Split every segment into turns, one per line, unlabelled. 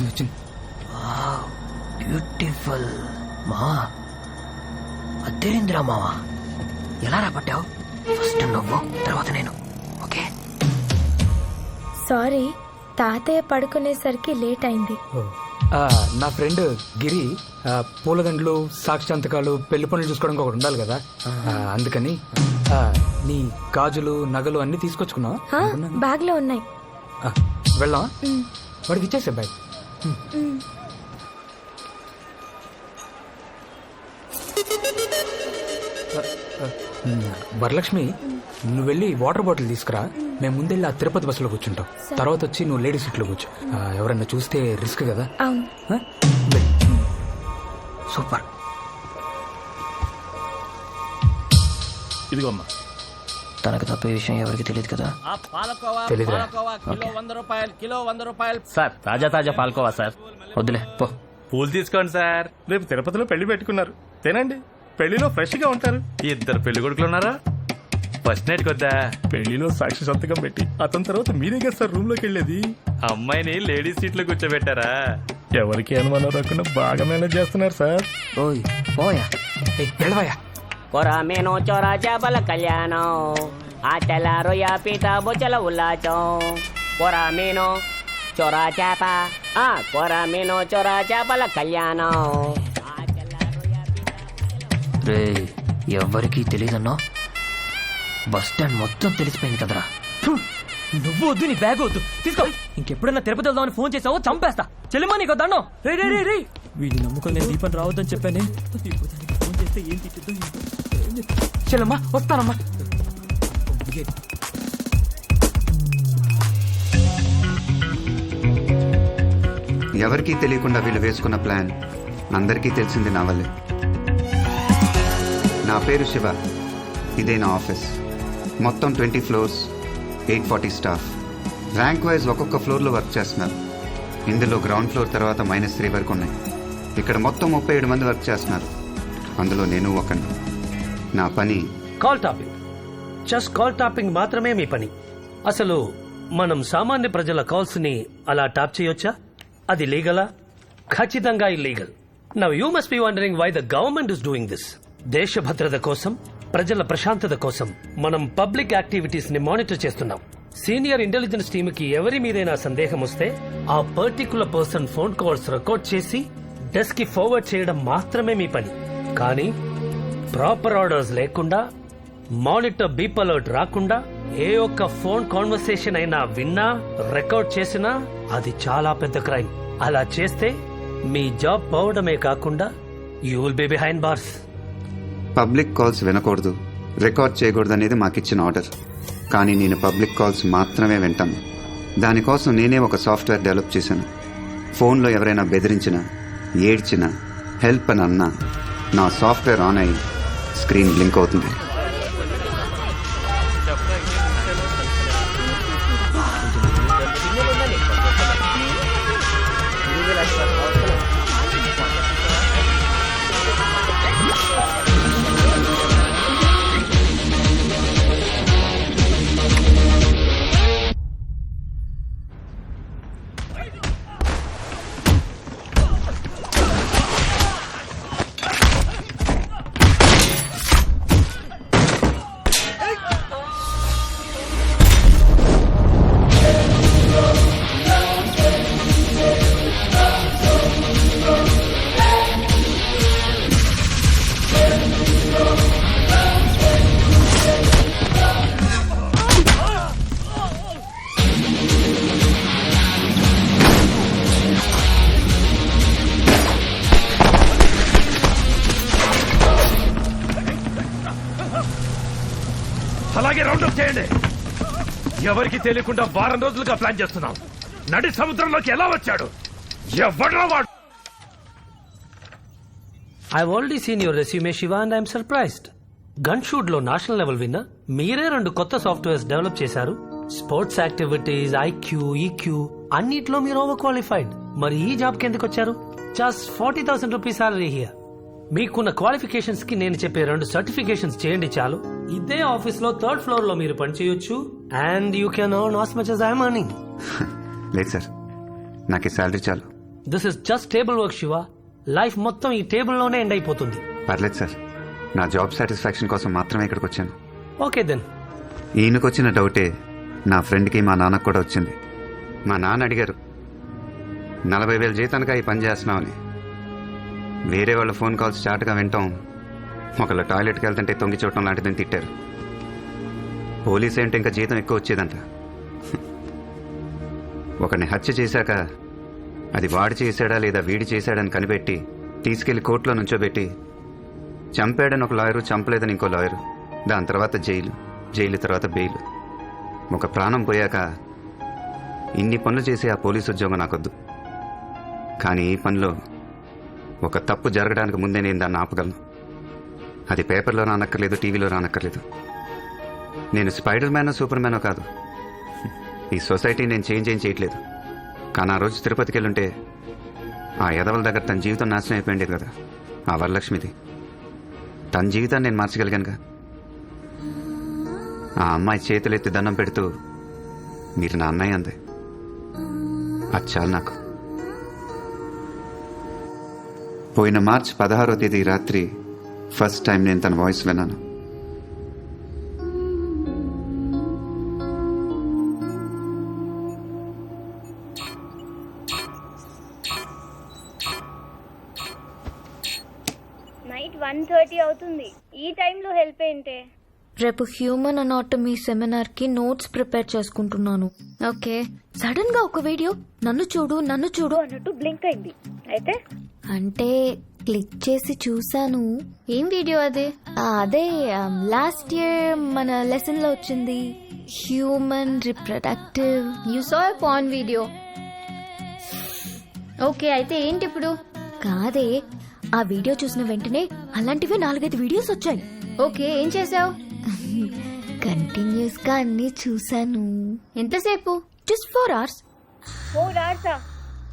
వచ్చింది.
బ్యూటిఫుల్ మా అద్దెరింద్రా మావా, ఎలా రాబట్టావు? ఫస్ట్ నువ్వు, తర్వాత నేను. ఓకే.
సారీ, తాతయ్య పడుకునేసరికి లేట్ అయింది.
నా ఫ్రెండ్ గిరి పూలదండలు, సాక్షి సంతకాలు, పెళ్లి పనులు చూసుకోవడానికి ఒకటి ఉండాలి కదా, అందుకని నీ గాజులు, నగలు అన్ని తీసుకొచ్చుకున్నావా?
బ్యాగ్ లో ఉన్నాయి.
వెళ్దాం. వాడికి ఇచ్చేసే బ్యాగ్. వరలక్ష్మి, నువ్వు వెళ్ళి వాటర్ బాటిల్ తీసుకురా. మేము ముందెళ్ళి ఆ తిరుపతి బస్సులో కూర్చుంటాం. తర్వాత వచ్చి నువ్వు లేడీ సీట్లో కూర్చో. ఎవరన్నా చూస్తే రిస్క్ కదా.
సూపర్.
ఇదిగోమ్మా.
తనకు తప్పే విషయం ఎవరికి తెలియదు కదా?
తెలీదురా.
కిలో 100 రూపాయలు సార్. తాజా పాలకోవా సార్.
వద్దులే పో.
పూలు తీసుకోండి సార్. రేపు తిరుపతిలో పెళ్లి పెట్టుకున్నారు, తినండి. పెళ్లిలో ఫ్రెష్ గా ఉంటారు. 2 పెళ్లి కొడుకులు ఉన్నారా? ఫస్ట్ నైట్ కొద్దా పెళ్లిలో సాక్షి సంతకం పెట్టి అతని తర్వాత మీరే కదా సార్ రూమ్ లోకి వెళ్ళేది. అమ్మాయిని లేడీస్ సీట్ లో కూర్చోబెట్టారా? ఎవరికి అనుమానం రాకుండా బాగా మేనేజ్ చేస్తున్నారు సార్.
ఓయ్ పోయా,
వెళ్ళవయ్యా.
కొరామేనో చోరా చేపల కళ్యాణం, ఆటల రొయ్య పీట బొచ్చల ఉల్లాచం. కొరామేనో చోరా చేప, కొరామేనో చోరా చేపల కళ్యాణం.
రే, ఎవరికి తెలియదన్నా? బస్ స్టాండ్ మొత్తం తెలిసిపోయింది కదరా.
నువ్వు వద్దు, నీ బ్యాగ్ వద్దు, తీసుకో. ఇంకెప్పుడైనా తిరుపతి వెళ్దామని ఫోన్ చేసావో చంపేస్తా. చెల్లిమా నీకు దండం. రే రే రే రే, వీడి నమ్ముకొని నేను దీపం రావద్దని చెప్పానే. ఫోన్ చేస్తే ఏం తిట్టిద్దో.
చెల్లమ్మా వస్తానమ్మా.
ఎవరికీ తెలియకుండా వీళ్ళు వేసుకున్న ప్లాన్ అందరికీ తెలిసింది నా వల్లే. నా పేరు శివ, ఇదే నా ఆఫీస్. మొత్తం 20 ఫ్లోర్స్, 840 స్టాఫ్. ర్యాంక్ వైజ్ ఒక్కొక్క ఫ్లోర్లో వర్క్ చేస్తున్నారు. ఇందులో గ్రౌండ్ ఫ్లోర్ తర్వాత -3 వరకు ఉన్నాయి. ఇక్కడ మొత్తం 37 మంది వర్క్ చేస్తున్నారు, అందులో నేను ఒకని. నా పని
call topping. Just call topping మాత్రమే మీ పని. అసలు మనం సామాన్య ప్రజల కాల్స్ ని అలా టాప్ చేయొచ్చా? అది లీగలా? ఖచ్చితంగా illegal. Now you must be wondering why the government is doing this. దేశ భద్రత కోసం, ప్రజల ప్రశాంతత కోసం మనం పబ్లిక్ యాక్టివిటీస్ ని మానిటర్ చేస్తున్నాం. సీనియర్ ఇంటెలిజెన్స్ టీమ్ కి ఎవరి మీదైనా సందేహం వస్తే ఆ particular person phone calls record చేసి డెస్క్ కి ఫార్వర్డ్ చేయడం మాత్రమే మీ పని. కానీ ప్రాపర్ ఆర్డర్స్ లేకుండా, మానిటర్ బీప్ అలర్ట్ రాకుండా ఏ ఒక్క ఫోన్ కాన్వర్సేషన్ అయినా విన్నా, రికార్డ్ చేసినా అది చాలా పెద్ద క్రైమ్. అలా చేస్తే మీ జాబ్ పోవడమే కాకుండా you will be behind bars.
Public calls వినకూడదు, రికార్డ్ చేయకూడదు అనేది మాకిచ్చిన ఆర్డర్. కానీ నేను పబ్లిక్ కాల్స్ మాత్రమే వింటాను. దానికోసం నేనే ఒక సాఫ్ట్వేర్ డెవలప్ చేశాను. ఫోన్లో ఎవరైనా బెదిరించినా, ఏడ్చినా, హెల్ప్ అని అన్నా నా సాఫ్ట్వేర్ ఆన్ అయ్యి స్క్రీన్ బ్లింక్ అవుతుంది.
అలాగే రౌండప్ చేయండి. ఎవరికి తెలియకుండా వారం రోజులుగా ప్లాన్ చేస్తున్నాం. నడి సముద్రంలోకి ఎలా వచ్చాడు? ఎవడ్రా వాడు?
I've already seen your resume, Shiva, and I'm surprised. Gun shoot లో నేషనల్ లెవెల్ విన్నర్ మీరే 2 కొత్త సాఫ్ట్వేర్స్ డెవలప్ చేశారు. స్పోర్ట్స్ యాక్టివిటీస్, ఐక్యూ, ఈక్యూ అన్నిట్లో మీరు ఓవర్ క్వాలిఫైడ్. మరి ఈ జాబ్ కి ఎందుకు వచ్చారు? Just 40,000 rupees salary here. మీకున్న క్వాలిఫికేషన్స్ కి నేను చెప్పే 2 సర్టిఫికేషన్స్ చేయండి చాలు. ఇదే ఆఫీస్ లో 3rd ఫ్లోర్ లో మీరు పనిచేయొచ్చు. And you can earn as much as I am earning.
లేదు సార్, నాకు ఈ శాలరీ చాలు.
This is just table work Shiva. లైఫ్ మొత్తం ఈ టేబుల్ లోనే ఎండ్ అయిపోతుంది.
పర్లేదు సార్, నా జాబ్ సాటిస్ఫాక్షన్ కోసం మాత్రమే ఇక్కడికి వచ్చాను.
Okay then.
ఈయనకు వచ్చిన డౌటే నా ఫ్రెండ్కి మా నాన్నకు కూడా వచ్చింది. మా నాన్న అడిగారు, 40,000 జీతానికి ఈ పని చేస్తున్నామని. వేరే వాళ్ళ ఫోన్ కాల్స్ చాటుగా వింటాం, ఒకళ్ళు టాయిలెట్కి వెళ్తుంటే తొంగి చూడటం లాంటిదని తిట్టారు. పోలీస్ ఏంటి ఇంకా జీతం ఎక్కువ వచ్చేదంట. ఒకరిని హత్య చేశాక అది వాడు చేశాడా లేదా వీడి చేశాడని కనిపెట్టి తీసుకెళ్లి కోర్టులో నుంచోబెట్టి చంపాడని ఒక లాయరు, చంపలేదని ఇంకో లాయరు, దాని తర్వాత జైలు తర్వాత బెయిల్. ఒక ప్రాణం పోయాక ఇన్ని పనులు చేసే ఆ పోలీసు ఉద్యోగం నాకొద్దు. కానీ ఈ పనిలో ఒక తప్పు జరగడానికి ముందే నేను దాన్ని ఆపగలను. అది పేపర్లో రానక్కర్లేదు, టీవీలో రానక్కర్లేదు. నేను స్పైడర్ మ్యానో సూపర్ మ్యానో కాదు. ఈ సొసైటీ నేను చేంజ్ ఏం చేయట్లేదు. కానీ ఆ రోజు తిరుపతికి వెళ్ళుంటే ఆ ఎదవల దగ్గర తన జీవితం నాశనం అయిపోయింది కదా, ఆ వరలక్ష్మిది. తన జీవితాన్ని నేను మార్చగలిగానుగా. ఆ అమ్మాయి చేతులెత్తి దండం పెడుతూ మీరు నా అన్నయ్య అంది. అది చాలు నాకు. పోయిన మార్చి 16వ తేదీ రాత్రి ఫస్ట్ టైం నేను తన వాయిస్ విన్నాను.
నైట్ 1:30 అవుతుంది. ఈ టైంలో హెల్ప్ ఏంటే?
రేపు హ్యూమన్ అనాటమీ సెమినార్ కి నోట్స్ ప్రిపేర్ చేసుకుంటున్నాను.
ఓకే.
సడన్ గా ఒక వీడియో నన్ను చూడు
అన్నట్టు బ్లింక్ అయింది. అయితే
అంటే క్లిక్ చేసి చూసాను.
ఏం వీడియో అది?
అదే లాస్ట్ ఇయర్ మన లెసన్ లో వచ్చింది, human reproductive.
You saw a porn video. Okay, అయితే ఏంటి ఇప్పుడు?
కాదే, ఆ వీడియో చూసిన వెంటనే అలాంటివి 4-5 వీడియోస్ వచ్చాయి.
ఓకే, ఏం చేసావు?
కంటిన్యూస్ గా అన్ని చూసాను.
ఎంతసేపు?
Just 4 hours.
4 hours?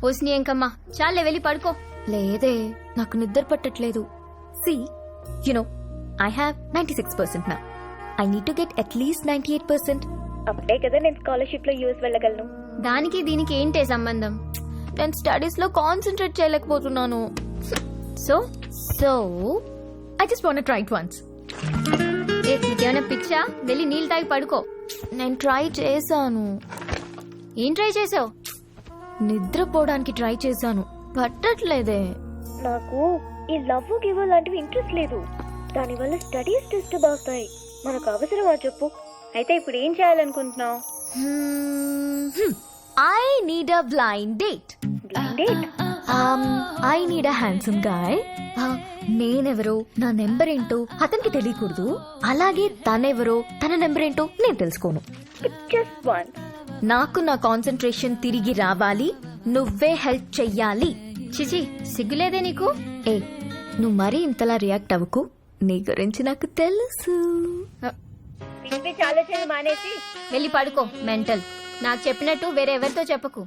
ఓస్ని ఎంకమ్మా, చాలే వెళ్ళి పడుకో.
లేదే, నాకు నిద్ర పట్టట్లేదు. See, you know, I have 96% now. I need to get at least 98%.
అప్పుడే కదా నేను స్కాలర్షిప్ లో యూఎస్ వెళ్ళగలను. దానికి దీనికి ఏంటే సంబంధం?
నేను స్టడీస్ లో కాన్సన్ట్రేట్ చేయలేకపోతున్నాను.
So
I just want to try it once.
నీకేమైనా పిచ్చా? వెళ్ళి నీళ్ళు తాగి పడుకో.
నేను ట్రై చేశాను.
ఏం ట్రై చేసావు?
నిద్రపోవడానికి ట్రై చేశాను, పట్టట్లేదే.
నాకు ఈ లవ్ గివ్ లాంటివి ఇంట్రెస్ట్ లేదు. దానివల్ల స్టడీస్ డిస్టర్బ్ అవుతాయి. మనకు అవసరమా చెప్పు? అయితే ఇప్పుడు ఏం చేయాలనుకుంటున్నావు?
I need a blind date.
Blind date?
I need a handsome guy. నేనెవరో, నా నెంబర్ ఏంటో అతనికి తెలియకూడదు. అలాగే తనెవరో, తన నెంబర్ ఏంటో నేను తెలుసుకోను.
Just one.
నాకు నా కాన్సన్ట్రేషన్ తిరిగి రావాలి. నువ్వే హెల్ప్ చెయ్యాలి.
చిచి, సిగ్గులేదే నీకు?
ఏ, నువ్వు మరీ ఇంతలా రియాక్ట్ అవ్వకు. నీ గురించి నాకు తెలుసు.
చాలా మానేసి వెళ్ళి పడుకో. మెంటల్. నాకు చెప్పినట్టు వేరే ఎవరితో చెప్పకు.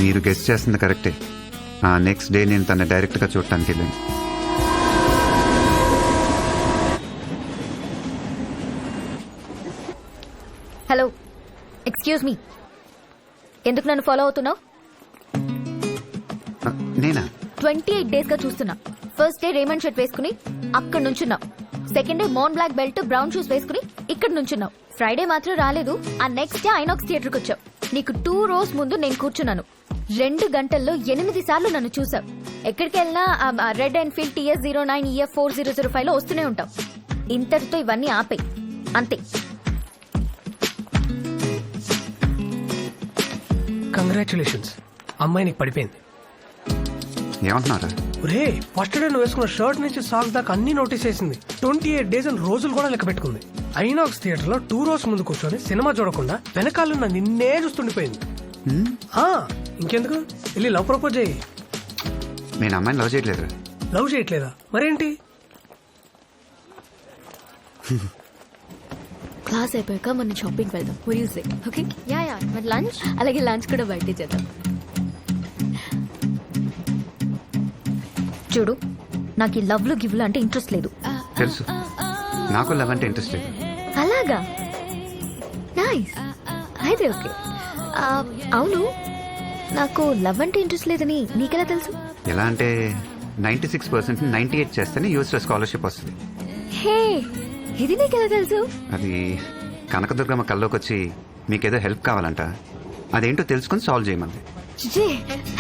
మీరు గెస్ట్ చేస్తుంది కరెక్టే. ఆ నెక్స్ట్ డే నేను తన డైరెక్ట్గా చూడటానికి వెళ్ళాను.
హలో, ఎక్స్క్యూజ్ మీ, ఎందుకు నన్ను ఫాలో అవుతున్నావు?
నేనా?
28 days గా చూస్తున్నా. ఫస్ట్ డే రేమండ్ షర్ట్ వేసుకుని అక్కడ నుంచున్నావు. సెకండ్ డే మోన్ బ్లాక్ బెల్ట్ బ్రౌన్ షూస్ వేసుకుని ఇక్కడ నుంచున్నావు. ఫ్రైడే మాత్రం రాలేదు. ఆ నెక్స్ట్ డే ఐనాక్స్ థియేటర్కి వచ్చావు. నీకు 2 rows ముందు నేను కూర్చున్నాను. 2 గంటల్లో 8 సార్లు నన్ను చూసావు. ఎక్కడికి వెళ్ళినా రెడ్ ఎన్ఫీల్డ్ TS09 EF 4005 లో వస్తూనే ఉంటావు. ఇంతటితో ఇవన్నీ ఆపే, అంతే.
కంగ్రాచులేషన్స్, అమ్మాయి నీకు పడిపోయింది.
ఏమంటున్నారా?
రే, ఫస్ట్ డే నువ్వు వేసుకున్న షర్ట్ నుంచి సాక్స్ దాకా అన్ని నోటీస్ చేసింది. 28 days అని రోజులు కూడా లెక్క పెట్టుకుంది. ఐనాక్స్ థియేటర్ లో 2 rows ముందు కూర్చొని సినిమా చూడకుండా వెనకాలన్న నిన్నే చూస్తుండిపోయింది. ఇంకెందుకు, వెళ్ళి లవ్ ప్రపోజ్ చేయి.
నేను అమ్మాయిని లవ్ చేయట్లేదురా.
లవ్ చేయట్లేదా? మరేంటి?
క్లాస్ అయిపోయాక మనం షాపింగ్ వెళ్దాం. ఓకే యా యా మరి లంచ్ అలాగే లంచ్ కూడా బయట చేద్దాం. చూడు నాకు ఈ లవ్లు గివ్లు అంటే ఇంట్రెస్ట్ లేదు.
తెలుసు, నాకు లవ్ అంటే ఇంట్రెస్ట్ లేదు.
అలాగా నైస్ అయితే ఓకే. అవును నాకు లవ్ అంటే ఇంట్రెస్ట్ లేదని నీకెలా తెలుసు?
ఎలా అంటే 96% 98 చేస్తేనే యూఎస్లో స్కాలర్షిప్ వస్తుంది.
హే ఇది నీకెలా తెలుసు?
అది కనకదుర్గమ్మ కల్లోకి వచ్చి మీకేదో హెల్ప్ కావాలంట, అదేంటో తెలుసుకొని సాల్వ్ చేయమంది.
చిచి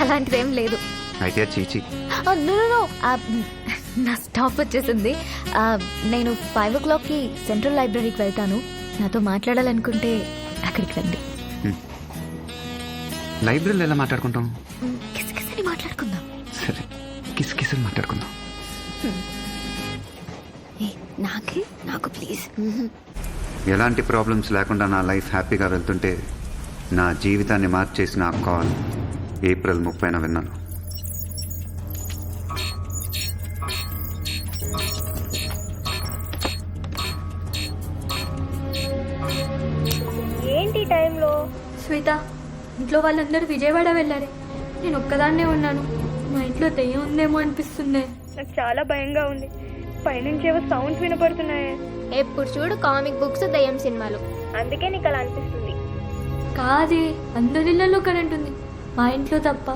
అలాంటిదేం లేదు.
అయితే అది చీచి.
నో నా స్టాప్ వచ్చేసింది. నేను 5 o'clockకి సెంట్రల్ లైబ్రరీకి వెళ్తాను. నాతో మాట్లాడాలనుకుంటే అక్కడికి రండి.
లైబ్రరీలో ఎలా మాట్లాడుకుంటాం?
కిసకిసని మాట్లాడుకుందాం.
సరే కిసకిసలు మాట్లాడుకుందాం.
నాకు ప్లీజ్.
ఎలాంటి ప్రాబ్లమ్స్ లేకుండా నా లైఫ్ హ్యాపీగా వెళ్తుంటే నా జీవితాన్ని మార్చేసిన ఆ కాల్ ఏప్రిల్ 30న విన్నాను.
ఏంటి టైంలో?
శ్వేత ఇంట్లో వాళ్ళందరూ విజయవాడ వెళ్ళారే, నేను ఒక్కదాన్నే ఉన్నాను. మా ఇంట్లో దెయ్యం ఉందేమో అనిపిస్తుంది.
నాకు చాలా భయంగా ఉంది. పైనుంచి ఏవో సౌండ్స్ వినపడుతున్నాయే.
ఎప్పుడు చూడు కామిక్ బుక్స్ దెయ్యం సినిమాలు.
అందుకే నీకు అలా అనిపిస్తుంది.
కాదే అందరిళ్లలో కరెంట్ ఉంది, మా ఇంట్లో తప్ప.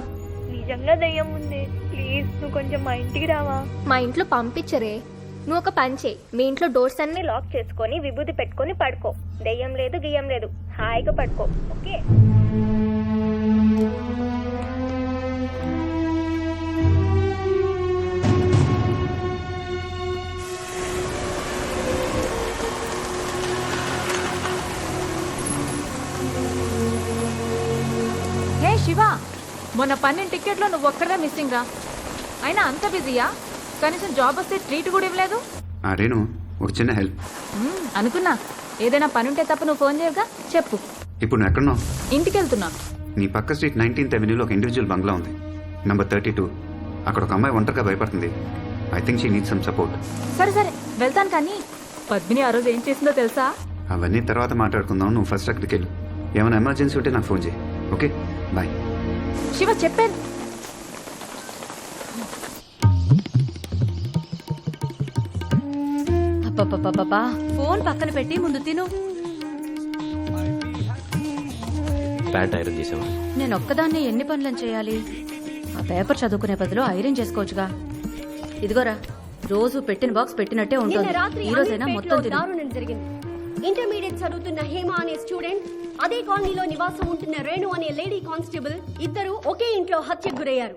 నిజంగా దెయ్యం ఉంది. ప్లీజ్ నువ్వు కొంచెం మా ఇంటికి రావా?
మా ఇంట్లో పంపించరే. నువ్వు ఒక పని చేయి, మీ ఇంట్లో డోర్స్ అన్ని
లాక్ చేసుకొని విభూతి పెట్టుకొని పడుకో. దెయ్యం లేదు గియ్యం లేదు, హాయిగా పడుకో. ఓకే
హే శివ, మొన్న 12 టికెట్లో నువ్వు ఒక్కడే మిస్సింగ్ రా. అయినా అంత బిజీయా? కనీసం జాబ్ వస్తే ట్రీట్ కూడా ఇవ్వలేదు.
రేణు ఒక చిన్న హెల్ప్.
అనుకున్నా ఏదైనా పని ఉంటే తప్ప నువ్వు ఫోన్ చేయగా. చెప్పు.
ఇప్పుడు నువ్వు ఎక్కడున్నావు?
ఇంటికి వెళ్తున్నా.
నీ పక్క స్ట్రీట్ 19th Avenueలో ఒక ఇండివిజువల్ బంగ్లా ఉంది, నంబర్ 32. అక్కడ ఒక అమ్మాయి ఒంటరిగా భయపడుతుంది. I think she need some support.
సరే సరే వెళ్తాను, కానీ పద్మిని ఆ రోజు ఏం చేసిందో తెలుసా?
అవన్నీ తర్వాత మాట్లాడుకుందాం. నువ్వు ఫస్ట్ అక్కడికి వెళ్ళు. ఏమైనా ఎమర్జెన్సీ ఉంటే నాకు ఫోన్ చేయి. Okay bye.
శివ చెప్పేది.
అబ్బబ్బబ్బబ్బా ఫోన్ పక్కన పెట్టి ముందు తిను.
ప్యాంట్ ఐరన్ చేసావా?
నేను ఒక్కదాన్ని ఎన్ని పనులను చేయాలి? ఆ పేపర్ చదువుకునే బదులు ఐరన్ చేసుకోవచ్చుగా. ఇదిగోరా రోజు పెట్టిన బాక్స్ పెట్టినట్టే ఉంటుంది. ఈ రోజైనా మొత్తం తిను.
జరిగింది. ఇంటర్మీడియట్ చదువుతున్న హేమ అనే స్టూడెంట్, అదే కాలనీలో నివాసం ఉంటున్న రేణు అనే లేడీ కానిస్టేబుల్ ఇద్దరు ఒకే ఇంట్లో హత్యకు గురయ్యారు.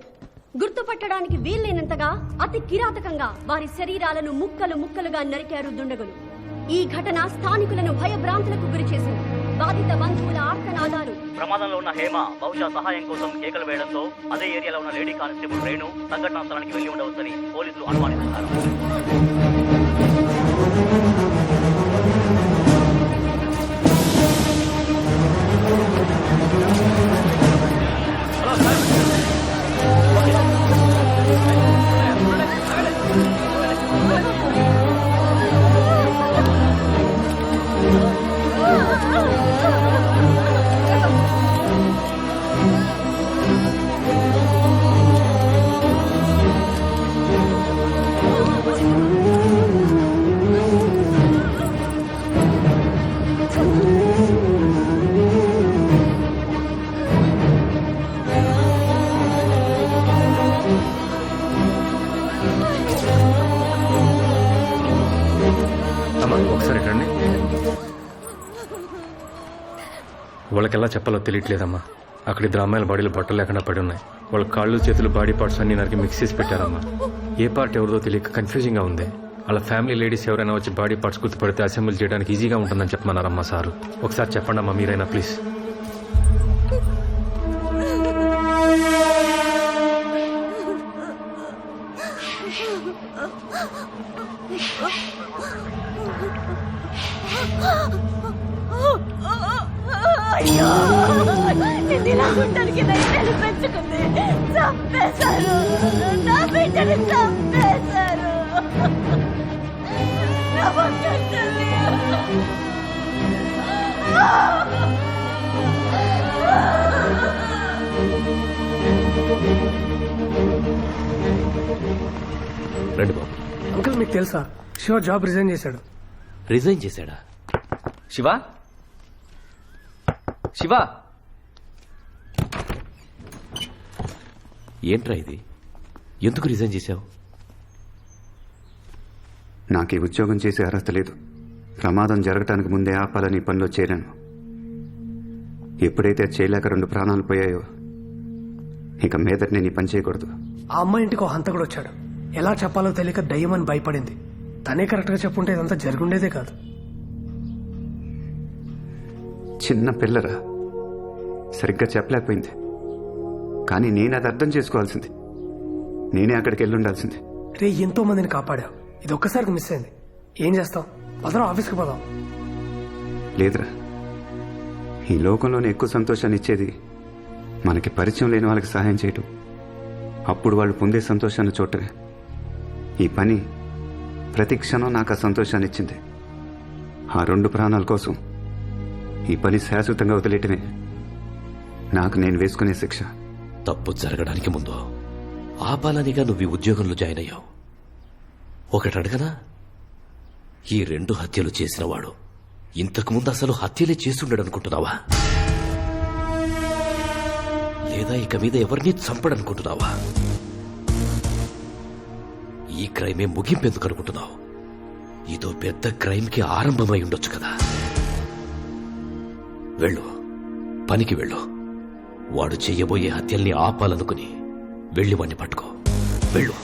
గుర్తుపట్టడానికి వీల్లేనంతగా అతి కిరాతకంగా వారి శరీరాలను ముక్కలు ముక్కలుగా నరికారు దుండగులు. ఈ ఘటన స్థానికులను భయభ్రాంతులకు గురి చేసింది. బాధిత బంధువుల ఆర్తనాదాలు.
ప్రమాదంలో ఉన్న హేమ బహుశా సహాయం కోసం కేకలు వేయడంతో అదే ఏరియాలో ఉన్న లేడీ కానిస్టేబుల్ రేణు సంఘటనా స్థలానికి వెళ్లి ఉండవచ్చని పోలీసులు అనుమానిస్తున్నారు.
ఒకసారి రండి. వాళ్ళకి ఎలా చెప్పాలో తెలియట్లేదమ్మా. అక్కడ ఇద్దరు అమ్మాయిల బాడీలో బట్టలు లేకుండా పడి ఉన్నాయి. వాళ్ళ కాళ్ళు చేతులు బాడీ పార్ట్స్ అన్ని నరికి మిక్స్ చేసి పెట్టారమ్మా. ఏ పార్ట్ ఎవరిదో తెలియక కన్ఫ్యూజింగ్ గా ఉంది. వాళ్ళ ఫ్యామిలీ లేడీస్ ఎవరైనా వచ్చి బాడీ పార్ట్స్ గుర్తుపడితే అసెంబ్లీ చేయడానికి ఈజీగా ఉంటుందని చెప్పమన్నారమ్మా సారు. ఒకసారి చెప్పండి అమ్మా మీరైనా ప్లీజ్.
అయ్యో
నీలా చూడటానికి ధైర్యాన్ని పెంచుకుంది చంపేశారు. నా బిడ్డని చంపేశారు. నా బంగారు తల్లి.
రండి బాబు.
అంకుల్ మీకు తెలుసా శివ జాబ్ రిజైన్ చేశాడు.
రిజైన్ చేశాడా? శివ శివ ఏంట్రా ఇది? ఎందుకు రిజైన్ చేశావు?
నాకు ఈ ఉద్యోగం చేసే అర్హత లేదు. ప్రమాదం జరగటానికి ముందే ఆపాలని ఈ పనిలో చేరాను. ఎప్పుడైతే చేయలేక 2 ప్రాణాలు పోయాయో ఇక మీదట నేను ఈ పని చేయకూడదు.
ఆ అమ్మాయి ఇంటికి ఒక హంతకుడు వచ్చాడు. ఎలా చెప్పాలో తెలియక దయ్యమని భయపడింది. తనే కరెక్ట్గా చెప్పుంటే ఇదంతా జరుగుండేదే కాదు.
చిన్న పిల్లరా, సరిగ్గా చెప్పలేకపోయింది. కానీ నేను అది అర్థం చేసుకోవాల్సింది. నేనే అక్కడికి వెళ్ళి ఉండాల్సింది.
రే ఎంతో మందిని కాపాడావు. ఇది ఒక్కసారికి మిస్ అయింది. ఏం చేస్తాం? పదరా ఆఫీస్కి పోదాం.
లేదురా, ఈ లోకంలోనే ఎక్కువ సంతోషాన్ని ఇచ్చేది మనకి పరిచయం లేని వాళ్ళకి సహాయం చేయటం. అప్పుడు వాళ్ళు పొందే సంతోషాన్ని చూడటమే. ఈ పని ప్రతి క్షణం నాకు ఆ సంతోషాన్ని ఇచ్చింది. ఆ 2 ప్రాణాల కోసం ఈ పని శాశ్వతంగా వదిలేయటమే నాకు నేను వేసుకునే శిక్ష.
తప్పు జరగడానికి ముందు ఆపాలనిగా నువ్వు ఈ ఉద్యోగంలో జాయిన్ అయ్యావు. ఒకటి అడగనా? ఈ 2 హత్యలు చేసినవాడు ఇంతకుముందు అసలు హత్యలే చేసుండడనుకుంటున్నావా? లేదా ఇక మీద ఎవరిని చంపడనుకుంటున్నావా? ఈ క్రైమే ముగింపెందుకు అనుకుంటున్నావు? ఇదో పెద్ద క్రైమ్కి ఆరంభమై ఉండొచ్చు కదా. వెళ్ళు, పనికి వెళ్ళు. వాడు చెయ్యబోయే హత్యల్ని ఆపాలనుకుని వెళ్ళి వాణ్ణి పట్టుకో. వెళ్ళు.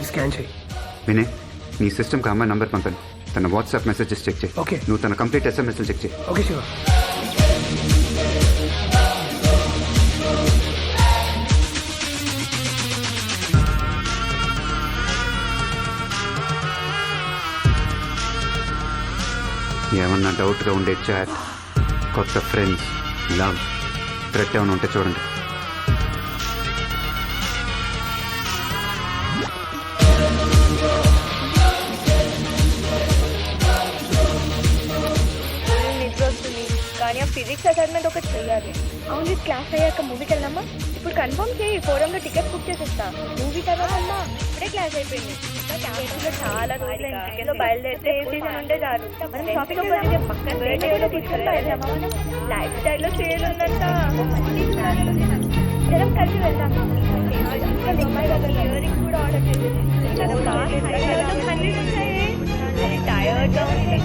స్కాన్ చేయి.
వినయ్, నీ సిస్టమ్కి అమ్మాయి నంబర్ పంపాను. తన వాట్సాప్ మెసేజెస్ చెక్ చేయి.
ఓకే.
నువ్వు తన కంప్లీట్ SMS చెక్ చేయి.
ఓకే శివ.
ఏమన్నా డౌట్గా ఉండే చాట్, కొత్త ఫ్రెండ్స్, లవ్, థ్రెట్ ఏమైనా ఉంటే చూడండి.
కానీ ఆ ఫిజిక్స్ అసైన్మెంట్ ఒకటి చెయ్యాలి. అవును, క్లాస్ అయ్యాక మూవీకి వెళ్దామా? ఇప్పుడు కన్ఫర్మ్ చేయి, ఫోరంలో టికెట్ బుక్ చేసేస్తా. మూవీ తర్వాత అమ్మా ఇప్పుడే క్లాస్ అయిపోయింది. చాలా రోజులు బయలుదేరితే ఏ సీజన్ ఉంటే చాలు. మనం షాపింగ్ పక్కన తీసుకెళ్తా. లైఫ్ స్టైల్లో సేల్ ఉందంట. జనం కలిసి వెళ్దాం. ఇయరింగ్ కూడా ఆర్డర్ చేసేది. టైర్డ్గా ఉంది.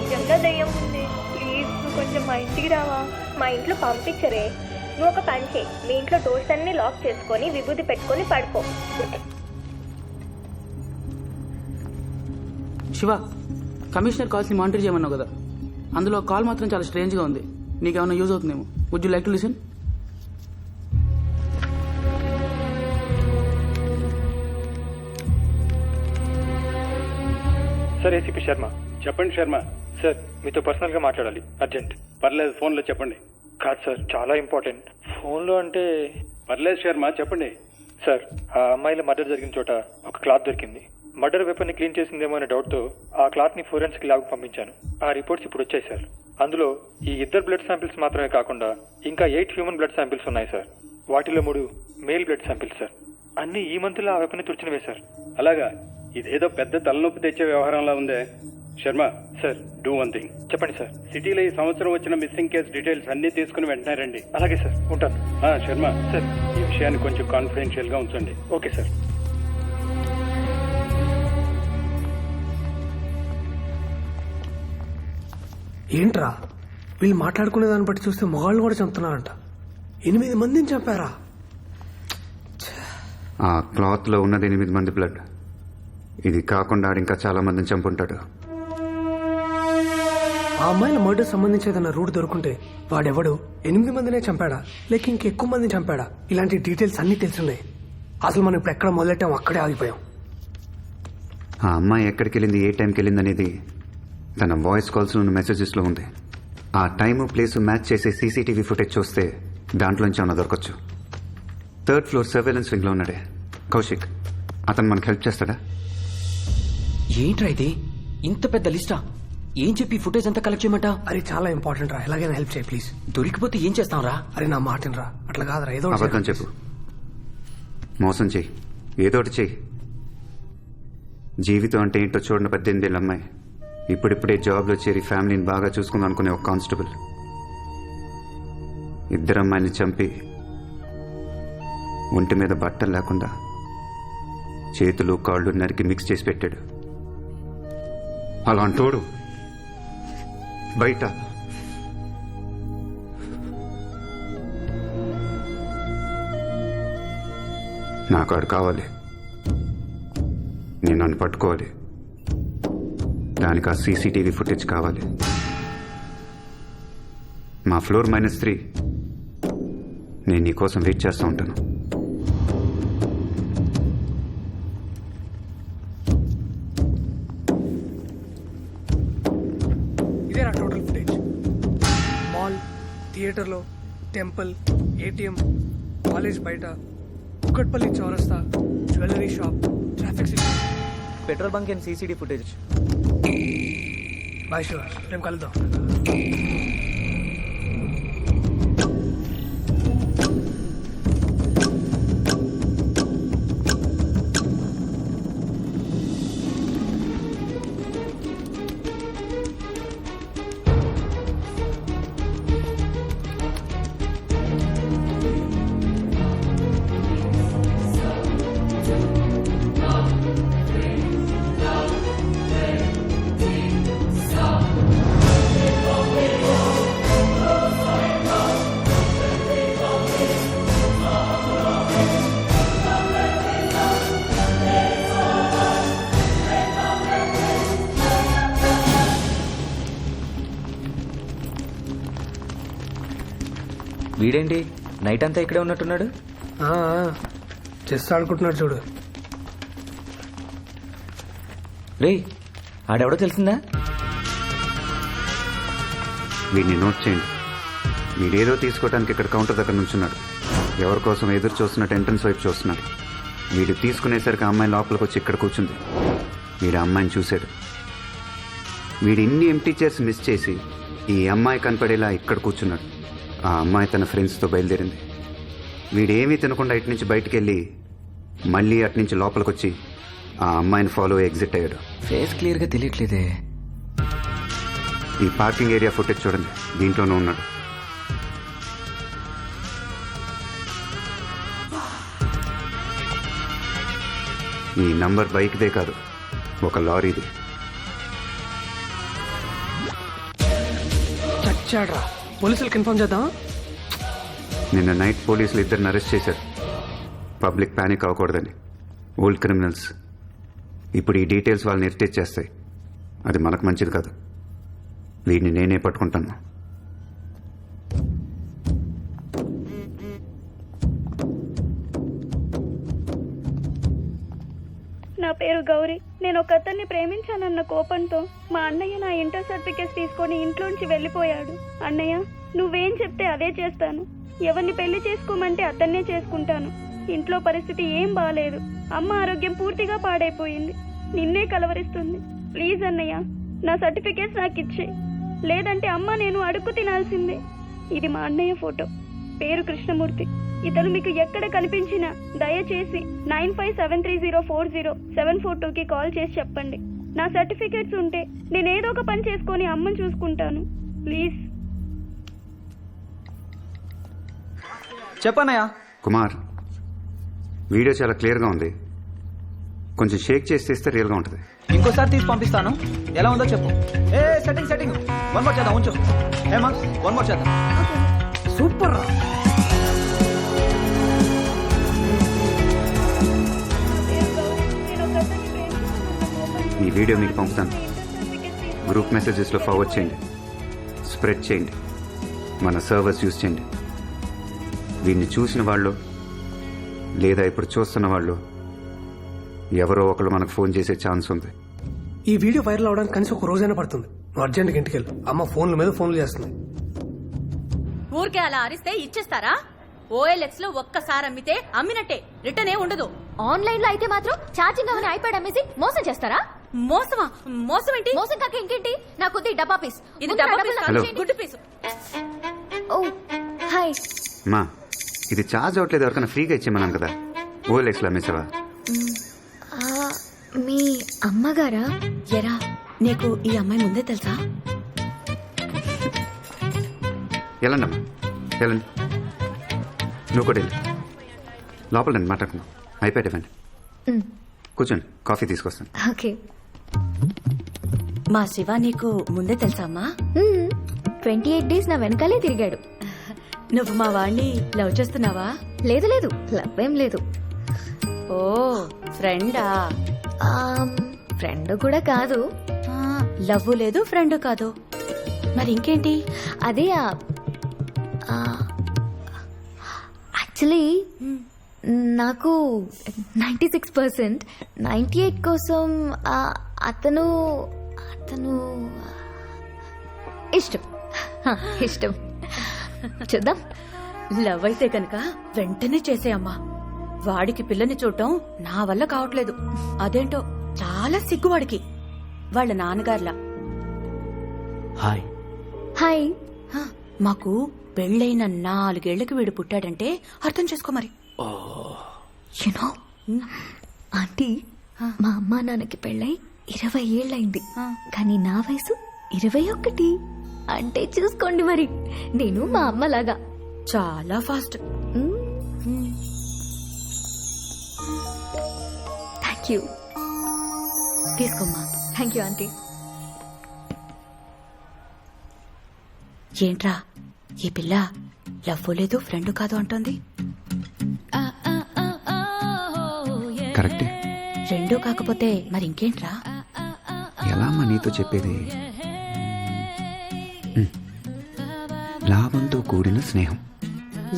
నిజంగా దయ్యం ఉంది. ప్లీజ్ నువ్వు కొంచెం మా ఇంటికి రావా? మా ఇంట్లో పంపించరే. నువ్వు ఒక పని చేయి, మీ ఇంట్లో డోర్స్ అన్ని లాక్ చేసుకొని విభూతి పెట్టుకొని పడుకో.
శివ, కమిషనర్ కాల్స్ని మానిటర్ చేయమన్నావు కదా, అందులో కాల్ మాత్రం చాలా స్ట్రేంజ్గా ఉంది. నీకేమైనా యూజ్ అవుతుందేమో. Would you like to listen?
Sir, ACP Sharma. చెప్పండి శర్మ. సార్, మీతో పర్సనల్గా మాట్లాడాలి, అర్జెంట్. పర్లేదు, ఫోన్లో చెప్పండి. కాదు సార్, చాలా ఇంపార్టెంట్. ఫోన్లో అంటే? పర్లేదు శర్మ, చెప్పండి. సార్, ఆ అమ్మాయిల మర్డర్ జరిగిన చోట ఒక క్లాత్ దొరికింది. మర్డర్ వెపన్ని క్లీన్ చేసిందేమో అనే డౌట్తో ఆ క్లాత్ని ఫోరెన్సిక్ ల్యాబ్కి పంపించాను. ఆ రిపోర్ట్స్ ఇప్పుడు వచ్చాయి సార్. అందులో ఈ 2 బ్లడ్ శాంపిల్స్ మాత్రమే కాకుండా ఇంకా 8 హ్యూమన్ బ్లడ్ శాంపిల్స్ ఉన్నాయి సార్. వాటిలో 3 మేల్ బ్లడ్ శాంపిల్స్ సార్. అన్ని ఈ మంత్లో ఆ వెపన్ని తుడిచినవే సార్. అలాగా? ఇదేదో పెద్ద తలనొప్పి తెచ్చే వ్యవహారంలా ఉందే. Sharma sir, do one thing. చెప్పండి సార్. సిటీలో ఈ సంవత్సరం వచ్చిన మిస్సింగ్ కేసు డీటెయిల్స్ అన్ని తీసుకుని వెంటనే రండి. అలాగే సార్, ఉంటాను. శర్మ సార్, ఈ విషయాన్ని కొంచెం కాన్ఫిడెన్షియల్ గా ఉంచండి. Okay sir.
ఏంట్రా వీళ్ళు మాట్లాడుకునే దాన్ని బట్టి చూస్తే మొగాళ్ళు కూడా చంపుతున్నారంట. 8 మందిని చంపారా?
ఆ క్లాత్లో ఉన్నది 8 మంది బ్లడ్. ఇది కాకుండా ఆడు ఇంకా చాలా మందిని చంపుంటాడు.
ఆ అమ్మాయిల మర్డర్ సంబంధించేదన్న రూట్ దొరుకుంటే వాడెవడు 8 మందినే చంపాడా లేక ఇంకెక్కువ మందిని చంపాడా? ఇలాంటి డీటెయిల్స్ అన్నీ తెలుసున్నాయి. అసలు మనం ఇప్పుడు ఎక్కడ మొదలెట్టాం అక్కడే ఆగిపోయాం.
ఆ అమ్మాయి ఎక్కడికి వెళ్ళింది, ఏ టైంకి వెళ్ళింది అనేది తన వాయిస్ కాల్స్ ఉన్న మెసేజెస్లో ఉంది. ఆ టైము ప్లేస్ మ్యాచ్ చేసే సీసీటీవీ ఫుటేజ్ చూస్తే దాంట్లోంచి ఏమైనా దొరకచ్చు. 3rd ఫ్లోర్ సర్వేలెన్స్ వింగ్లో ఉన్నాడే కౌశిక్. అతను మనకు హెల్ప్ చేస్తాడా?
ఏంట్రా ఇది ఇంత పెద్ద లిస్టా? ఏం చెప్పి ఫుటేజ్ అంతా కలెక్ట్ చేయమంటా?
అరే చాలా ఇంపార్టెంట్ రా, ఎలాగైనా హెల్ప్ చేయి ప్లీజ్.
దొరికిపోతే ఏం చేస్తాంరా?
అరే నా మాటినరా, అట్లా కాదురా, ఏదో ఒకటి
అబద్ధం చెప్పు, మోసం చెయ్యి, ఏదోటి చెయ్యి. జీవితం అంటే ఏంటో చూడని 18 ఏళ్ళ అమ్మాయి ఇప్పుడిప్పుడే జాబ్లో చేరి ఫ్యామిలీని బాగా చూసుకుందాం అనుకునే ఒక కానిస్టేబుల్ 2 అమ్మాయిని చంపి ఒంటి మీద బట్టలు లేకుండా చేతులు కాళ్ళు నరికి మిక్స్ చేసి పెట్టాడు. అలా అంటోడు బయట నాకు ఆడు కావాలి, నేను నన్ను పట్టుకోవాలి, దానికి ఆ సీసీటీవీ ఫుటేజ్ కావాలి. మా ఫ్లోర్ -3 నేను నీ కోసం వెయిట్ చేస్తూ ఉంటాను.
ఇదేనా టోటల్ ఫుటేజ్? మాల్, థియేటర్లో, టెంపుల్, ఏటీఎం, కాలేజ్ బయట, కుక్కట్పల్లి చౌరస్తా, jewellery shop, traffic signal,
petrol bunk and CCT footage.
Bye Shiva, రేపు కలుద్దాం.
వీడేంటి నైట్ అంతా ఇక్కడే ఉన్నట్టున్నాడు?
చెస్ ఆడుకుంటున్నాడు చూడు.
రే ఆడెవడో తెలిసిందా?
వీడిని నోట్ చేయండి. వీడేదో తీసుకోవడానికి ఇక్కడ కౌంటర్ దగ్గర నుంచున్నాడు. ఎవరి కోసం ఎదురు చూస్తున్నట్టు ఎంట్రన్స్ వైపు చూస్తున్నాడు. వీడు తీసుకునేసరికి అమ్మాయి లోపలికి వచ్చి ఇక్కడ కూర్చుంది. వీడు అమ్మాయిని చూశాడు. వీడు ఇన్ని ఎంటీ చైర్స్ మిస్ చేసి ఈ అమ్మాయి కనపడేలా ఇక్కడ కూర్చున్నాడు. ఆ అమ్మాయి తన ఫ్రెండ్స్తో బయలుదేరింది. వీడేమీ తినకుండా ఇటు నుంచి బయటికి వెళ్ళి మళ్ళీ అటు నుంచి లోపలికి వచ్చి ఆ అమ్మాయిని ఫాలో ఎగ్జిట్ అయ్యాడు.
ఫేస్ క్లియర్గా తెలియట్లేదే.
ఈ పార్కింగ్ ఏరియా ఫుటేజ్ చూడండి, దీంట్లోనే ఉన్నాడు. ఈ నంబర్ బైక్దే కాదు, ఒక లారీది.
చచ్చాడ్రా, పోలీసులకు ఇన్ఫార్మ్ చేద్దాం.
నిన్న నైట్ పోలీసులు 2 అరెస్ట్ చేశారు. పబ్లిక్ ప్యానిక్ అవ్వకూడదని. Old criminals. ఇప్పుడు ఈ డీటెయిల్స్ వాళ్ళని ఇరిటేట్ చేస్తాయి. అది మనకు మంచిది కాదు. వీడిని నేనే పట్టుకుంటాను.
నా పేరు గౌరీ. నేను ఒక అతన్ని ప్రేమించానన్న కోపంతో మా అన్నయ్య నా ఇంటర్ సర్టిఫికేట్స్ తీసుకొని ఇంట్లోంచి వెళ్ళిపోయాడు. అన్నయ్య, నువ్వేం చెప్తే అదే చేస్తాను. ఎవరిని పెళ్లి చేసుకోమంటే అతన్నే చేసుకుంటాను. ఇంట్లో పరిస్థితి ఏం బాలేదు. అమ్మ ఆరోగ్యం పూర్తిగా పాడైపోయింది. నిన్నే కలవరిస్తుంది. ప్లీజ్ అన్నయ్య, నా సర్టిఫికేట్స్ నాకు ఇచ్చే, లేదంటే అమ్మ నేను అడుక్కు తినాల్సిందే. ఇది మా అన్నయ్య ఫోటో. పేరు కృష్ణమూర్తి. ఇతను మీకు ఎక్కడ కనిపించినా దయచేసి 9573040742కి కాల్ చేసి చెప్పండి. నా సర్టిఫికేట్స్ ఉంటే నేనేదో ఒక పని చేసుకొని అమ్మని చూసుకుంటాను. ప్లీజ్.
చెప్పన్నయ్యా.
కుమార్, వీడియో చాలా క్లియర్గా ఉంది. కొంచెం షేక్ చేసి తీస్తే రియల్గా ఉంటుంది.
ఇంకోసారి తీసి పంపిస్తాను, ఎలా ఉందో చెప్పు. ఏ సెట్టింగ్ వన్ మోర్ చేద్దాం, ఉంచు. ఏమా వన్ మోర్ చేద్దాం.
సూపర్ రా.
ఈ వీడియో మీకు పంపుతాను. గ్రూప్ మెసేజెస్లో ఫార్వర్డ్ చేయండి, స్ప్రెడ్ చేయండి, మన సర్వర్స్ యూజ్ చేయండి. వీడిని చూసిన వాళ్ళు లేదా ఇప్పుడు చూస్తున్న వాళ్ళు ఎవరో ఒకరు మనకు ఫోన్ చేసే ఛాన్స్ ఉంది.
ఈ వీడియో వైరల్ అవడానికి కనీసం ఒక రోజైనా పడుతుంది. నువ్వు అర్జెంట్గా ఇంటికి వెళ్ళు. అమ్మ ఫోన్ల మీద ఫోన్లు చేస్తుంది.
ఊరికే అలా అరిస్తే ఇచ్చేస్తారా? OLX లో ఒక్కసారి అమ్మితే అమ్మినట్టే, రిటర్న్ ఏ ఉండదు.
ఆన్లైన్ లో అయితే మాత్రం ఛార్జింగ్ అవని ఐప్యాడ్ అమ్మేసి మోసం చేస్తారా?
మోసమా? మోసం ఏంటి?
మోసం కాక ఇంకేంటి? నాకు డబ్బా పీస్.
ఇది డబ్బా పీస్ కాదు,
హలో.
గుడ్డు పీసు.
ఓ హాయ్.
మా ఇది ఛార్జ్ అవ్వట్లేదు, ఎవరికైనా ఫ్రీగా ఇచ్చేమన్నాను కదా. OLXలో అమ్మేసావా?
మీ అమ్మగారా?
ఎరా, నీకు ఈ అమ్మాయి ముందే తెలుసా?
వెళ్ళండి అమ్మా, వెళ్ళండి. నువ్వు కూడా వెళ్ళి లోపల రండి, మాట్లాడుకుందాం. ఐప్యాడ్ ఇవ్వండి, కూర్చోండి, కాఫీ తీసుకొస్తాను.
ఓకే.
మా శివ నీకు ముందే తెలుసా అమ్మా?
28 days నా వెనకాలే తిరిగాడు.
నువ్వు మా వాణ్ణి లవ్ చేస్తున్నావా?
లేదు లేదు, లవ్ ఏం లేదు.
ఓ ఫ్రెండా?
ఫ్రెండ్ కూడా కాదు.
లవ్ లేదు, ఫ్రెండ్ కాదు, మరి ఇంకేంటి?
అదే యాక్చువల్లీ నాకు 96%, 98 కోసం అతను ఇష్టం. ఇష్టం. చూద్దాం.
లవ్ అయితే కనుక వెంటనే చేసేయమ్మా. వాడికి పిల్లని చూడటం నా వల్ల కావట్లేదు. అదేంటో చాలా సిగ్గువాడికి, వాళ్ళ నాన్నగారులా.
హాయ్.
హాయ్.
మాకు పెళ్ళైన 4 ఏళ్లకి వీడు పుట్టాడంటే అర్థం చేసుకో మరి.
యునో ఆంటీ, మా అమ్మా నాన్నకి పెళ్ళై 20 ఏళ్ళైంది, కానీ నా వయసు 21. అంటే చూసుకోండి మరి, నేను మా అమ్మలాగా
చాలా ఫాస్ట్.
Thank you.
తీసుకోమ్మా.
Thank you aunty.
ఏంట్రా ఈ పిల్ల లవ్ లేదు, ఫ్రెండ్ కాదు అంటోంది?
కరెక్టే.
రెండూ కాకపోతే మరి ఇంకేంట్రా?
ఎలా అమ్మా నీతో చెప్పేది? లాభంతో కూడిన స్నేహం.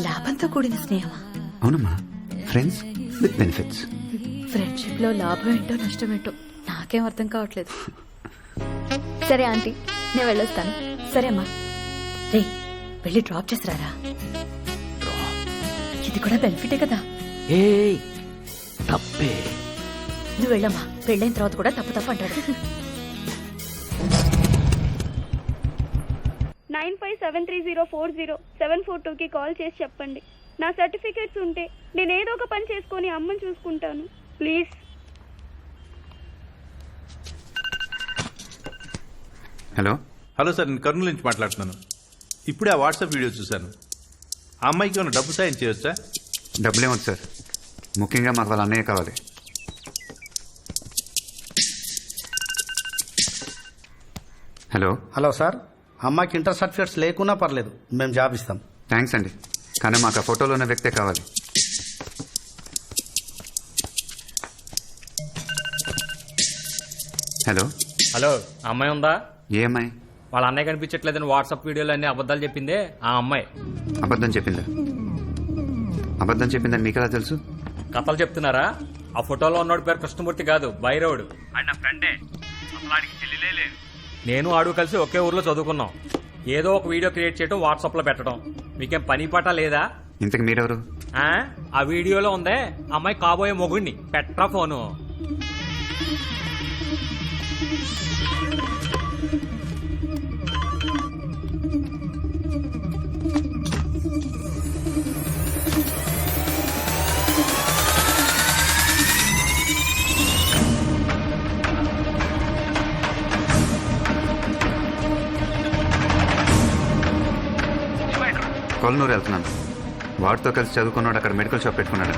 లాభంతో కూడిన స్నేహమా?
అవునమ్మా, ఫ్రెండ్స్ విత్ బెనిఫిట్స్.
ఫ్రెండ్షిప్ లో లాభం ఏంటో నష్టం ఏంటో నాకేం అర్థం కావట్లేదు.
సరే ఆంటీ, నేను వెళ్ళొస్తాను.
సరే అమ్మా. రే, వెళ్ళి డ్రాప్ చేసిరారా. ఇది కూడా బెనిఫిటే కదా.
ఏ తప్పే.
నువ్వు వెళ్ళమ్మా, పెళ్ళైన తర్వాత కూడా తప్పు అంటాడు.
9573040742కి కాల్ చేసి చెప్పండి. నా సర్టిఫికెట్స్ ఉంటే నేను ఏదో ఒక పని చేసుకొని అమ్మని చూసుకుంటాను. ప్లీజ్.
హలో.
హలో సార్, నేను కర్నూలు నుంచి మాట్లాడుతున్నాను. ఇప్పుడే ఆ వాట్సాప్ వీడియో చూశాను. ఆ అమ్మాయికి ఏమైనా డబ్బు సాయం చేయొచ్చా?
డబ్బులేమొద్దు సార్, ముఖ్యంగా మాకు వాళ్ళ అన్నయ్య కావాలి. హలో.
హలో సార్, అమ్మాయికి ఇంటర్ సర్టిఫికేట్స్ లేకున్నా పర్లేదు, మేము జాబ్ ఇస్తాం.
థ్యాంక్స్ అండి, కానీ మాకు ఆ ఫోటోలో ఉన్న వ్యక్తే కావాలి. హలో.
హలో, అమ్మాయి ఉందా?
ఏ అమ్మాయి?
వాళ్ళ అన్నయ్య కనిపించట్లేదని వాట్సాప్ వీడియోలు అన్ని అబద్ధాలు చెప్పిందే ఆ అమ్మాయి.
అబద్ధం చెప్పిందా? అబద్ధం చెప్పిందని మీకెలా తెలుసు?
కథలు చెప్తున్నారా? ఆ ఫోటోలో ఉన్నోడి పేరు కృష్ణమూర్తి కాదు, బైరవుడు. ఆయన నా ఫ్రెండే, అసలు ఆడికి చెల్లిలే లేదు. నేను ఆడు కలిసి ఒకే ఊర్లో చదువుకున్నాం. ఏదో ఒక వీడియో క్రియేట్ చేయడం, వాట్సాప్ లో పెట్టడం. మీకేం పని పాట లేదా?
ఇంతకు మీరెవరు?
ఆ వీడియోలో ఉందే అమ్మాయి కాబోయే మొగుడిని. Petra phone.
కొల్లనూరు వెళ్తున్నాను. వాడితో కలిసి చదువుకున్నాడు, అక్కడ మెడికల్ షాప్ పెట్టుకున్నాడు.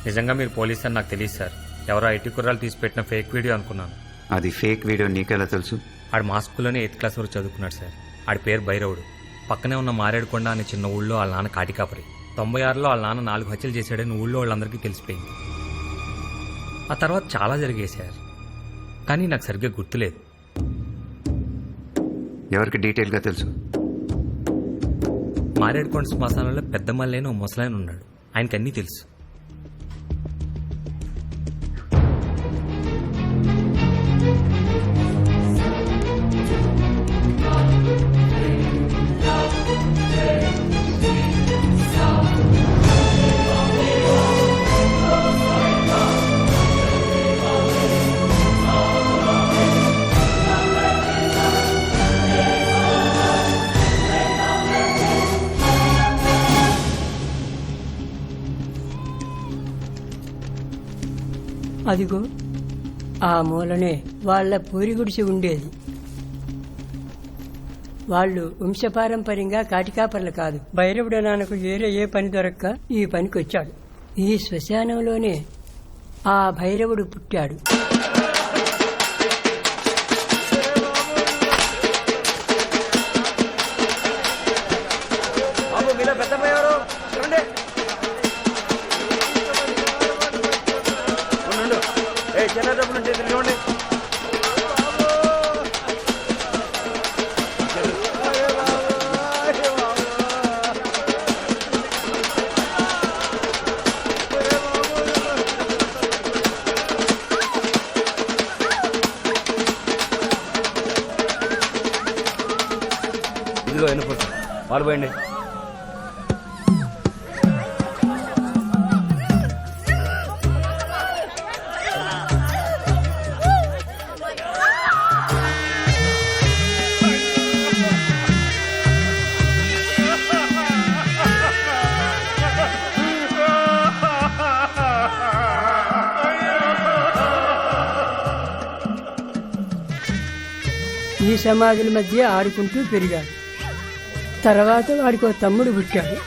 నిజంగా మీరు పోలీస్ అని నాకు తెలియదు సార్. ఎవరో ఐటీ కుర్రాలు తీసి పెట్టిన ఫేక్ వీడియో అనుకున్నాను.
అది ఫేక్ వీడియో నీకెలా తెలుసు?
ఆడు మా స్కూల్లోనే 8th క్లాస్ వరకు చదువుకున్నాడు సార్. ఆడి పేరు భైరవుడు. పక్కనే ఉన్న మారేడుకొండ అనే చిన్న ఊళ్ళో వాళ్ళ నాన్న కాటికాపరి. 96లో వాళ్ళ నాన్న 4 హత్యలు చేశాడని ఊళ్ళో వాళ్ళందరికీ తెలిసిపోయింది. ఆ తర్వాత చాలా జరిగాయి సార్, కానీ నాకు సరిగ్గా గుర్తులేదు.
ఎవరికి డీటెయిల్గా తెలుసు?
మారేడుకొండ శ్మశానంలో పెద్ద మల్లైన ఓ ముసలాయన ఉన్నాడు. ఆయనకి అన్నీ తెలుసు.
అదిగో ఆ మూలనే వాళ్ళ పూరి గుడిసి ఉండేది. వాళ్ళు వంశపారంపర్యంగా కాటికాపర్లు కాదు. భైరవుడు నాన్నకు వేరే ఏ పని దొరక్క ఈ పనికి వచ్చాడు. ఈ శ్మశానంలోనే ఆ భైరవుడు పుట్టాడు.
ఇదిగో ఎన్నుకోండి, వాళ్ళు పోయండి.
ఈ సమాధుల మధ్య ఆడుకుంటూ పెరిగాడు. తర్వాత వాడికి ఓ తమ్ముడు పుట్టాడు.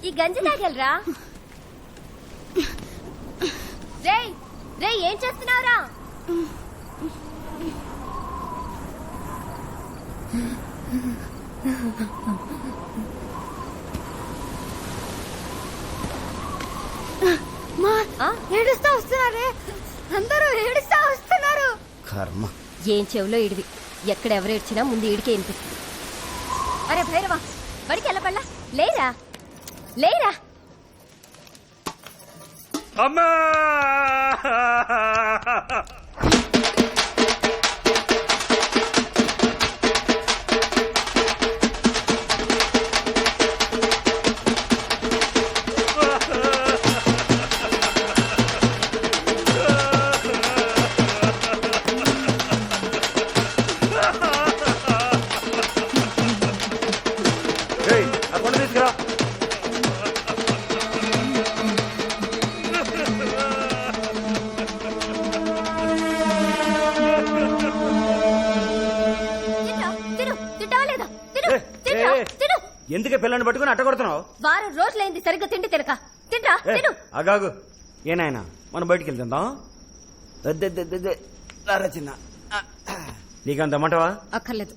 ఈ గంజి తాగలరా? రేయ్ రేయ్, ఏం చేస్తున్నావురా? ఏడుస్తా వస్తున్నారే, అందరూ ఏడుస్తా వస్తున్నారు.
కర్మ.
ఏం చెవులో ఇడివి, ఎక్కడెవరు ఏడ్చినా ముందు ఈడికే వినిపిస్తుంది. అరే భైరవా, బడికి వెళ్ళబడలా? లేరా లేరా?
అమ్మా!
తీసుకురా. ఎందుకే పిల్లని పట్టుకుని అట్ట కొడుతున్నావు?
వారం రోజులైంది సరిగ్గా తిండి తినక. తింటా తిను.
అగాగు, ఏనాయనా మనం బయటికి వెళ్తుందాం. చిన్న నీకంత అమ్మంటావా?
అక్కర్లేదు.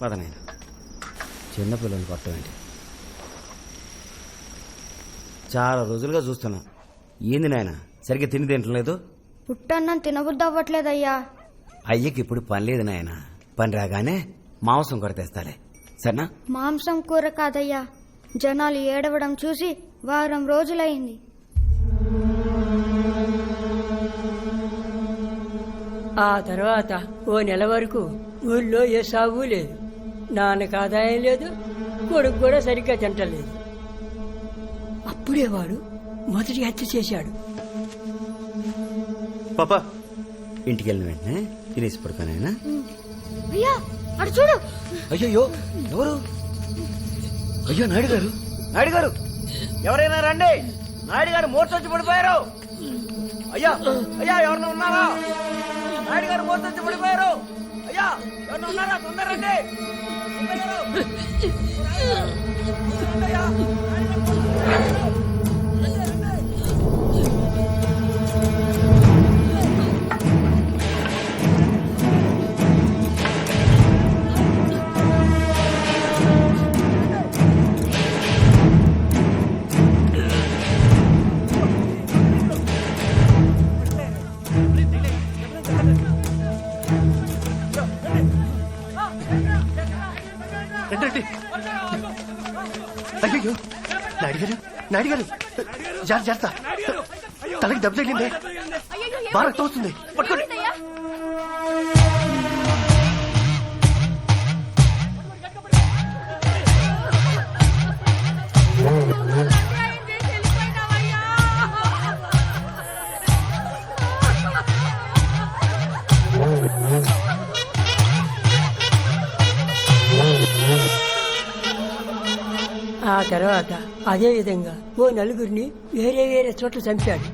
పదనాయన, చిన్న పిల్లల్ని కొట్టమేంటి? చాలా రోజులుగా చూస్తున్నా. ఏంది నాయన సరిగ్గా తిండి తింటలేదు?
పుట్టన్నం తినబుద్ధి అవ్వట్లేదయ్యా.
అయ్యకి ఇప్పుడు పని లేదు నాయన. పని రాగానే మాంసం కొరతేస్తాలే, సరేనా?
మాంసం కూర కాదయ్యా, జనాలు ఏడవడం చూసి వారం రోజులైంది.
ఆ తర్వాత ఓ నెల వరకు ఊళ్ళో ఏ సాగు లేదు. నాన్నకు ఆదాయం లేదు, కొడుకు కూడా సరిగ్గా తింటలేదు. అప్పుడే వాడు మొదటి హత్య చేశాడు.
పాపా
ఇంటికి వెళ్ళిన వెంటనే తినేసి పడుకోనాయనా.
అయ్యా అటు చూడు.
అయ్యో ఎవరు? అయ్యో నాయుడు గారు, నాయుడు గారు ఎవరైనా రండి, నాయుడు గారు మోర్చొచ్చి పడిపోయారు. అయ్యా అయ్యా ఎవరైనా ఉన్నారా? నాయుడు గారు మోర్చొచ్చి పడిపోయారు. అయ్యా ఎవరైనా ఉన్నారా? తొందర రండి.
రండి. అయ్యో నాయుడు గారు, నాయుడు గారు జాగ్రత్త, తలకి దెబ్బ తగిలిందే, బాగా రక్తం వస్తుంది, పట్టుకోండి.
ఆ తర్వాత అదే విధంగా ఓ నలుగురిని వేరే వేరే చోట్ల చంపాడు.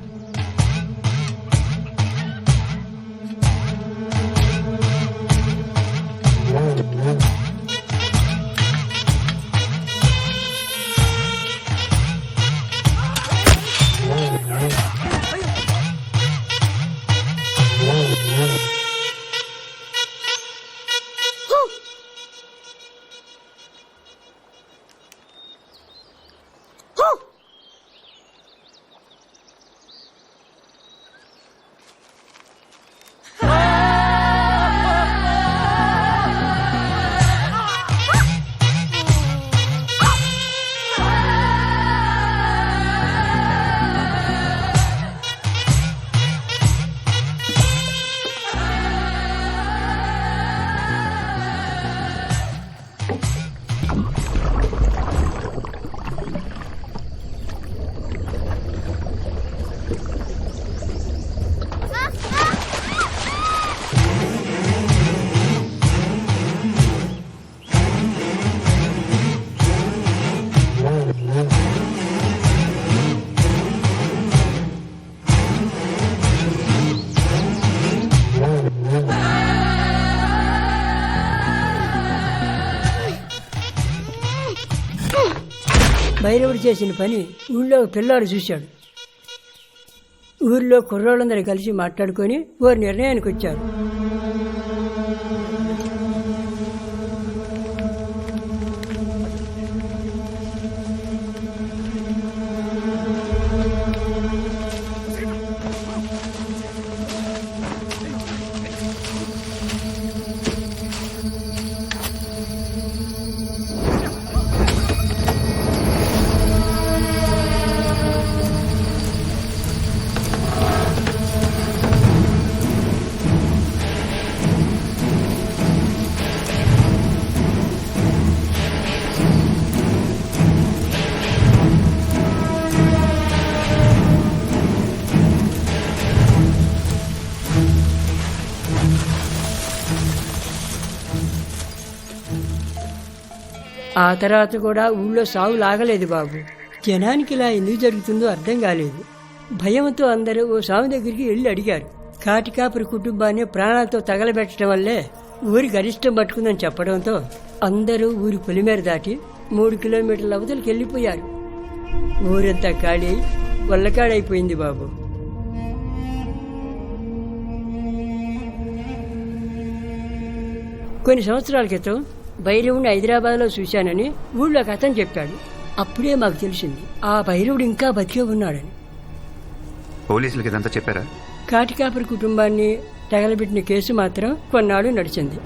భైరవుడు చేసిన పని ఊళ్ళో పిల్లాడు చూశాడు. ఊర్లో కుర్రోళ్ళందరూ కలిసి మాట్లాడుకొని ఓ నిర్ణయానికి వచ్చారు. ఆ తర్వాత కూడా ఊళ్ళో సాగు లాగలేదు బాబు. జనానికి ఇలా ఎందుకు జరుగుతుందో అర్థం కాలేదు. భయంతో అందరూ ఓ స్వామి దగ్గరికి వెళ్ళి అడిగారు. కాటికాపురి కుటుంబాన్ని ప్రాణాలతో తగలబెట్టడం వల్లే ఊరి గరిష్టం పట్టుకుందని చెప్పడంతో అందరూ ఊరి పొలిమేర దాటి 3 కిలోమీటర్ల అవతలకి వెళ్ళిపోయారు. ఊరంతా ఖాళీ వల్లకాడైపోయింది బాబు. కొన్ని సంవత్సరాల క్రితం భైరవుడిని హైదరాబాద్లో చూశానని ఊళ్ళోకి అతను చెప్పాడు. అప్పుడే మాకు తెలిసింది ఆ భైరవుడు ఇంకా బతికే ఉన్నాడని.
పోలీసులకి ఇదంతా చెప్పారా?
కాటికాపురి కుటుంబాన్ని తగలబెట్టిన కేసు మాత్రం కొన్నాళ్ళు నడిచింది.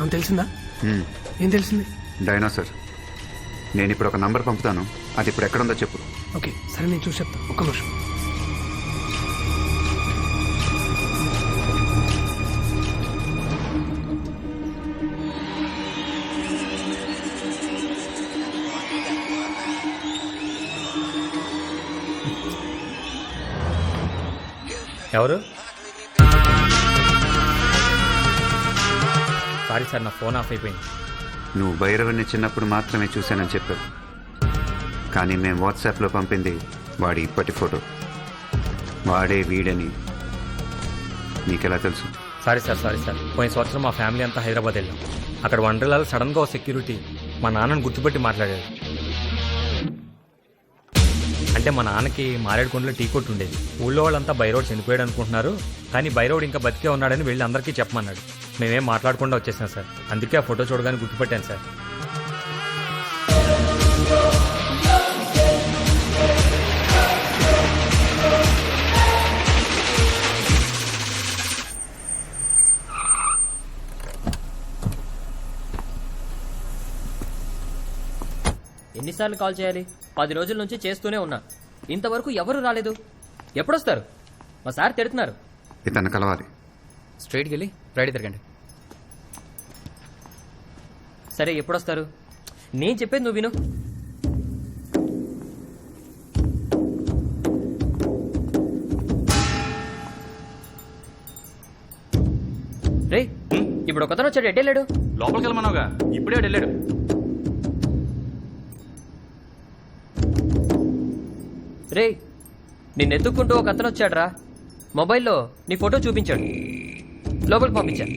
ఏమైనా తెలిసిందా?
హ్మ్.
ఏం తెలిసింది?
డైనోసార్. నేను ఇప్పుడు ఒక నంబర్ పంపుతాను, అది ఇప్పుడు ఎక్కడుందో చెప్పు.
ఓకే సరే, నేను చూసి చెప్తాను. ఒక్క నిమిషం.
ఎవరు? సారీ సార్, నా ఫోన్ ఆఫ్ అయిపోయింది.
నువ్వు భైరవుని చిన్నప్పుడు మాత్రమే చూశానని చెప్పావు, కానీ మేము వాట్సాప్లో పంపింది వాడి ఇప్పటి ఫోటో. వాడే వీడని నీకెలా తెలుసు?
సారీ సార్, పోయిన సంవత్సరం మా ఫ్యామిలీ అంతా హైదరాబాద్ వెళ్ళాం. అక్కడ వండర్లాలో సడన్గా ఓ సెక్యూరిటీ మా నాన్నని గుర్తుపెట్టి మాట్లాడాడు. అంటే మా నాన్నకి మారేడుకొండలో టీ కొట్టు ఉండేది. ఊళ్ళో వాళ్ళంతా బైరోడ్ చనిపోయాడు అనుకుంటున్నారు, కానీ బైరోడ్ ఇంకా బతికే ఉన్నాడని వెళ్ళి అందరికీ చెప్పమన్నాడు. మేమేం మాట్లాడకుండా వచ్చేసాం సార్. అందుకే ఆ ఫోటో చూడగానే గుర్తుపెట్టాను సార్. ఎన్నిసార్లు కాల్ చేయాలి? 10 రోజుల నుంచి చేస్తూనే ఉన్నా, ఇంతవరకు ఎవరు రాలేదు. ఎప్పుడొస్తారు? మా సార్ తిడుతున్నారు.
ఇతను కలవాలి.
స్ట్రైట్కి వెళ్ళి రైట్ తిరగండి. సరే, ఎప్పుడొస్తారు? నేను చెప్పేది నువ్వు విను. రే, ఇప్పుడు ఒకతను వచ్చాడు, ఎడ్డెళ్ళాడు.
లోపలికి వెళ్ళమన్నావుగా, ఇప్పుడే వెళ్ళాడు.
రే, నిన్ను ఎత్తుక్కుంటూ ఒక అతను వచ్చాడు రా. మొబైల్లో నీ ఫోటో చూపించాడు, లోపలికి పంపించా.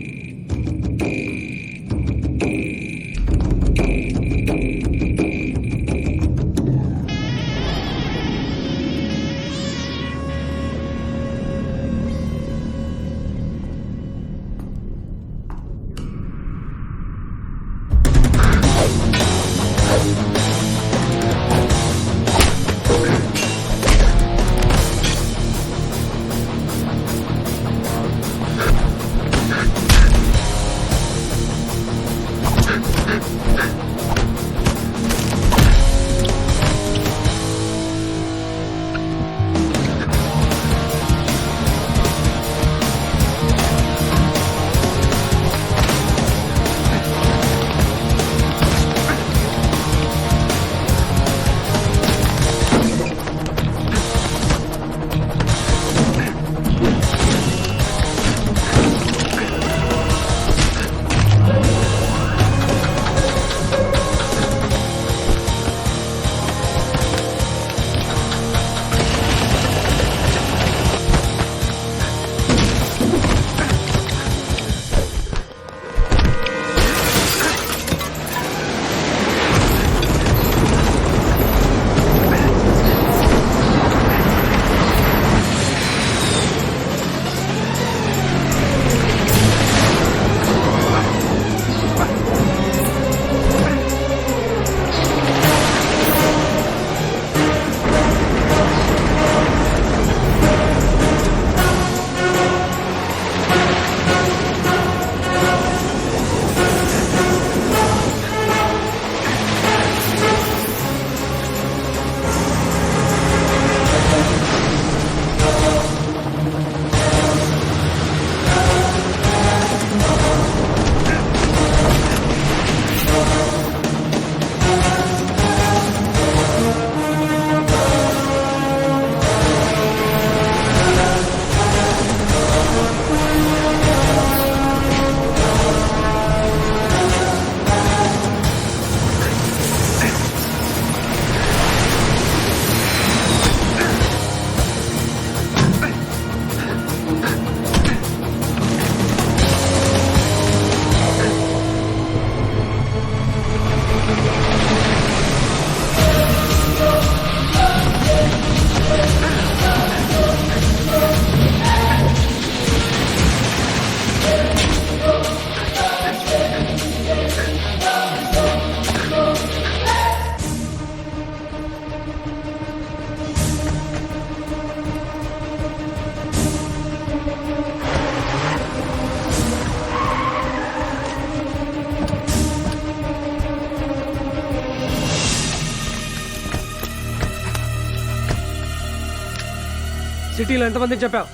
సిటీలో ఎంతమందికి చెప్పావు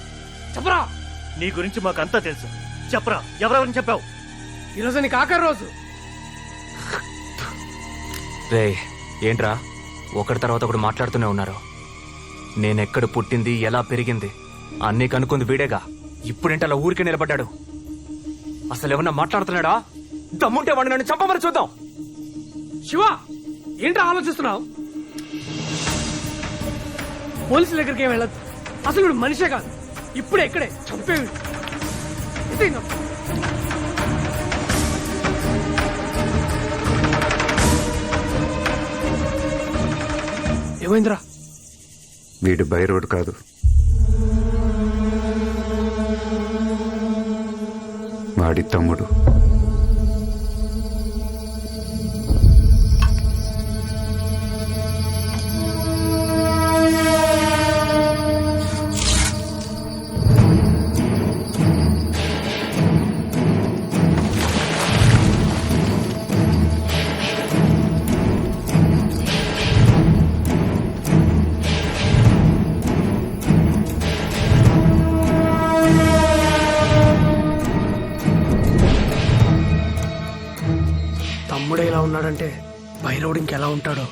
చెప్పరా?
నీ గురించి మాకంతా తెలుసు. చెప్పరా, ఎవరెవరిని చెప్పావు?
ఈరోజు నీకు ఆఖరి రోజు.
రే ఏంట్రా ఒకటి తర్వాత ఒకటి మాట్లాడుతూనే ఉన్నారు. నేనెక్కడ పుట్టింది, ఎలా పెరిగింది అన్నీ కనుక్కుంది వీడేగా. ఇప్పుడేంటి అలా ఊరికే నిలబడ్డాడు? అసలు ఏమన్నా మాట్లాడుతున్నాడా? దమ్ముంటే వాడిని నన్ను చంపమని చూద్దాం.
శివ, ఏంటో ఆలోచిస్తున్నావు? పోలీసుల దగ్గరికి ఏం వెళ్ళదు. అసలు వీడు మనిషే కాదు. ఇప్పుడే ఇక్కడే చంపేవి. ఏమైందిరా?
వీడు బై రోడ్ కాదు, వాడి తమ్ముడు.
తమ్ముడే ఇలా ఉన్నాడంటే బైరోడ్ ఇంకెలా ఉంటాడో.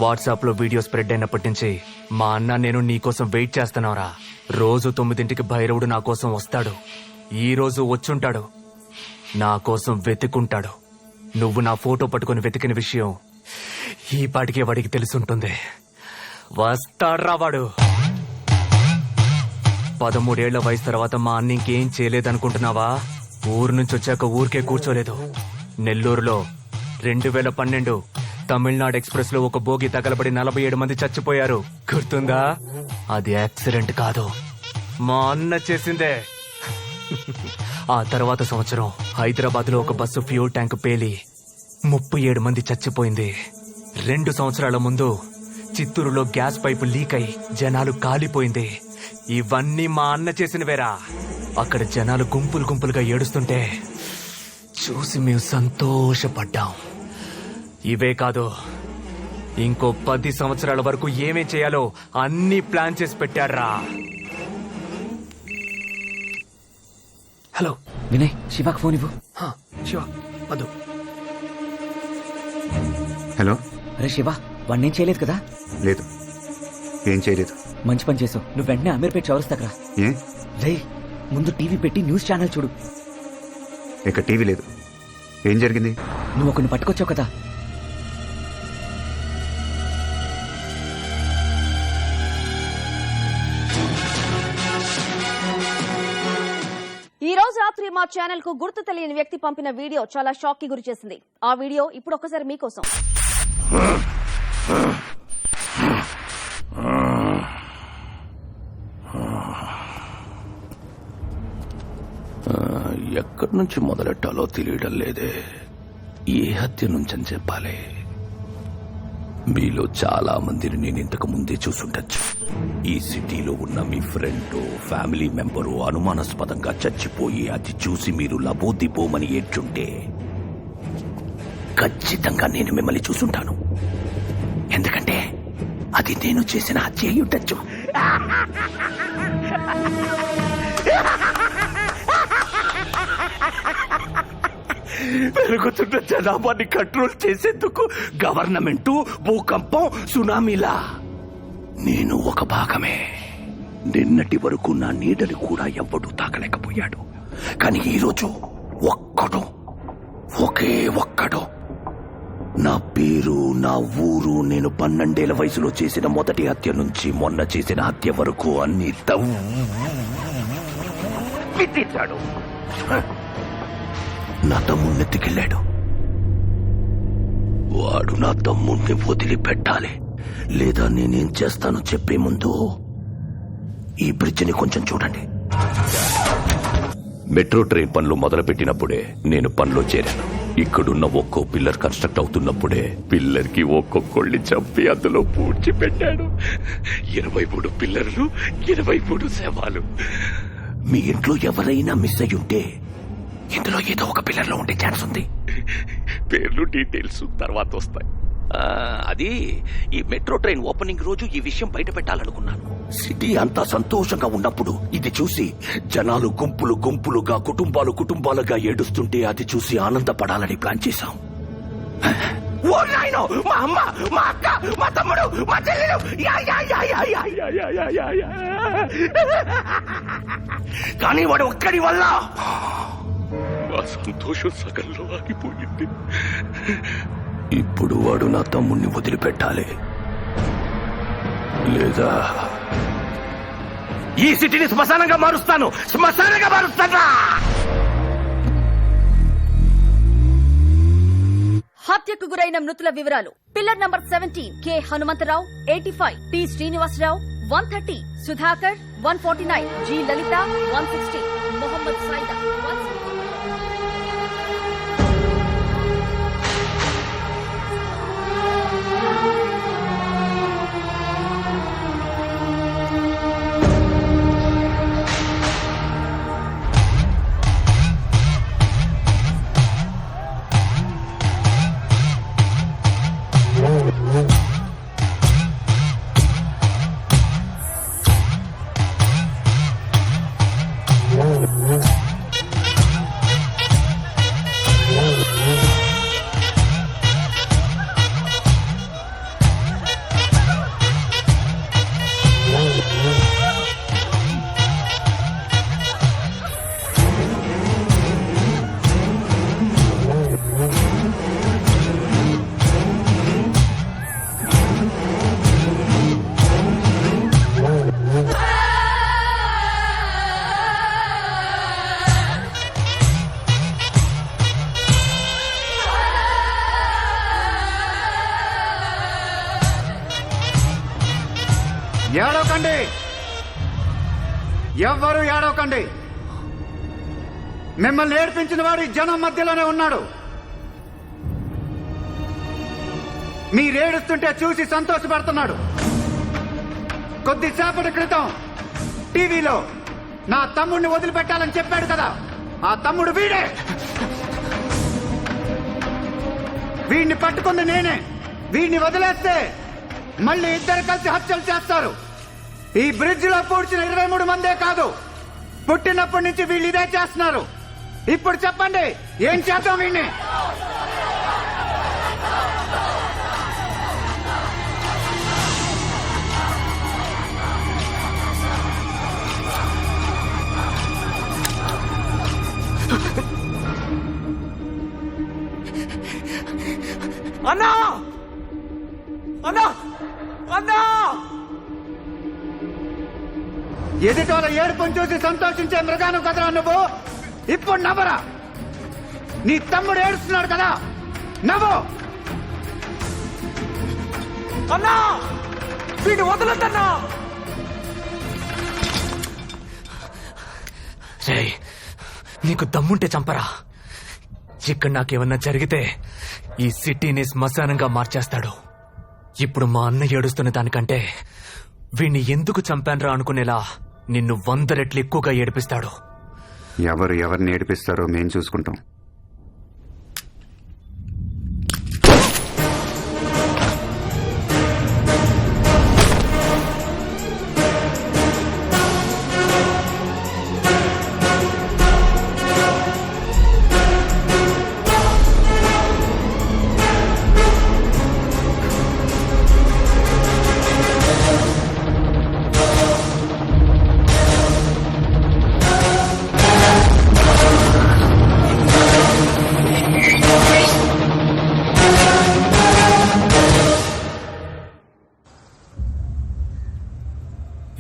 వాట్సాప్ లో వీడియో స్ప్రెడ్ అయినప్పటి నుంచి మా అన్న నేను నీకోసం వెయిట్ చేస్తున్నావురా. రోజు 9ంటికి భైరవుడు నా కోసం వస్తాడు. ఈ రోజు వచ్చుంటాడు. నా కోసం వెతుకుంటాడు. నువ్వు నా ఫోటో పట్టుకుని వెతికిన విషయం ఈ పాటికే వాడికి తెలుసుంటుంది. వస్తాడ్రా వాడు. 13 ఏళ్ల వయసు తర్వాత మా అన్న ఇంకేం చేయలేదనుకుంటున్నావా? ఊరు నుంచి వచ్చాక ఊరికే కూర్చోలేదు. నెల్లూరులో 2012 తమిళనాడు ఎక్స్ప్రెస్ లో ఒక బోగి తగలబడి 47 మంది చచ్చిపోయారు. గుర్తుందా? అది యాక్సిడెంట్ కాదు, మా అన్న చేసిందే. ఆ తర్వాత సంవత్సరం హైదరాబాద్ లో ఒక బస్సు ఫ్యూల్ ట్యాంక్ పేలి 37 మంది చచ్చిపోయింది. 2 సంవత్సరాల ముందు చిత్తూరులో గ్యాస్ పైపు లీక్ అయి జనాలు కాలిపోయింది. ఇవన్నీ మా అన్న చేసినవేరా. అక్కడ జనాలు గుంపులు గుంపులుగా ఏడుస్తుంటే చూసి మేము సంతోషపడ్డాం. ఇవే కాదు, ఇంకో 10 సంవత్సరాల వరకు ఏమేం చేయాలో అన్ని ప్లాన్ చేసి పెట్టాడ్రా.
హలో
వినయ్, శివాకి ఫోన్ ఇవ్వు.
శివ వద్దు.
హలో.
అరే శివ, వాడినేం చేయలేదు కదా?
లేదు, ఏం చేయలేదు.
మంచి పని చేసావు. నువ్వు వెంటనే అమీర్పేట చౌరస్తాకరా.
ఏ?
రే, ముందు టీవీ పెట్టి న్యూస్ ఛానల్ చూడు.
ఇక టీవీ లేదు. ఏం జరిగింది?
నువ్వు ఒకరిని పట్టుకొచ్చావు కదా.
ఈ రోజు రాత్రి మా ఛానల్ కు గుర్తు తెలియని వ్యక్తి పంపిన వీడియో చాలా షాక్ కి గురి చేసింది. ఆ వీడియో ఇప్పుడు ఒకసారి మీకోసం.
ఎక్కడి నుంచి మొదలెట్టాలో తెలియడం లేదే. ఏ హత్య నుంచని చెప్పాలి? మీలో చాలా మందిని నేను ఇంతకు ముందే చూసుండొచ్చు. ఈ సిటీలో ఉన్న మీ ఫ్రెండ్, ఫ్యామిలీ మెంబరు అనుమానాస్పదంగా చచ్చిపోయి అది చూసి మీరు లబోదిబోమని ఏడ్చుంటే ఖచ్చితంగా నేను మిమ్మల్ని చూసుంటాను. ఎందుకంటే అది నేను చేసిన హత్య అయి ఉండొచ్చు. పెరుగుతున్న జనాభాని కంట్రోల్ చేసేందుకు గవర్నమెంటు, భూకంపం, సునామీలా నేను ఒక భాగమే. నిన్నటి వరకు నా నీడని కూడా ఎవ్వడూ తాకలేకపోయాడు. కానీ ఈరోజు ఒకే ఒక్కడు నా పేరు, నా ఊరు, నేను 12 ఏళ్ల వయసులో చేసిన మొదటి హత్య నుంచి మొన్న చేసిన హత్య వరకు అన్ని విధించాడు. నా తమ్ముణ్ణి ఎత్తుకెళ్ళాడు. వాడు నా తమ్ముణ్ణి వదిలిపెట్టాలి, లేదా నేనేం చేస్తానో చెప్పే ముందు ఈ బ్రిడ్జిని కొంచెం చూడండి. మెట్రో ట్రైన్ పనులు మొదలుపెట్టినప్పుడే నేను పనిలో చేరాను. ఇక్కడున్న ఒక్కో పిల్లర్ కన్స్ట్రక్ట్ అవుతున్నప్పుడే పిల్లర్కి ఒక్కొక్కళ్ళని చంపి అందులో పూడ్చిపెట్టాడు. 23 పిల్లర్లు, 23 శవాలు. మీ ఇంట్లో ఎవరైనా మిస్ అయి ఉంటే ఇందులో ఏదో ఒక పిల్లర్లో ఉండే ఛాన్స్ ఉంది. పేర్లు, డీటెయిల్స్ తర్వాత వస్తాయి. అది ఈ మెట్రో ట్రైన్ ఓపెనింగ్ రోజు ఈ విషయం బయట పెట్టాలనుకున్నాను.
సిటీ అంతా సంతోషంగా ఉన్నప్పుడు ఇది చూసి జనాలు గుంపులు గుంపులుగా కుటుంబాలు కుటుంబాలుగా ఏడుస్తుంటే అది చూసి ఆనందపడాలని ప్లాన్ చేశాం. ఓ నాయనో, మా అమ్మ, మా అక్క, మా తమ్ముడు, మా చెల్లెలు, yeah, yeah, yeah, yeah, yeah, yeah, yeah, yeah, yeah, yeah. కానీ వాడు ఒక్కడి వల్ల
ఆ సంతోషం సగంలో ఆగిపోయింది.
ఇప్పుడు వాడు నా తమ్ముణ్ణి వదిలిపెట్టాలి, లేదా ఈ సిటీని శ్మశానంగా మారుస్తాను.
హత్యకు గురైన మృతుల వివరాలు: pillar number 17 K Hanumantharao 85, T Srinivasarao 130, Sudhakar 149, G Lalitha 160, Mohammed Saida 160.
ఏడవకండి, ఎవ్వరూ ఏడవకండి. మిమ్మల్ని ఏడ్పించిన వాడు ఈ జనం మధ్యలోనే ఉన్నాడు. మీరేడుస్తుంటే చూసి సంతోషపడుతున్నాడు. కొద్దిసేపటి క్రితం టీవీలో నా తమ్ముడిని వదిలిపెట్టాలని చెప్పాడు కదా, ఆ తమ్ముడు వీడే. వీడిని పట్టుకుంది నేనే. వీడిని వదిలేస్తే మళ్ళీ ఇద్దరు కలిసి హత్యలు చేస్తారు. ఈ బ్రిడ్జ్ లో పూడ్చిన 23 మందే కాదు, పుట్టినప్పటి నుంచి వీళ్ళు ఇదే చేస్తున్నారు. ఇప్పుడు చెప్పండి, ఏం చేద్దాం వీడిని?
అన్నా, అన్నా, అన్నా!
ఎదుటోళ్ళ ఏడుపుని చూసి సంతోషించే మృగాను కదరా నువ్వు. ఇప్పుడు నవ్వరా. నీ తమ్ముడు ఏడుస్తున్నాడు కదా, నవ్వు.
అన్నా, వీడు వదలద్దన్నా.
రేయ్, నీకు దమ్ముంటే చంపరా. ఇక్కడ నాకేమన్నా జరిగితే ఈ సిటీని శ్మశానంగా మార్చేస్తాడు. ఇప్పుడు మా అన్న ఏడుస్తున్న దానికంటే వీణ్ణి ఎందుకు చంపాన్రా అనుకునేలా నిన్ను 100 రెట్లు ఎక్కువగా ఏడిపిస్తాడు.
ఎవరు ఎవరిని ఏడిపిస్తారో మేం చూసుకుంటాం.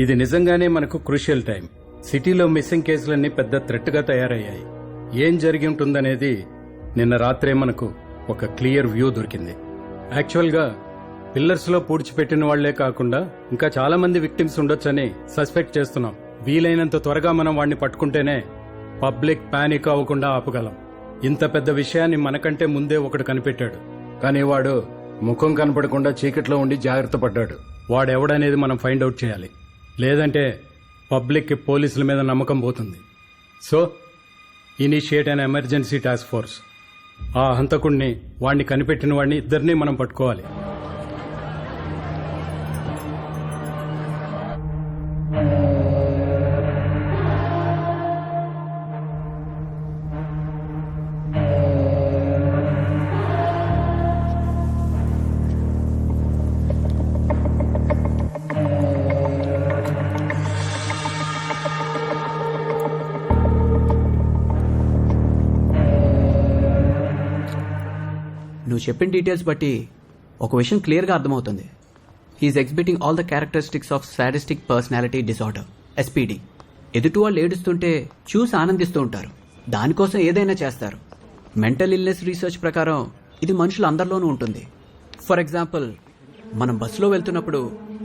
ఇది నిజంగానే మనకు క్రూషియల్ టైం. సిటీలో మిస్సింగ్ కేసులన్నీ పెద్ద థ్రెట్గా తయారయ్యాయి. ఏం జరిగి ఉంటుందనేది నిన్న రాత్రే మనకు ఒక క్లియర్ వ్యూ దొరికింది. యాక్చువల్గా పిల్లర్స్లో పూడ్చిపెట్టిన వాళ్లే కాకుండా ఇంకా చాలా మంది విక్టిమ్స్ ఉండొచ్చని సస్పెక్ట్ చేస్తున్నాం. వీలైనంత త్వరగా మనం వాడిని పట్టుకుంటేనే పబ్లిక్ పానిక్ అవ్వకుండా ఆపగలం. ఇంత పెద్ద విషయాన్ని మనకంటే ముందే ఒకడు కనిపెట్టాడు, కానీ వాడు ముఖం కనపడకుండా చీకట్లో ఉండి జాగ్రత్త పడ్డాడు. వాడెవడనేది మనం ఫైండ్ అవుట్ చేయాలి, లేదంటే పబ్లిక్కి పోలీసుల మీద నమ్మకం పోతుంది. So initiate an emergency task force.
ఆ హంతకుణ్ణి, వాణ్ణి కనిపెట్టిన వాడిని ఇద్దరినీ మనం పట్టుకోవాలి.
నువ్వు చెప్పిన డీటెయిల్స్ బట్టి ఒక విషయం క్లియర్గా అర్థమవుతుంది. He's exhibiting all the characteristics of sadistic personality disorder, SPD. ఎదుటి వాళ్ళు ఏడుస్తుంటే చూసి ఆనందిస్తూ ఉంటారు, దానికోసం ఏదైనా చేస్తారు. మెంటల్ ఇల్నెస్ రీసెర్చ్ ప్రకారం ఇది మనుషులందరిలోనూ ఉంటుంది. ఫర్ ఎగ్జాంపుల్, మనం బస్సులో వెళ్తున్నప్పుడు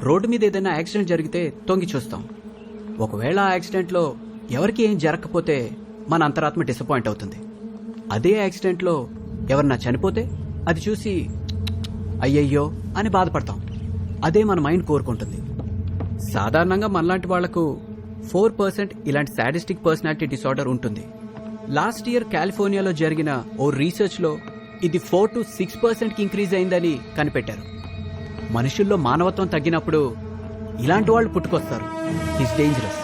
రోడ్డు మీద ఏదైనా యాక్సిడెంట్ జరిగితే తొంగి చూస్తాం. ఒకవేళ ఆ యాక్సిడెంట్లో ఎవరికి ఏం జరగకపోతే మన అంతరాత్మ డిసప్పాయింట్ అవుతుంది. అదే యాక్సిడెంట్లో ఎవరన్నా చనిపోతే అది చూసి అయ్యయ్యో అని బాధపడతాం. అదే మన మైండ్ కోరుకుంటుంది. సాధారణంగా మనలాంటి వాళ్లకు 4% ఇలాంటి సాడిస్టిక్ పర్సనాలిటీ డిసార్డర్ ఉంటుంది. లాస్ట్ ఇయర్ కాలిఫోర్నియాలో జరిగిన ఓ రీసెర్చ్లో ఇది 4 to 6% ఇంక్రీజ్ అయిందని కనిపెట్టారు. మనుషుల్లో మానవత్వం తగ్గినప్పుడు ఇలాంటి వాళ్ళు పుట్టుకొస్తారు. It's dangerous.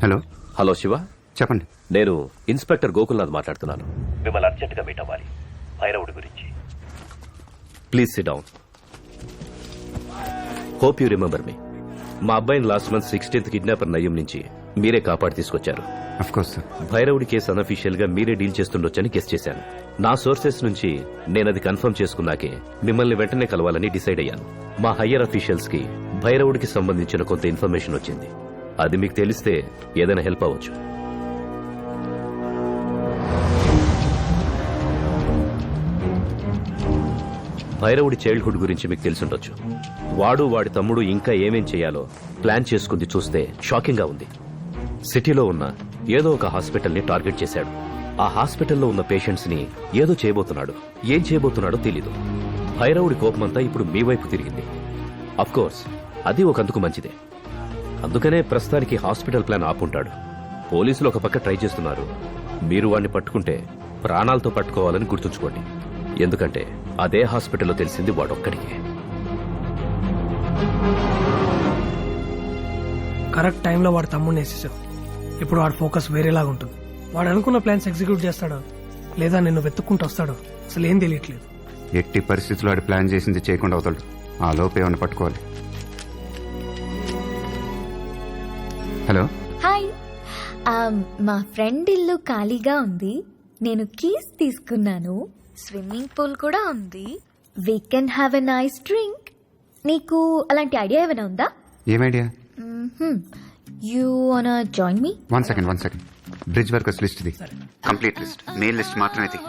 Hello
hello Shiva,
చెప్పండి.
నేను ఇన్స్పెక్టర్ గోకుల్నాథ్ మాట్లాడుతున్నాను. మిమ్మల్ని అర్జెంటుగా మీట్ అవ్వాలి, భైరవుడి గురించి. Please SIT down. Hope you remember me. మా అబ్బాయిని లాస్ట్ మంత్ 16th కిడ్నాపర్ నయ్యం నుంచి మీరే కాపాడి తీసుకొచ్చారు. భైరవుడి కేసు అనఫీషియల్ గా మీరే డీల్ చేస్తుండొచ్చని గెస్ చేశాను. నా సోర్సెస్ నుంచి నేనది కన్ఫర్మ్ చేసుకున్నాకే మిమ్మల్ని వెంటనే కలవాలని డిసైడ్ అయ్యాను. మా హయ్యర్ అఫీషియల్స్ కి భైరవుడికి సంబంధించిన కొంత ఇన్ఫర్మేషన్ వచ్చింది. అది మీకు తెలిస్తే ఏదైనా హెల్ప్ అవ్వచ్చు. భైరవుడి చైల్డ్హుడ్ గురించి మీకు తెలిసుండొచ్చు. వాడు వాడి తమ్ముడు ఇంకా ఏమేం చేయాలో ప్లాన్ చేసుకుంది చూస్తే షాకింగ్ గా ఉంది. సిటీలో ఉన్న ఏదో ఒక హాస్పిటల్ ని టార్గెట్ చేశాడు. ఆ హాస్పిటల్లో ఉన్న పేషెంట్స్ ని ఏదో చేయబోతున్నాడు. ఏం చేయబోతున్నాడో తెలీదు. భైరవుడి కోపమంతా ఇప్పుడు మీ వైపు తిరిగింది. అఫ్కోర్స్ అది ఒకందుకు మంచిదే. అందుకనే ప్రస్తుతానికి హాస్పిటల్ ప్లాన్ ఆపుంటాడు. పోలీసులు ఒక పక్క ట్రై చేస్తున్నారు. మీరు వాడిని పట్టుకుంటే ప్రాణాలతో పట్టుకోవాలని గుర్తుంచుకోండి. ఎందుకంటే అదే హాస్పిటల్లో తెలిసింది వాడొక్కడికే.
కరెక్ట్ టైంలో వాడు తమ్ముడిని వేసేసావు. ఇప్పుడు వాడి ఫోకస్ వేరేలాగా ఉంటుంది. వాడు అనుకున్న ప్లాన్స్ ఎగ్జిక్యూట్ చేస్తాడో లేదా నిన్ను వెతుక్కుంటూ వస్తాడో అసలు ఏం తెలియట్లేదు.
ఎట్టి పరిస్థితుల్లో వాడు ప్లాన్ చేసింది చేయకుండా అవుతాడు. ఆ లోపు ఏమైనా పట్టుకోవాలి. Hello,
hi. మా ఫ్రెండ్ ఇల్లు ఖాళీగా ఉంది. నేను కీస్ తీసుకున్నాను. స్విమ్మింగ్ పూల్ కూడా ఉంది. We can have a nice drink. నీకు అలాంటి ఐడియా ఏమైనా ఉందా?
ఏం ఐడియా?
యూ వానా join me?
One second. Bridge workers list ఇది. కంప్లీట్ లిస్ట్, మెయిల్ లిస్ట్ మాత్రమే ఇది.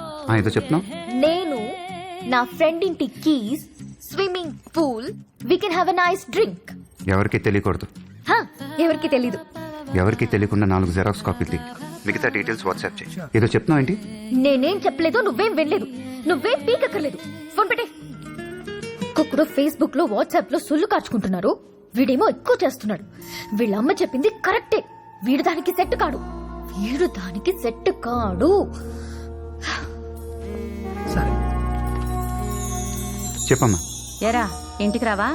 ఏదో చెప్తున్నావు?
నేను నా ఫ్రెండ్ ఇంటి keys, swimming pool, we can have a nice drink.
ఎవరికి తెలియకూడదు.
ఎవరికి తెలీదు.
ఎవరికి తెలియకుండా 4 జెరాక్స్ కాపీలు తీ. మిగతా డీటెయిల్స్ వాట్సాప్ చేయి. ఏదో చెప్తున్నావు ఏంటి?
నేనేం చెప్పలేదు, నువ్వేం వినలేదు, నువ్వేం పీకక్కర్లేదు. ఫోన్ పెట్టే. ఒక్కొక్కడు ఫేస్బుక్ లో వాట్సాప్ లో సొల్లు కాచుకుంటున్నారు. వీడేమో ఎక్కువ చేస్తున్నాడు. వీళ్ళమ్మ చెప్పింది కరెక్టే. వీడు దానికి సెట్ కాడు.
చెప్పమ్మా.
ఏరా, ఇంటికి రావా?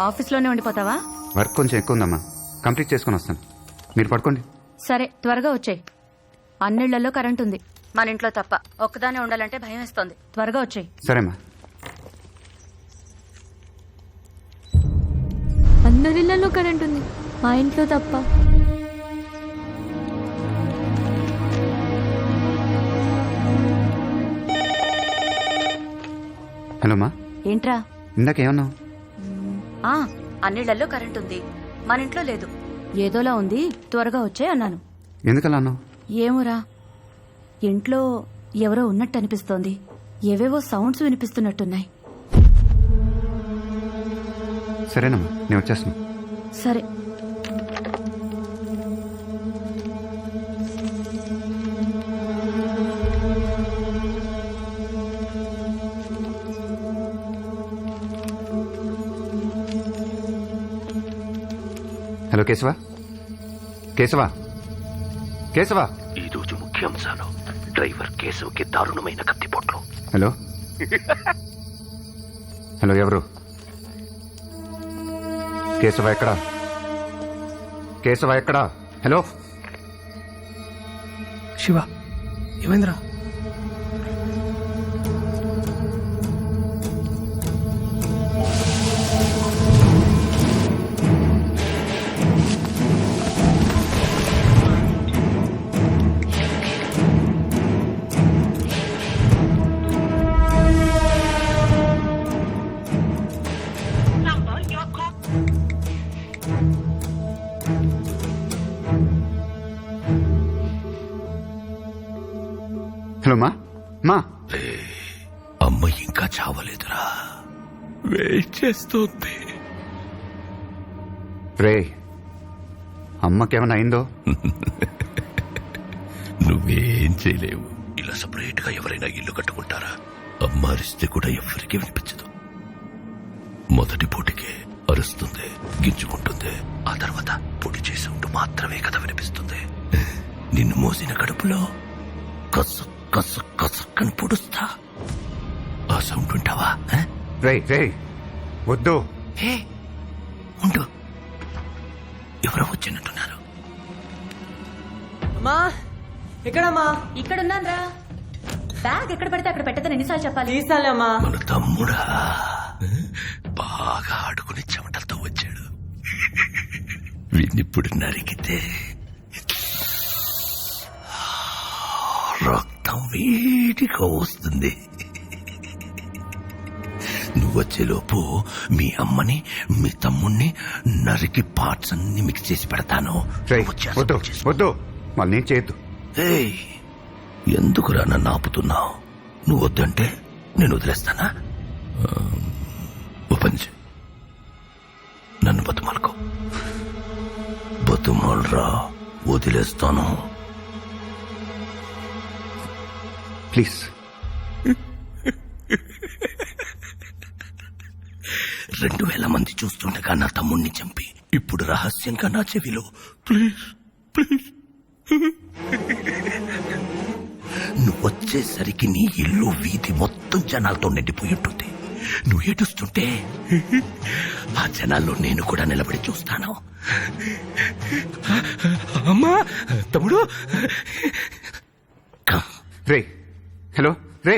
ఆఫీస్లోనే ఉండిపోతావా?
వర్క్ కొంచెం ఎక్కువ ఉందమ్మా, కంప్లీట్ చేసుకుని వస్తాను. మీరు పడుకోండి.
సరే, త్వరగా వచ్చేయ్. అన్నిళ్లలో కరెంట్ ఉంది, మన ఇంట్లో తప్ప. ఒక్కదానే ఉండాలంటే భయం వేస్తోంది. త్వరగా వచ్చేయ్.
సరేమ్మా.
అందరిళ్లలో కరెంట్ ఉంది, మా ఇంట్లో తప్ప.
హలో మా.
ఏంట్రా?
ఇందాకేమన్నావు?
అన్నిళ్లలో కరెంట్ ఉంది, మన ఇంట్లో లేదు. ఏదోలా ఉంది, త్వరగా వచ్చే అన్నాను.
ఎందుకలా అన్నావు?
ఏమోరా, ఇంట్లో ఎవరో ఉన్నట్టు అనిపిస్తోంది. ఏవేవో సౌండ్స్ వినిపిస్తున్నట్టున్నాయి.
సరేనమ్మా, నేను వచ్చేస్తున్నా.
సరే.
హలో కేశవా. కేశవ
ఈ రోజు ముఖ్యాంశాలు. డ్రైవర్ కేశవ్కి దారుణమైన కత్తిపోట్లు.
హలో హలో, ఎవరు? కేశవ ఎక్కడా? కేశవ ఎక్కడా? హలో
శివ, ఏమైందిరా?
హలో మా
అమ్మ ఇంకా చావలేదురా, వెయిట్ చేస్తోంది.
రే, అమ్మకేమైనా అయిందో?
నువ్వేం చేయలేవు. ఇలా సపరేట్ గా ఎవరైనా ఇల్లు కట్టుకుంటారా? అమ్మ అరిస్తే కూడా ఎవరికి వినిపించదు. మొదటి పూటికే అరుస్తుంది, గింజుకుంటుంది. ఆ తర్వాత పొడి చేసి ఉంటూ మాత్రమే కదా వినిపిస్తుంది. నిన్ను మోసిన కడుపులో కసు కసు కసుక్కని పొడుస్తా. ఆ సౌండ్ ఉంటావా?
రే రే వద్దు.
ఉండు, ఎవరో వచ్చినట్టున్నారు.
అమ్మా, ఎక్కడమ్మా? ఇక్కడున్నారా? బ్యాగ్ ఎక్కడ పడితే అక్కడ పెట్టదని ఎన్నిసార్లు చెప్పాలి? తీసాలమ్మా.
మన తమ్ముడా బాగా ఆడుకుని చెమటలతో వచ్చాడు. వీడినిప్పుడు నరికితే రక్తం వేడిగా వస్తుంది. నువ్వొచ్చేలోపు మీ అమ్మని మీ తమ్ముణ్ణి నరికి పార్ట్స్ అన్ని మిక్స్ చేసి పెడతాను.
వద్దు వద్దు, మళ్ళీ నేను చేయొద్దు.
ఎందుకురా నన్ను ఆపుతున్నావు? నువ్వు వద్దంటే నేను వదిలేస్తానా? ఓపెన్ చేయి. నన్ను బతుమాలుకో. బతుమాలరా, వదిలేస్తాను.
ప్లీజ్.
2000 మంది చూస్తుండగా నా తమ్ముణ్ణి చంపి ఇప్పుడు రహస్యంగా నా చెవిలో ప్లీజ్ ప్లీజ్. నువ్వు వచ్చేసరికి నీ ఇల్లు వీధి మొత్తం జనాలతో నిండిపోయి ఉంటుంది. నువ్వు ఏడుస్తుంటే ఆ జనాల్లో నేను కూడా నిలబడి చూస్తాను. అమ్మా, తమ్ముడు.
రే, హలో రే.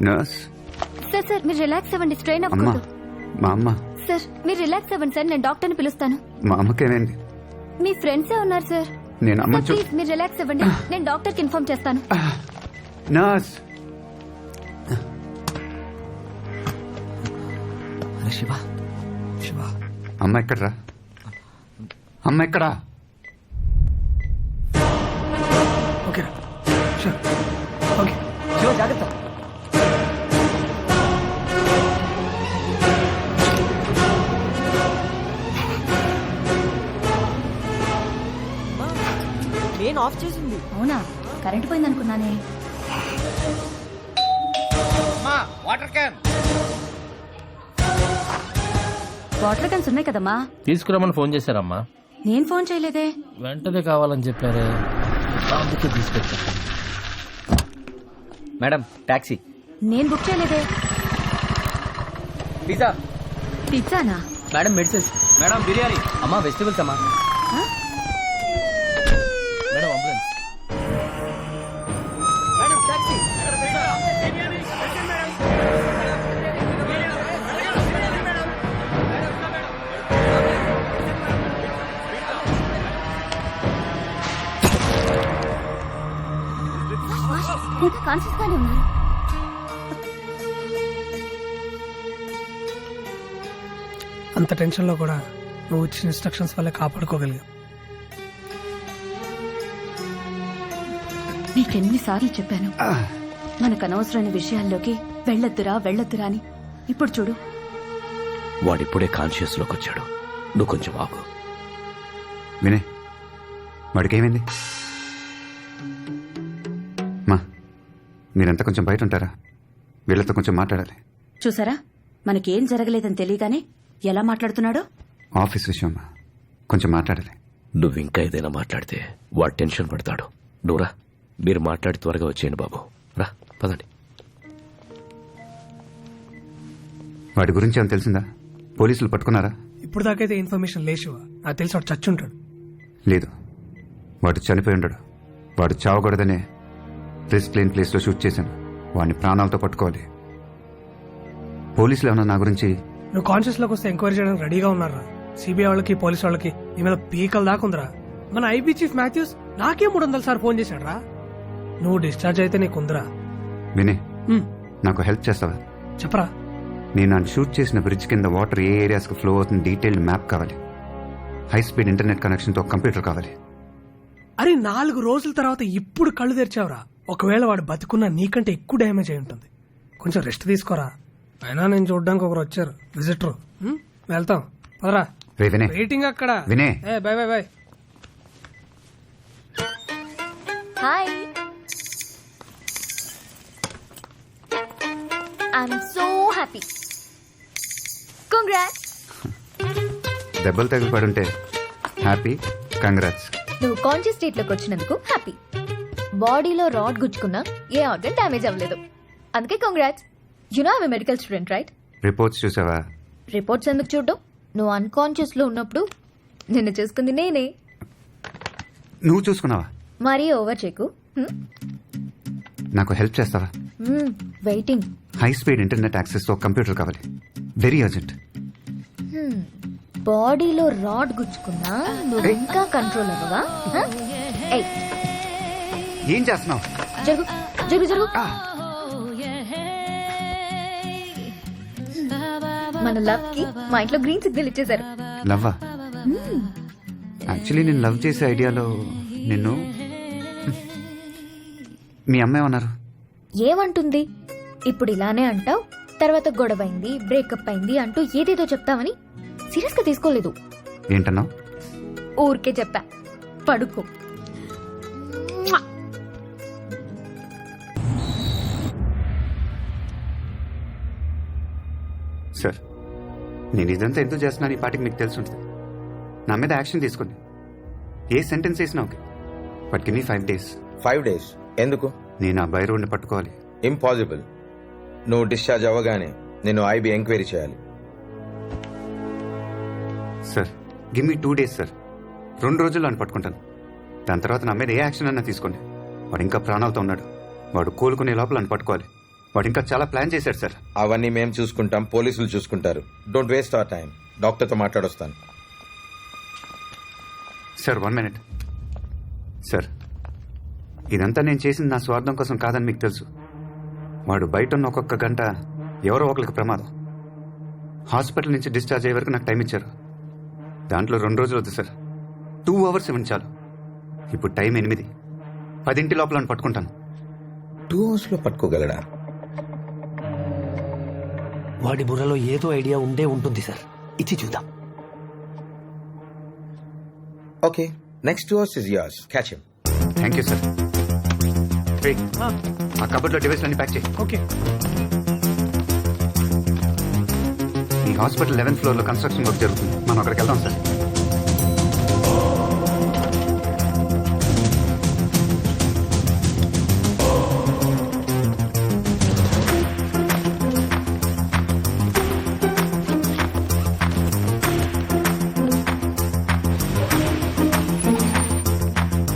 నర్స్
సార్ సార్ మీరు రిలాక్స్ అవ్వండి, స్ట్రెయిన్
అమ్మా
అవ్వకూడదు.
మా అమ్మ
సార్ మీరు రిలాక్స్ అవ్వండి సార్, నేను డాక్టర్ని పిలుస్తాను.
మా అమ్మకేమైంది?
మీ ఫ్రెండ్సే ఉన్నారు సార్.
నేను అమ్మ
సార్, ప్లీజ్ మీరు రిలాక్స్ అవ్వండి, నేను డాక్టర్కి ఇన్ఫార్మ్ చేస్తాను.
నర్స్
శివ శివ
అమ్మ ఎక్కడ్రా? అమ్మ ఎక్కడా?
Okay sure okay.
శివ జాగ్రత్త.
నేను ఆఫ్ చేసింది.
అవునా, కరెంట్ పోయింది అనుకున్నానే.
వాటర్ క్యాన్
వాటర్ క్యాన్స్ ఉన్నాయి కదమ్మా.
తీసుకురమ్మని ఫోన్ చేశారమ్మా.
నేను ఫోన్ చేయలేదే.
వెంటనే కావాలని చెప్పారే, అందుకే తీసుకొచ్చా.
Madam taxi.
నేను బుక్ చేయలేదే.
పిజ్జా.
పిజ్జానా?
Madam medicines. మేడం బిర్యానీ. అమ్మా వెజిటబుల్స్ అమ్మా.
Madam ambulance.
Madam taxi.
ఇంకా కాన్షియస్ గానే ఉన్నారు.
అంత టెన్షన్లో కూడా నువ్వు ఇచ్చిన ఇన్స్ట్రక్షన్స్ వల్ల కాపాడుకోగలిగా.
నీకెన్నిసార్లు చెప్పాను మనకు అనవసరమైన విషయాల్లోకి వెళ్ళొద్దురా అని. ఇప్పుడు చూడు.
వాడిప్పుడే కాన్షియస్ లోకి వచ్చాడు, నువ్వు కొంచెం ఆగు.
వినయ్ వాడికి ఏమైంది? మా మీరంతా కొంచెం బయట ఉంటారా? వీళ్ళతో కొంచెం మాట్లాడాలి.
చూసారా, మనకేం జరగలేదని తెలియగానే ఎలా మాట్లాడుతున్నాడో.
ఆఫీస్ విషయం కొంచెం మాట్లాడాలి.
నువ్వు ఇంకా ఏదైనా మాట్లాడితే వాడు టెన్షన్ పడతాడు. నువ్వురా, మీరు మాట్లాడి త్వరగా వచ్చేయండి బాబు. రా పదండి.
వాడి గురించి ఏమైనా తెలిసిందా? పోలీసులు పట్టుకున్నారా?
ఇప్పుడు దాకైతే ఇన్ఫర్మేషన్ లేచివా? నాకు తెలిసి వాడు చచ్చుంటాడు.
లేదు, వాడు చనిపోయి ఉండడు. వాడు చావకూడదనే రిస్క్ లేని ప్లేస్లో షూట్ చేశాను. వాడిని ప్రాణాలతో పట్టుకోవాలి. పోలీసులు ఏమన్నా నా గురించి?
నువ్వు కాన్షియస్ లోకి వస్తే ఎంక్వైరీ చేయడానికి రెడీగా ఉన్నారా? సిబిఐ వాళ్ళకి పోలీసు వాళ్ళకి నీ మీద పీకల దాకా ఉందిరా. మన ఐబీ చీఫ్ మాథ్యూస్ నాకే 300 సార్లు ఫోన్ చేశాడు రా. నువ్వు డిశ్చార్జ్ అయితే నీకుందిరా.
వినే నాకు హెల్ప్ చేస్తావా?
చెప్పరా.
నేను నన్ను షూట్ చేసిన బ్రిడ్జ్ కింద వాటర్ ఏ ఏరియాస్కి ఫ్లో అవుతుంది డీటెయిల్డ్ మ్యాప్ కావాలి. హై స్పీడ్ ఇంటర్నెట్ కనెక్షన్తో కంప్యూటర్ కావాలి.
అరే 4 రోజుల తర్వాత ఇప్పుడు కళ్ళు తెరిచావురా. ఒకవేళ వాడు బతుకున్నా నీకంటే ఎక్కువ డ్యామేజ్ అయి ఉంటుంది. కొంచెం రెస్ట్ తీసుకోరా. అయినా నేను చూడడానికి ఒకరు వచ్చారు, విజిటర్. వెళ్తాం పదరా. వెయిటింగ్ అక్కడ. By by by.
Hi, I'm so happy. Congrats.
దెబ్బలు తగిలి పడుంటే హ్యాపీ, కంగ్రాట్స్.
నువ్వు కాన్షియస్ స్టేట్ లోకి వచ్చినందుకు హ్యాపీ. బాడీలో రాడ్ గుచ్చుకున్నా ఏ ఆర్గన్ డ్యామేజ్ అవ్వలేదు, అందుకే congrats. You know I am medical student right?
Reports చూసావా?
రిపోర్ట్స్ ఎందుకు చూడడం? నువ్వు అన్కాన్షియస్ లో ఉన్నప్పుడు నిన్ను చూసుకుంది నేనే.
నువ్వు చూసుకున్నావా?
మరీ ఓవర్ చేయకు.
నాకు హెల్ప్ చేస్తావా?
Waiting.
High speed internet access తో కంప్యూటర్ కావాలి, వెరీ అర్జెంట్.
బాడీలో రాడ్ గుచ్చుకున్నా నువ్వు ఇంకా కంట్రోల్ అవ్వవా?
ఏం చేస్తున్నావు?
జరుగు జరుగు జరుగు. మన లవ్ కి మా ఇంట్లో గ్రీన్ సిగ్నల్ ఇచ్చేశారు.
లవ్వా? యాక్చువల్లీ నేను లవ్ చేసే ఐడియాలో నిన్ను మీ అమ్మ ఏమన్నారు?
ఏమంటుంది? ఇప్పుడు ఇలానే అంటావు, తర్వాత గొడవైంది, బ్రేకప్ అయింది అంటూ ఏదేదో చెప్తావని సీరియస్ గా తీసుకోలేదు.
ఏంటన్నావు?
ఊరికే చెప్పా, పడుకో.
సార్, నేను ఇదంతా ఎందుకు చేస్తున్నాను ఈ పాటికి మీకు తెలిసి ఉంటుంది. నా మీద యాక్షన్ తీసుకోండి. ఏ సెంటెన్స్ వేసినా okay, but give me 5 days.
5 days ఎందుకు?
నేను ఆ బై రోడ్ని పట్టుకోవాలి.
ఇంపాసిబుల్. నువ్వు డిశ్చార్జ్ అవ్వగానే నేను ఐబీ ఎంక్వైరీ చేయాలి.
Sir, give me 2 days sir. 2 రోజుల్లో అని పట్టుకుంటాను. దాని తర్వాత నా మీద ఏ యాక్షన్ అన్నా తీసుకోండి. వాడు ఇంకా ప్రాణాలతో ఉన్నాడు. వాడు కోలుకునే లోపల అని పట్టుకోవాలి. వాడు ఇంకా చాలా ప్లాన్ చేశాడు సార్.
అవన్నీ మేము చూసుకుంటాం, పోలీసులు చూసుకుంటారు. Don't waste our time. డాక్టర్తో మాట్లాడొస్తాను.
Sir 1 minute. సార్, ఇదంతా నేను చేసింది నా స్వార్థం కోసం కాదని మీకు తెలుసు. వాడు బయట ఉన్న ఒక్కొక్క గంట ఎవరో ఒకరికి ప్రమాదం. హాస్పిటల్ నుంచి డిశ్చార్జ్ అయ్యే వరకు నాకు టైం ఇచ్చారు. దాంట్లో 2 రోజులు వద్దు సార్, 2 hours ఇవ్వండి చాలు. ఇప్పుడు టైం 8. 10 లోపల పట్టుకుంటాను.
2 hours లో పట్టుకోగలడా?
వాడి బుర్రలో ఏదో ఐడియా ఉండే ఉంటుంది సార్. ఇచ్చి చూద్దాం.
Okay, next 2 hours is yours. Catch him.
Thank you sir. ఆ కబర్లో డివైస్ అన్ని ప్యాక్ చేయి.
ఓకే.
ఈ హాస్పిటల్ 11th floor లో కన్స్ట్రక్షన్ వర్క్ జరుగుతుంది. మనం అక్కడికి వెళ్దాం సార్.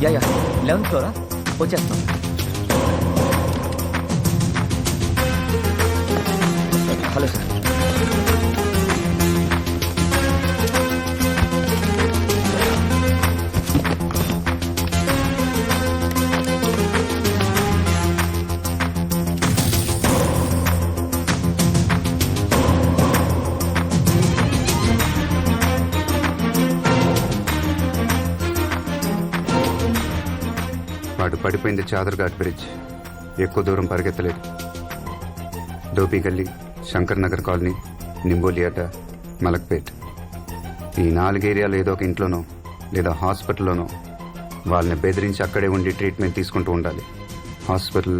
యా 11th ఫ్లోరా, వచ్చేస్తాం. Hello sir.
వాడు పడిపోయింది చాదర్ఘాట్ బ్రిడ్జ్. ఎక్కువ దూరం పరిగెత్తలేదు. దోపి గల్లీ, శంకర్ నగర్ కాలనీ, నింబోలియాట, మలక్పేట్, ఈ 4 ఏరియాలో ఏదో ఒక ఇంట్లోనో లేదా హాస్పిటల్లోనో వాళ్ళని బెదిరించి అక్కడే ఉండి ట్రీట్మెంట్ తీసుకుంటూ ఉండాలి. హాస్పిటల్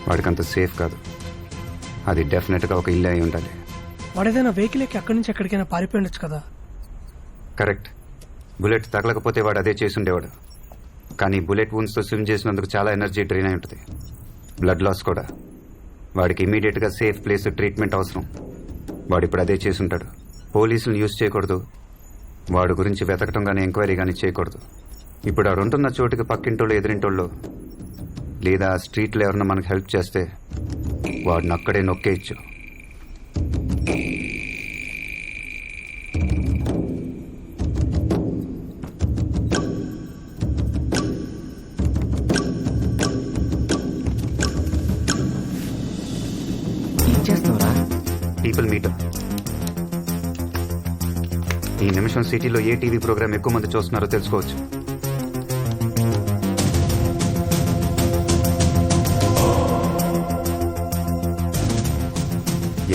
వాడికంత సేఫ్ కాదు. అది డెఫినెట్గా ఒక ఇల్లు అయి ఉండాలి.
వాడేదైనా వెహికల్ ఎక్కి అక్కడి నుంచి ఎక్కడికైనా పారిపోయి ఉండొచ్చు కదా.
కరెక్ట్. బుల్లెట్ తగలకపోతే వాడు అదే చేసి ఉండేవాడు. కానీ బుల్లెట్ వూన్స్తో స్విమ్ చేసినందుకు చాలా ఎనర్జీ డ్రైన్ అయి ఉంటుంది. బ్లడ్ లాస్ కూడా. వాడికి ఇమీడియట్గా సేఫ్ ప్లేస్ ట్రీట్మెంట్ అవసరం. వాడు ఇప్పుడు అదే చేసుంటాడు. పోలీసులను యూజ్ చేయకూడదు. వాడు గురించి వెతకటం కానీ ఎంక్వైరీ కానీ చేయకూడదు. ఇప్పుడు వాడు ఉంటున్న చోటుకి పక్కింటోళ్ళు, ఎదురింటోళ్ళు లేదా స్ట్రీట్లో ఎవరన్నా మనకు హెల్ప్ చేస్తే వాడిని అక్కడే నొక్కేయచ్చు. People metre. ఈ నిమిషం సిటీలో ఏ టీవీ ప్రోగ్రామ్ ఎక్కువ మంది చూస్తున్నారో తెలుసుకోవచ్చు.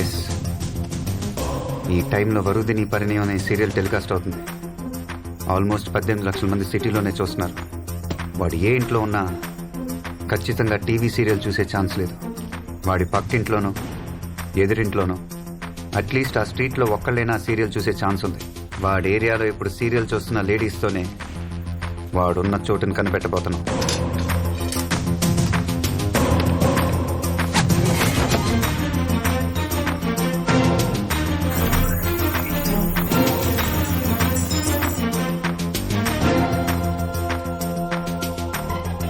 ఎస్, ఈ టైంలో వరుదిని పరిణయం అనే సీరియల్ టెలికాస్ట్ అవుతుంది. ఆల్మోస్ట్ 18 లక్షల మంది సిటీలోనే చూస్తున్నారు. వాడు ఏ ఇంట్లో ఉన్నా ఖచ్చితంగా టీవీ సీరియల్ చూసే ఛాన్స్ లేదు. వాడి పక్కింట్లోనూ ఎదురింట్లోనూ అట్లీస్ట్ ఆ స్ట్రీట్లో ఒక్కళ్ళైనా సీరియల్ చూసే ఛాన్స్ ఉంది. వాడి ఏరియాలో ఇప్పుడు సీరియల్ చూస్తున్న లేడీస్తోనే వాడున్న చోటుని కనిపెట్టబోతున్నాం.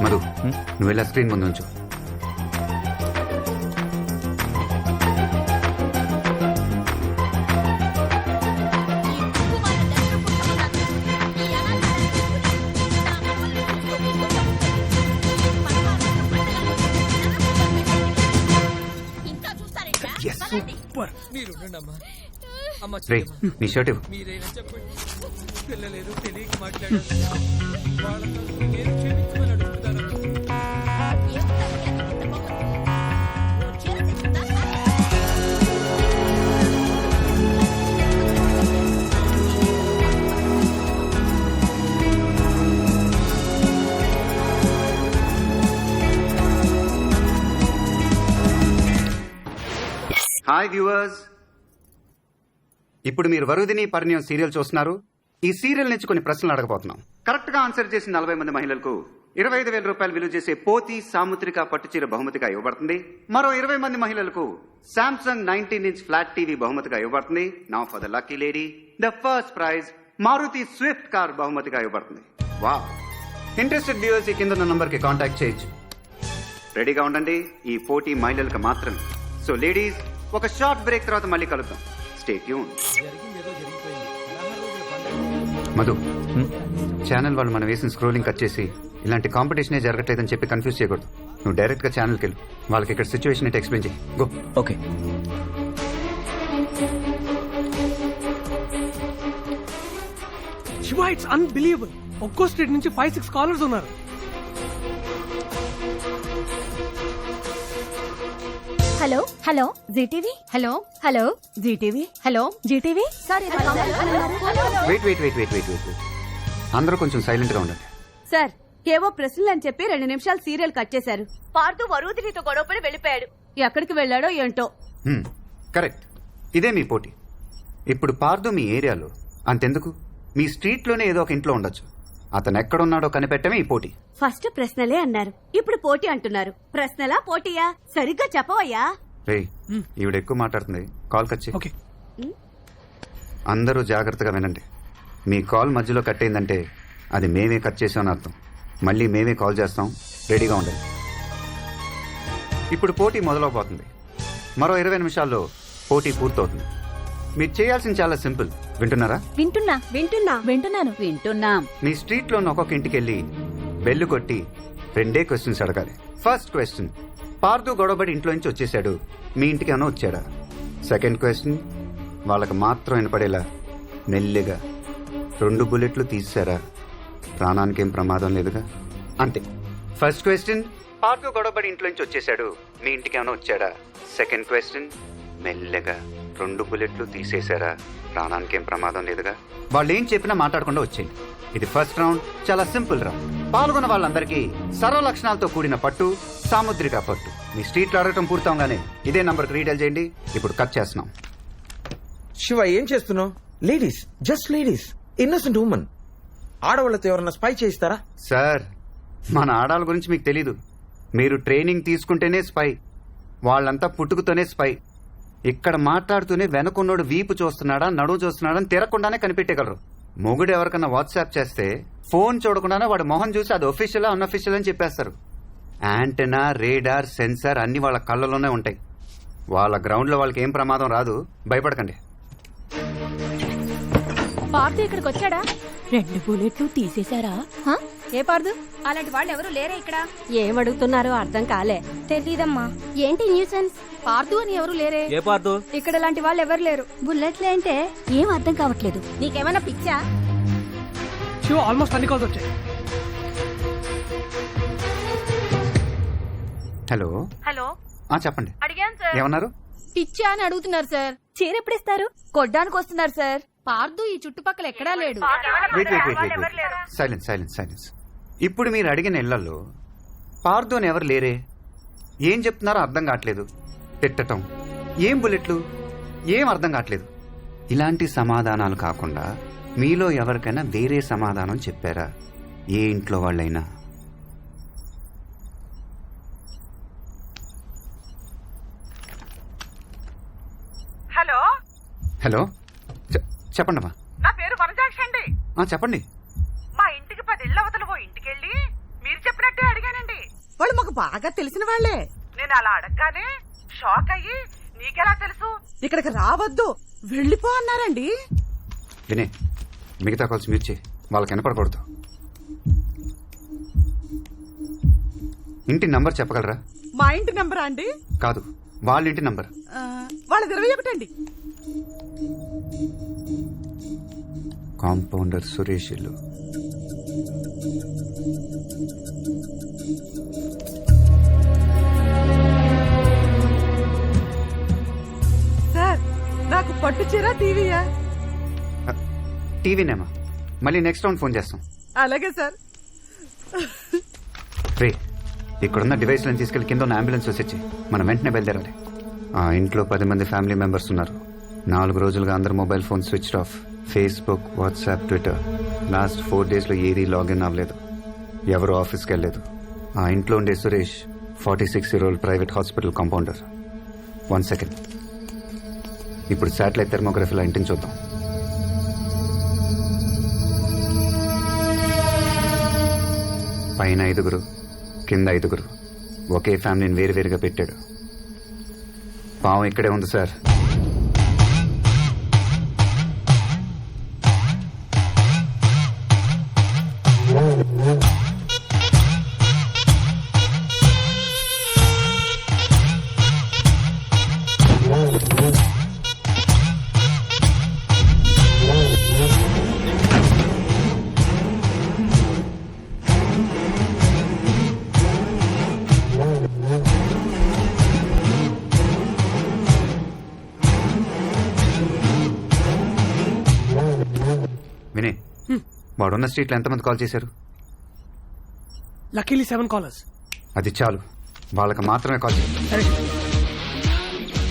మధు, నువ్వు వెళ్ళా స్క్రీన్ ముందు ఉంచు. రే, నీ షర్ట్ ఇవ్వు. హాయ్ వ్యూవర్స్, ఇప్పుడు మీరు వరుదిని పరిణయం సీరియల్ చూస్తున్నారు. ఈ సీరియల్ నుంచి కొన్ని ప్రశ్నలు అడగబోతున్నాం. కరెక్ట్ గా ఆన్సర్ చేసిన 40 మంది మహిళలకు 25,000 రూపాయలు విలువ చేసే పోతి సాముద్రిక పట్టుచీర బహుమతిగా ఇవ్వబడుతుంది. మరో 20 మంది మహిళలకు శాంసంగ్ 19-inch ఫ్లాట్ టీవీ బహుమతిగా ఇవ్వబడుతుంది. Now for the lucky lady, the first prize Maruti Swift car బహుమతిగా ఇవ్వబడుతుంది. వావ్! ఇంట్రెస్టెడ్ వ్యూవర్స్ ఈ కింద నంబర్ కి కాంటాక్ట్ చేయొచ్చు. రెడీగా ఉండండి. ఈ పోటీ మహిళలకు మాత్రమే. సో లేడీస్, ఒక షార్ట్ బ్రేక్ తర్వాత మళ్ళీ కలుద్దాం. Stay tune. మధు, ఛానల్ వాళ్ళు మనం వేసిన స్క్రోలింగ్ కట్ చేసి ఇలాంటి కాంపిటీషనే జరగట్లేదని చెప్పి కన్ఫ్యూజ్ చేయకూడదు. నువ్వు డైరెక్ట్ గా ఛానల్కి వెళ్ళు. వాళ్ళకి ఇక్కడ సిచ్యువేషన్ అయితే ఎక్స్ప్లెయిన్ చేయి. Go.
Okay.
Shiva, it's unbelievable. ఒక్కో స్టేట్ నుంచి 5-6 కాలర్స్ ఉన్నారు.
Hello hello GTV hello hello GTV hello GTV sorry
wait wait wait wait wait wait అందరూ కొంచెం సైలెంట్ గా ఉండండి.
సార్, ఏవో ప్రశ్నలు అని చెప్పి 2 నిమిషాలు సీరియల్ కట్ చేశారు. పార్దు వరుదినితో గొడవపడి వెళ్ళిపోయాడు. ఎక్కడికి వెళ్ళాడో ఏంటో.
కరెక్ట్. ఇదే మీ పోటీ. ఇప్పుడు పార్దు మీ ఏరియాలో, అంతెందుకు మీ స్ట్రీట్ లోనే ఏదో ఒక ఇంట్లో ఉండొచ్చు. అతను ఎక్కడున్నాడో కనిపెట్టమే ఈ పోటీ.
ఫస్ట్ ప్రశ్నలే అన్నారు, ఇప్పుడు పోటీ అంటున్నారు. ప్రశ్నలా పోటీయా? సరిగ్గా చెప్పవయ్యా.
రే, ఈవిడ ఎక్కువ మాట్లాడుతుంది. కాల్ కట్ చేయి. అందరూ జాగ్రత్తగా వినండి. మీ కాల్ మధ్యలో కట్ అయిందంటే అది మేమే కట్ చేసామని అర్థం. మళ్ళీ మేమే కాల్ చేస్తాం. రెడీగా ఉండండి. ఇప్పుడు పోటీ మొదలవబోతుంది. మరో 20 నిమిషాల్లో పోటీ పూర్తవుతుంది. మీరు చేయాల్సింది చాలా సింపుల్. వింటున్నారా?
వింటున్నాం.
మీ స్ట్రీట్ లో ఒక్కొక్క ఇంటికి వెళ్ళి బెల్లు కొట్టి 2 క్వశ్చన్స్ అడగాలి. ఫస్ట్ క్వశ్చన్, పార్దు గొడవబడి ఇంట్లో నుంచి వచ్చేసాడు, మీ ఇంటికి ఏమైనా వచ్చాడా? సెకండ్ క్వశ్చన్, వాళ్ళకి మాత్రం వినపడేలా మెల్లిగా 2 బుల్లెట్లు తీసారా? ప్రాణానికి ఏం ప్రమాదం లేదుగా? అంతే. ఫస్ట్ క్వశ్చన్, పార్దు గొడవబడి ఇంట్లో నుంచి వచ్చేసాడు, మీ ఇంటికి ఏమైనా వచ్చాడా? సెకండ్ క్వశ్చన్, మెల్లగా 2 బుల్లెట్లు తీసేశారా? ప్రాణానికి ఏం ప్రమాదం లేదుగా? వాళ్ళు ఏం చెప్పినా మాట్లాడకుండా వచ్చేయండి. ఇది ఫస్ట్ రౌండ్. చాలా సింపుల్ రౌండ్. పాల్గొన్న వాళ్ళందరికీ సర్వ లక్షణాలతో కూడిన పట్టు, సాముద్రిక పట్టు. మీ స్ట్రీట్ లో అడగటం పూర్తవగానే ఇదే నంబర్ రీడైల్ చేయండి. ఇప్పుడు కట్ చేస్తున్నాం.
శివ, ఏం చేస్తున్నావు? Ladies, just ladies, innocent women. ఆడవాళ్ళతో ఎవరన్నా స్పై చేయిస్తారా?
సార్, మన ఆడాల గురించి మీకు తెలీదు. మీరు ట్రైనింగ్ తీసుకుంటేనే స్పై. వాళ్ళంతా పుట్టుకతోనే స్పై. ఇక్కడ మాట్లాడుతూనే వెనకున్నోడు వీపు చూస్తున్నాడా నడువు చూస్తున్నాడా అని తిరగకుండానే కనిపెట్టగలరు. మొగుడు ఎవరికన్నా వాట్సాప్ చేస్తే ఫోన్ చూడకుండానే వాడు మొహం చూసి అది ఒఫీషియల్ అన్అఫీషియల్ అని చెప్పేస్తారు. యాంటెనా, రేడార్, సెన్సార్ అన్ని వాళ్ళ కళ్ళలోనే ఉంటాయి. వాళ్ళ గ్రౌండ్ లో వాళ్ళకి ఏం ప్రమాదం రాదు. భయపడకండి.
పార్దు ఇక్కడికి వచ్చాడా? 2 బుల్లెట్లు తీసేశారా? ఏ పార్దు? అలాంటి వాళ్ళు ఎవరు లేరా ఇక్కడ? ఏమడుగుతున్నారో అర్థం కాలే. తెలీదమ్మా. ఏంటి న్యూసెన్స్? పార్దు అని ఎవరు లేరే?
ఏ పార్దు?
ఇక్కడ లాంటి వాళ్ళు ఎవరు లేరు. బుల్లెట్లే అంటే ఏం అర్థం కావట్లేదు. నీకేమైనా పిచ్చా?
శివ, ఆల్మోస్ట్ అన్ని కాల్స్ వచ్చాయి.
హలో
హలో,
చెప్పండి.
అడిగాను సార్.
ఏమన్నారు?
పిచ్చా అని అడుగుతున్నారు సార్. చీర ఎప్పుడిస్తారు? కొడ్డానికి వస్తున్నారు సార్. పార్దు ఈ చుట్టుపక్కల ఎక్కడా లేడు.
Wait wait wait wait silence silence silence. ఇప్పుడు మీరు అడిగిన ఇళ్లలో పార్దు అని ఎవరు లేరే? ఏం చెప్తున్నారో అర్థం కావట్లేదు. తిట్టటం, ఏం బుల్లెట్లు, ఏం అర్థం కావట్లేదు. ఇలాంటి సమాధానాలు కాకుండా మీలో ఎవరికైనా వేరే సమాధానం చెప్పారా? ఏ ఇంట్లో వాళ్ళైనా?
హలో
హలో, చెప్పండమ్మా.
నా పేరు వనజాక్షి అండి.
చెప్పండి.
మా ఇంటికి 10 ఇళ్ల అవతల ఓ ఇంటికెళ్ళి మీరు చెప్పినట్టే అడిగానండి. వాళ్ళు మాకు బాగా తెలిసిన వాళ్లే. నేను అలా అడగగానే షాక్ అయ్యి, నీకెలా తెలుసు, ఇక్కడికి రావద్దు, వెళ్ళిపో అన్నారండి.
వినే, మిగతా కాల్స్ మ్యూట్ చేయి. వాళ్ళకి వినపడకూడదు. ఇంటి నంబర్ చెప్పగలరా?
మా ఇంటి నంబరా అండి?
కాదు, వాళ్ళ ఇంటి నంబర్.
వాళ్ళది 21 అండి.
కాంపౌండర్ సురేష్ ఇల్లు.
సార్, నాకు పట్టు చీర టీవీయా?
టీవీనేమా? మళ్ళీ నెక్స్ట్ రౌండ్ ఫోన్ చేస్తాం.
అలాగే సార్.
రే, ఇక్కడున్న డివైస్లను తీసుకెళ్లి కింద ఉన్న అంబులెన్స్ వచ్చి మనం వెంటనే బయలుదేరాలి. ఆ ఇంట్లో 10 మంది ఫ్యామిలీ మెంబర్స్ ఉన్నారు. 4 రోజులుగా అందరు mobile phone switch off. Facebook, WhatsApp, Twitter. Last 4 డేస్లో ఏదీ లాగిన్ అవ్వలేదు. ఎవరు ఆఫీస్కి వెళ్ళలేదు. ఆ ఇంట్లో ఉండే Suresh 46-year-old private hospital compounder. 1 second. ఇప్పుడు శాటిలైట్ థెర్మోగ్రఫీలో ఇంటిని చూద్దాం. పైన 5, కింద 5. ఒకే ఫ్యామిలీని వేరువేరుగా పెట్టాడు. పావం ఇక్కడే ఉంది సార్. వినయ్, వాడున్న స్ట్రీట్లో ఎంతమంది కాల్ చేశారు?
Luckily 7 callers.
అది చాలు, వాళ్ళకి మాత్రమే కాల్ చేయండి.
సరే.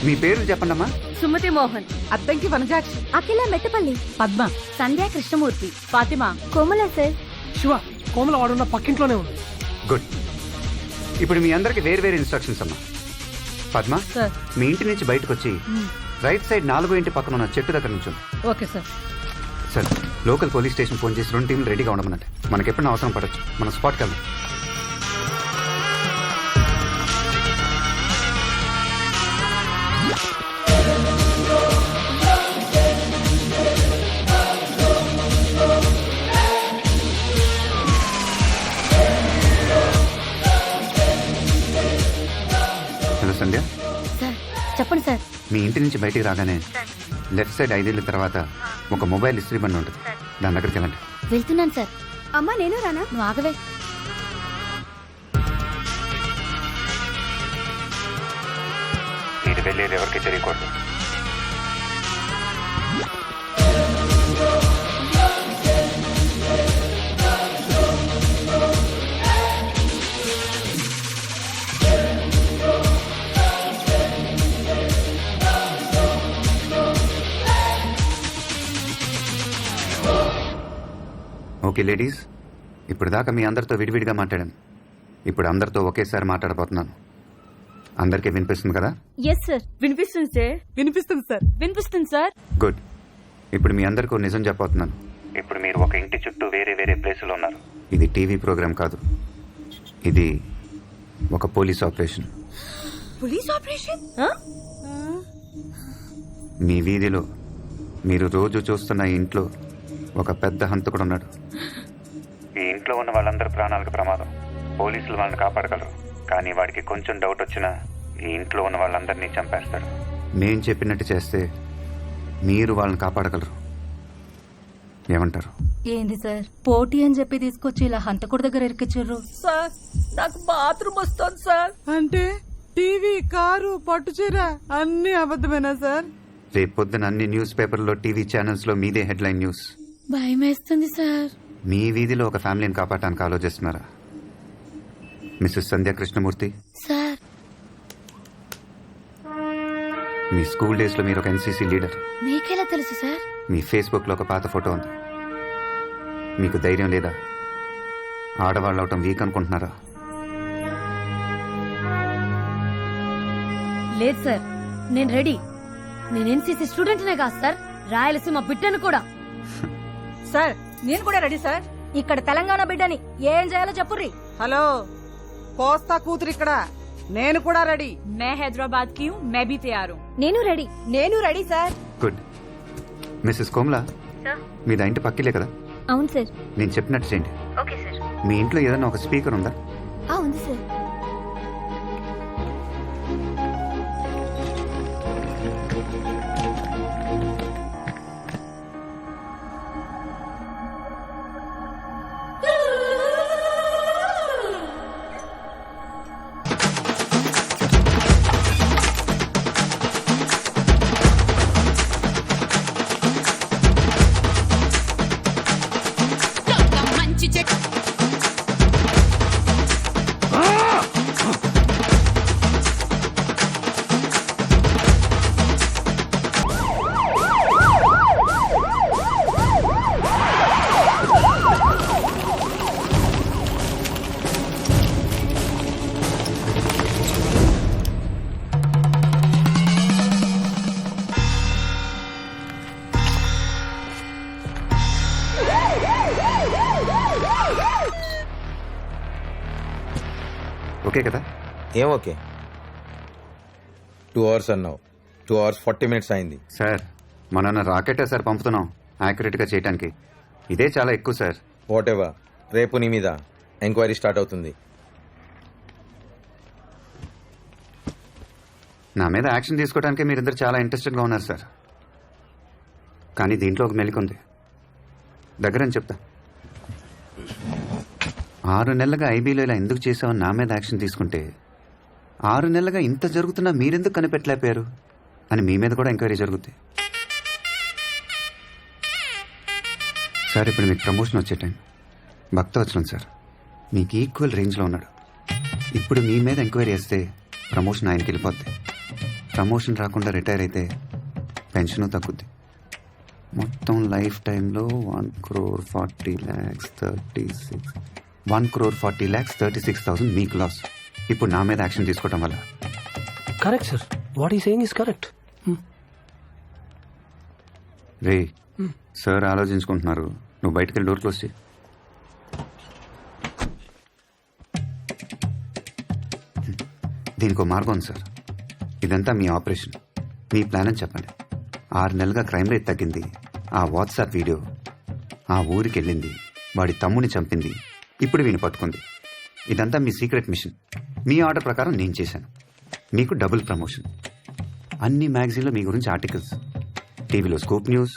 మీ పేర్లు చెప్పండమ్మా.
సుమతి మోహన్,
అద్దంకి వనజాక్షి,
అఖిల మెట్టపల్లి,
పద్మ, సంధ్యా కృష్ణమూర్తి, ఫాతిమా,
కోమల సార్.
శివ, కోమల వాడున్న పక్కింట్లోనే ఉంది.
గుడ్. ఇప్పుడు మీ అందరికి వేరు ఇన్స్ట్రక్షన్స్ అమ్మా. పద్మ,
సార్.
మీ ఇంటి నుంచి బయటకు వచ్చి రైట్ సైడ్ 4వ ఇంటి పక్కన ఉన్న చెట్టు దగ్గర నుంచి.
Okay sir.
Sir, local police station phone చేసి 2 టీంలు రెడీగా ఉండమన్నట్టు. మనకి ఎప్పుడైనా అవసరం పడచ్చు. మనం స్పాట్కి వెళ్దాం. హలో సంధ్య.
సార్ చెప్పండి సార్.
మీ ఇంటి నుంచి బయటికి రాగానే లెఫ్ట్ సైడ్ 5 ఏళ్ళ తర్వాత ఒక మొబైల్ ఇస్త్రీ బండి ఉంటుంది. దాని దగ్గరికి వెళ్ళండి.
వెళ్తున్నాను సార్. అమ్మా నేను రానా? నువ్వు ఆగవే.
మీరు వెళ్ళేది ఎవరికి తెలియకూడదు. ఓకే లేడీస్, ఇప్పుడు దాకా మీ అందరితో విడివిడిగా మాట్లాడాను. ఇప్పుడు అందరితో ఒకేసారి మాట్లాడబోతున్నాను. అందరికీ వినిపిస్తుంది కదా?
Yes sir. వినిపిస్తుంది సార్.
వినిపిస్తుంది సార్.
వినిపిస్తుంది సార్.
గుడ్. ఇప్పుడు మీ అందరికీ నిజం చెప్పబోతున్నాను. ఇప్పుడు మీరు ఒక ఇంటి చుట్టూ వేరే ప్లేసులో ఉన్నారు. ఇది టీవీ ప్రోగ్రామ్ కాదు, ఇది ఒక పోలీస్ ఆపరేషన్.
Police operation?
మీ వీధిలో మీరు రోజు చూస్తున్న ఈ ఇంట్లో ఒక పెద్ద హంతకుడు ఉన్నాడు. ఈ ఇంట్లో ఉన్న వాళ్ళందరి ప్రాణాలకు ప్రమాదం. పోలీసులు వాళ్ళని కాపాడగలరు, కానీ వాడికి కొంచెం డౌట్ వచ్చినా ఈ ఇంట్లో ఉన్న వాళ్ళందరినీ చంపేస్తాడు. మేం చెప్పినట్టు చేస్తే మీరు వాళ్ళని కాపాడగలరు. ఏమంటారు?
ఏంది సార్, పోటీ అని చెప్పి తీసుకొచ్చి ఇలా హంతకుడి దగ్గర ఇరికిచ్చారు
సార్. నాకు బాత్రూమ్ వస్తుంది సార్. అంటే టీవీ, కారు, పట్టుచీర అన్ని అబద్ధమేనా సార్?
రేపు పొద్దున అన్ని న్యూస్ పేపర్లో, టీవీ ఛానల్స్ లో మీదే హెడ్లైన్ న్యూస్.
భయం వేస్తుంది సార్.
మీ వీధిలో ఒక ఫ్యామిలీని కాపాడటానికి ఆలోచిస్తున్నారా? మిస్సెస్ సంధ్యా కృష్ణమూర్తి
సార్.
మీ స్కూల్ డేస్ లో మీరు ఒక ఎన్సీసీ లీడర్.
మీకెలా తెలుసు సార్?
మీ ఫేస్బుక్ లో ఒక పాత ఫోటో ఉంది. మీకు ధైర్యం లేదా? ఆడవాళ్ళు అవటం వీక్ అనుకుంటున్నారా?
లేదు సార్, నేను రెడీ. నేను ఎన్సీసీ స్టూడెంట్నే కాదు సార్, రాయలసీమ బిడ్డను కూడా.
సార్ నేను కూడా రెడీ సార్.
ఇక్కడ తెలంగాణ బిడ్డని ఏం చేయాలో చెప్పుర్రి.
హలో, కోస్తా కూతురు ఇక్కడ. నేను కూడా రెడీ.
మే హైదరాబాద్ కి మే బి తయారు.
నేను రెడీ.
నేను రెడీ సార్.
గుడ్. మిస్సెస్ కోమలా, మీది ఆ ఇంటి పక్కిలే కదా?
అవును సార్.
నేను చెప్పినట్టు చేయండి.
Okay sir.
మీ ఇంట్లో ఏదైనా ఒక స్పీకర్ ఉందా?
ఉంది సార్.
ఓకే కదా?
ఏం ఓకే 2 hours అన్నావు, 2 hours 40 minutes అయింది.
సార్ మన రాకెటే సార్ పంపుతున్నాం యాక్యురేట్గా చేయడానికి. ఇదే చాలా ఎక్కువ సార్.
వాట్ ఎవర్, రేపు నీ మీద ఎంక్వైరీ స్టార్ట్ అవుతుంది.
నా మీద యాక్షన్ తీసుకోవడానికి మీరిద్దరు చాలా ఇంట్రెస్టెడ్గా ఉన్నారు సార్. కానీ దీంట్లో ఒక మెలికుంది, దగ్గరని చెప్తా. 6 నెలలుగా ఐబీలో ఇలా ఎందుకు చేసావని నా మీద యాక్షన్ తీసుకుంటే 6 నెలలుగా ఇంత జరుగుతున్నా మీరెందుకు కనిపెట్టలేకపోయారు అని మీ మీద కూడా ఎంక్వైరీ జరుగుద్ది. సార్ ఇప్పుడు మీకు ప్రమోషన్ వచ్చే టైం. భక్తవత్సలం సార్ మీకు ఈక్వల్ రేంజ్లో ఉన్నాడు. ఇప్పుడు మీ మీద ఎంక్వైరీ చేస్తే ప్రమోషన్ ఆయనకి వెళ్ళిపోద్ది. ప్రమోషన్ రాకుండా రిటైర్ అయితే పెన్షన్ తగ్గుద్ది. మొత్తం లైఫ్ టైంలో 1,40,36,1,40,36,000 మీకు లాస్. ఇప్పుడు నా మీద యాక్షన్ తీసుకోవడం వల్ల.
Correct sir, what he saying is correct.
Ray sir ఆలోచించుకుంటున్నారు, నువ్వు బయటకు వెళ్ళి డోర్ క్లోజ్ చేయి. దీనికి ఒక మార్గం ఉంది సార్. ఇదంతా మీ ఆపరేషన్, మీ ప్లాన్ అని చెప్పండి. 6 నెలలుగా క్రైమ్ రేట్ తగ్గింది. ఆ వాట్సాప్ వీడియో ఆ ఊరికి వెళ్ళింది, వాడి తమ్ముని చంపింది, ఇప్పుడు వీని పట్టుకుంది. ఇదంతా మీ సీక్రెట్ మిషన్. మీ ఆర్డర్ ప్రకారం నేను చేశాను. మీకు డబుల్ ప్రమోషన్. అన్ని మ్యాగజైన్లో మీ గురించి ఆర్టికల్స్, టీవీలో scoop news,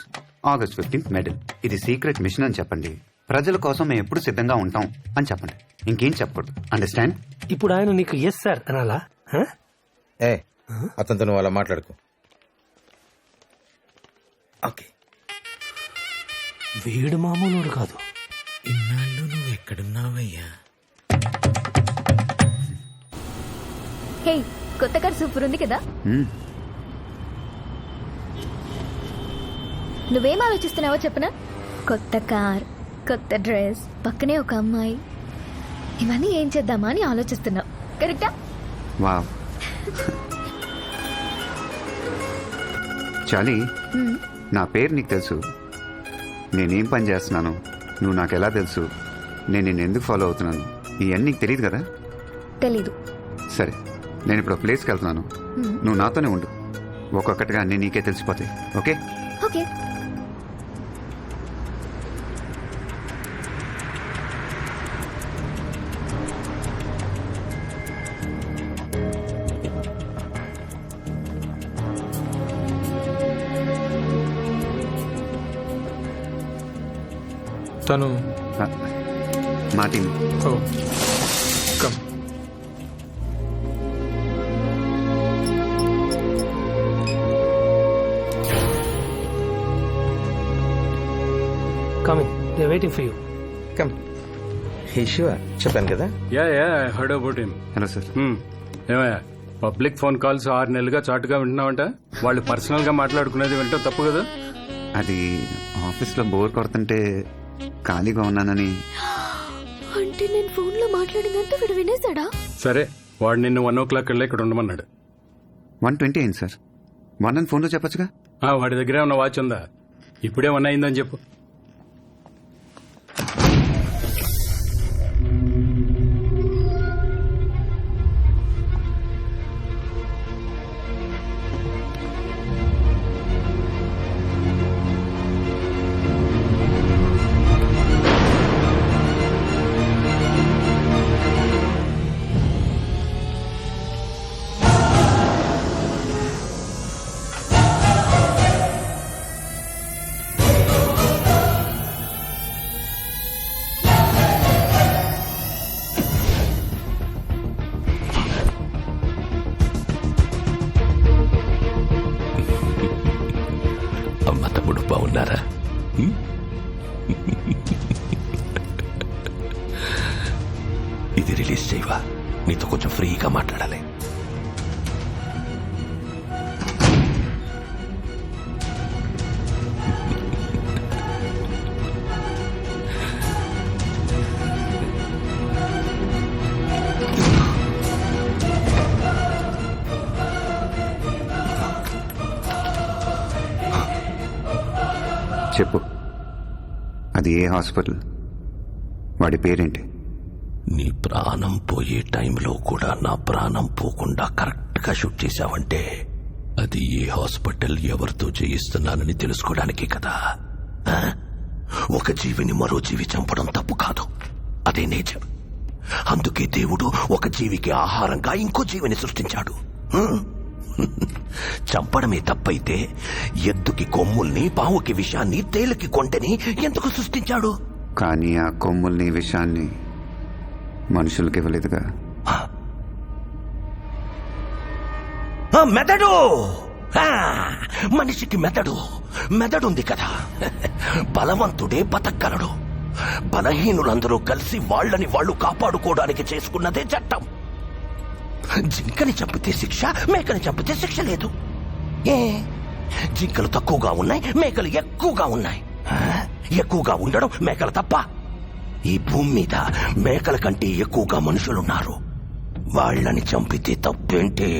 August 15th medal. ఇది సీక్రెట్ మిషన్ అని చెప్పండి. ప్రజల కోసం మేము ఎప్పుడు సిద్ధంగా ఉంటాం అని చెప్పండి. ఇంకేం చెప్పకూడదు. అండర్స్టాండ్?
ఇప్పుడు ఆయన నీకు ఎస్ సార్ అనాలా?
ఏ అతనితో నువ్వు అలా మాట్లాడుకో. ఓకే,
వీడు మామూలు కాదు.
ఇన్నాళ్ళు నువ్వు ఎక్కడున్నావయ్యా?
హే, కొత్త కార్ సూపర్ ఉంది కదా. నువ్వేం ఆలోచిస్తున్నావో చెప్పనా? కొత్త కార్, కొత్త డ్రెస్, పక్కనే ఒక అమ్మాయి, ఇవన్నీ ఏం చేద్దామా అని ఆలోచిస్తున్నావు. కరెక్టా?
వావ్. చాలీ, నా పేరు నీకు తెలుసు, నేనేం పని చేస్తున్నాను, నువ్వు నాకు ఎలా తెలుసు, నేను నిన్ను ఎందుకు ఫాలో అవుతున్నాను, ఇవన్నీ నీకు తెలియదు కదా.
తెలీదు.
సరే, నేను ఇప్పుడు ఒక ప్లేస్కి వెళ్తున్నాను, నువ్వు నాతోనే ఉండు. ఒక్కొక్కటిగా అన్నీ నీకే తెలిసిపోతాయి. ఓకే?
ఓకే.
తను
మా team.
Come.
Coming, they waiting for you.
Come. Hey Shiva, చెప్పాను కదా.
Yeah I heard about him.
Hello sir.
ఏమయ్యా, పబ్లిక్ ఫోన్ కాల్స్ 6 నెలలుగా చాటుగా వింటున్నావంట. వాళ్ళు పర్సనల్ గా మాట్లాడుకునేది వింటాం తప్పు కదా.
అది ఆఫీస్లో బోర్ కొడుతుంటే ఖాళీగా ఉన్నానని.
అంటే నేను ఫోన్ లో మాట్లాడిందంతా వీడు వినేశాడా?
సరే, వాడు నిన్ను 1 o'clock వెళ్ళి ఇక్కడ ఉండమన్నాడు.
1:20 అయింది సార్. 1 అని ఫోన్లో చెప్పొచ్చుగా.
వాడి దగ్గరే ఉన్న వాచ్ ఉందా? ఇప్పుడే 1 అయిందని చెప్పు.
అమ్మ తమ్ముడు బాగున్నారా? ఇది రిలీజ్ చేయవా? నీతో కొంచెం ఫ్రీగా మాట్లాడాలి.
చెప్పు, అది ఏ హాస్పిటల్, వాడి పేరేంటి?
నీ ప్రాణం పోయే టైంలో కూడా నా ప్రాణం పోకుండా కరెక్ట్ గా షూట్ చేశావంటే అది ఏ హాస్పిటల్ ఎవరితో చేయిస్తున్నానని తెలుసుకోవడానికే కదా. ఒక జీవిని మరో జీవి చంపడం తప్పు కాదు, అదే నేచర్. అందుకే దేవుడు ఒక జీవికి ఆహారంగా ఇంకో జీవిని సృష్టించాడు. చంపడమే తప్పైతే ఎద్దుకి కొమ్ముల్ని, పావుకి విషాన్ని, తేలుకి కొంటెని ఎందుకు సృష్టించాడు?
కానీ ఆ కొమ్ముల్ని, విషాన్ని మనుషులకి ఇవ్వలేదుగా.
మెదడు, మనిషికి మెదడుంది కదా. బలవంతుడే బతకగలడు. బలహీనులందరూ కలిసి వాళ్ళని వాళ్ళు కాపాడుకోవడానికి చేసుకున్నదే చట్టం. జింకని చంపితే శిక్ష, మేకని చంపితే శిక్ష లేదు. జింకలు తక్కువగా ఉన్నాయి, మేకలు ఎక్కువగా ఉన్నాయి. ఎక్కువగా ఉండడం మేకలు తప్ప? ఈ భూమి మీద మేకల కంటే ఎక్కువగా మనుషులున్నారు. వాళ్ళని చంపితే తప్పేంటి?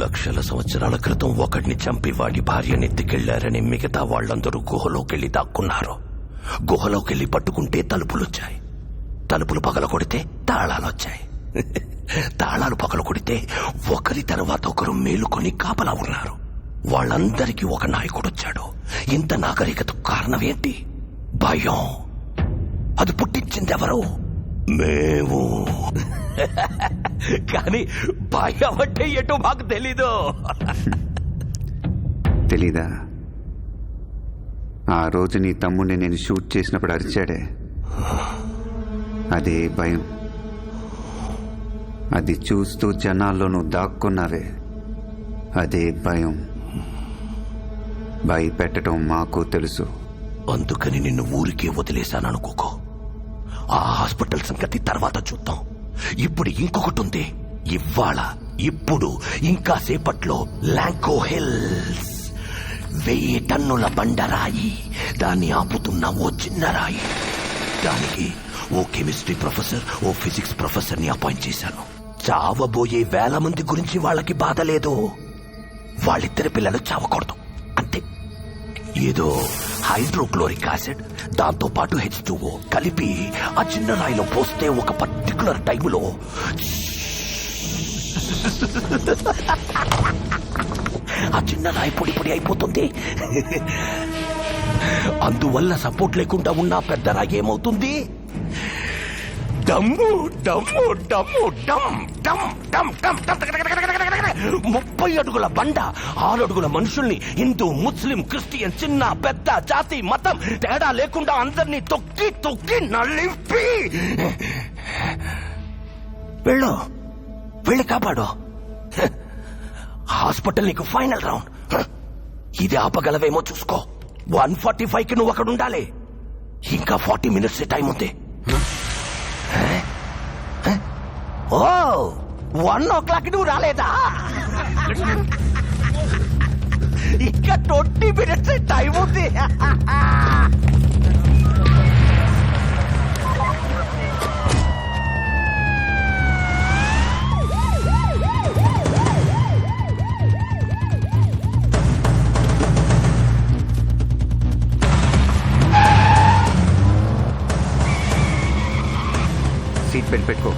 లక్షల సంవత్సరాల క్రితం ఒకడిని చంపి వాడి భార్యనెత్తికెళ్లారని మిగతా వాళ్ళందరూ గుహలోకెళ్లి దాక్కున్నారు. గుహలోకెళ్లి పట్టుకుంటే తలుపులొచ్చాయి. తలుపులు పగలకొడితే తాళాలొచ్చాయి. తాళాలు పగలకొడితే ఒకరి తర్వాత ఒకరు మేలుకొని కాపలా ఉన్నారు. వాళ్ళందరికీ ఒక నాయకుడొచ్చాడు. ఇంత నాగరికత కారణమేంటి? భయం. అది పుట్టించిందెవరు? మేము. కానీ భయం అంటే ఎటో మాకు తెలీదు.
తెలీదా? ఆ రోజు నీ తమ్ముడిని నేను షూట్ చేసినప్పుడు అరిచాడే, అదే భయం. అది చూస్తూ జనాల్లో నువ్వు దాక్కున్నావే, అదే భయం. భయపెట్టడం మాకు తెలుసు.
అందుకని నిన్ను ఊరికే వదిలేశాననుకోకో. ఆ హాస్పిటల్ సంగతి తర్వాత చూద్దాం. ఇప్పుడు ఇంకొకటి ఉంది. ఇప్పుడు ఇంకా సేపట్లో లాంకో హిల్స్ 1000 టన్నుల బండరాయి, దాన్ని ఆపుతున్న ఓ చిన్న రాయి. దానికి ఓ కెమిస్ట్రీ ప్రొఫెసర్, ఓ ఫిజిక్స్ ప్రొఫెసర్ ని అపాయింట్ చేశాను. చావబోయే 1000 మంది గురించి వాళ్ళకి బాధ లేదు. వాళ్ళిద్దరి పిల్లలు చావకూడదు అంతే. ఏదో హైడ్రోక్లోరిక్ యాసిడ్, దాంతో పాటు H2O కలిపి ఆ చిన్న రాయిలో పోస్తే ఒక పర్టికులర్ టైంలో ఆ చిన్న రాయి పొడి పొడి అయిపోతుంది. అందువల్ల సపోర్ట్ లేకుండా ఉన్న పెద్ద రాయి ఏమవుతుంది? డమ్ము డమ్ము డమ్ము డమ్ డమ్ డమ్ డమ్ 30 అడుగుల బండ, 6 అడుగుల మనుషుల్ని, హిందూ, ముస్లిం, క్రిస్టియన్, చిన్న పెద్ద, జాతి మతం తేడా లేకుండా అందరినీ తొక్కి తొక్కి నలిపి వెళ్ళి కాపాడు. హాస్పిటల్ నీకు ఫైనల్ రౌండ్. ఇది ఆపగలవేమో చూసుకో. 145కి నువ్వు అక్కడ ఉండాలి. ఇంకా 40 మినిట్స్ టైం ఉంది. ఓ 1 o'clock నువ్వు రాలేదా? ఇంకా 20 మినిట్స్ టైం ఉంది.
సీట్ బెల్ట్ పెట్టుకో.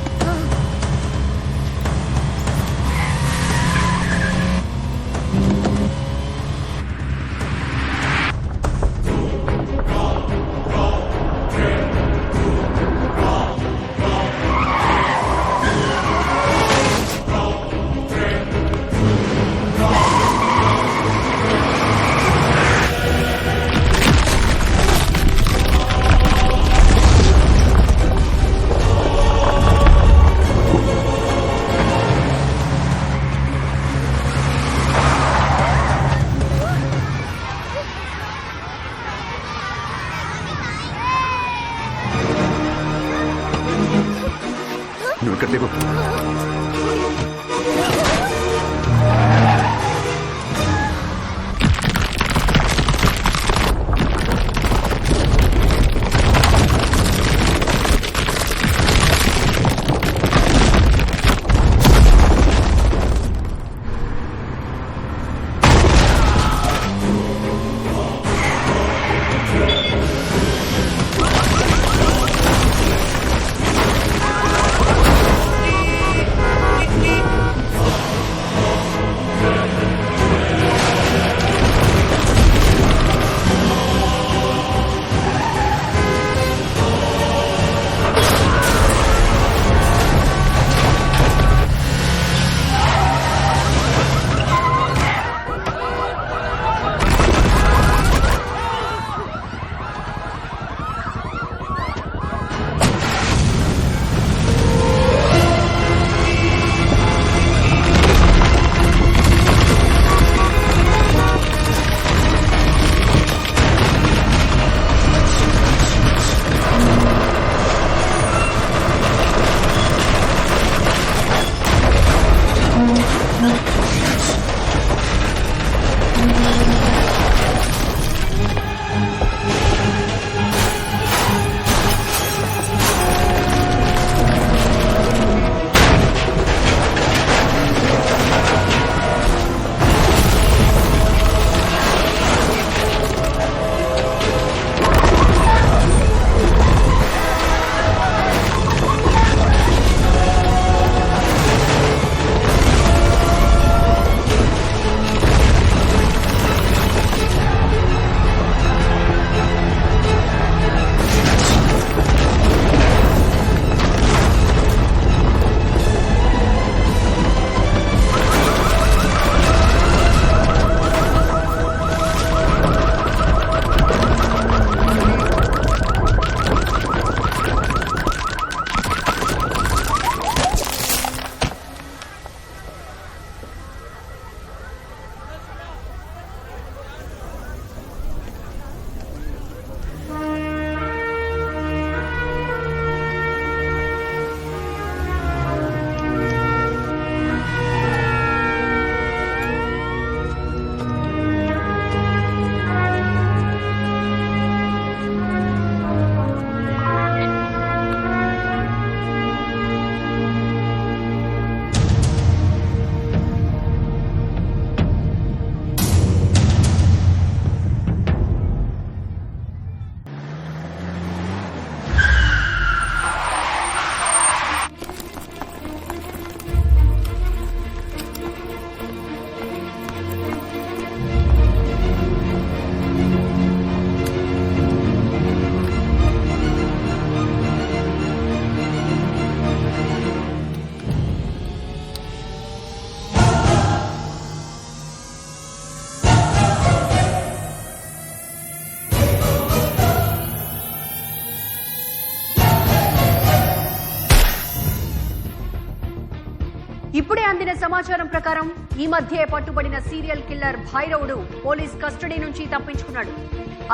అందిన సమాచారం ప్రకారం ఈ మధ్య పట్టుబడిన సీరియల్ కిల్లర్ భైరవుడు పోలీస్ కస్టడీ నుంచి తప్పించుకున్నాడు.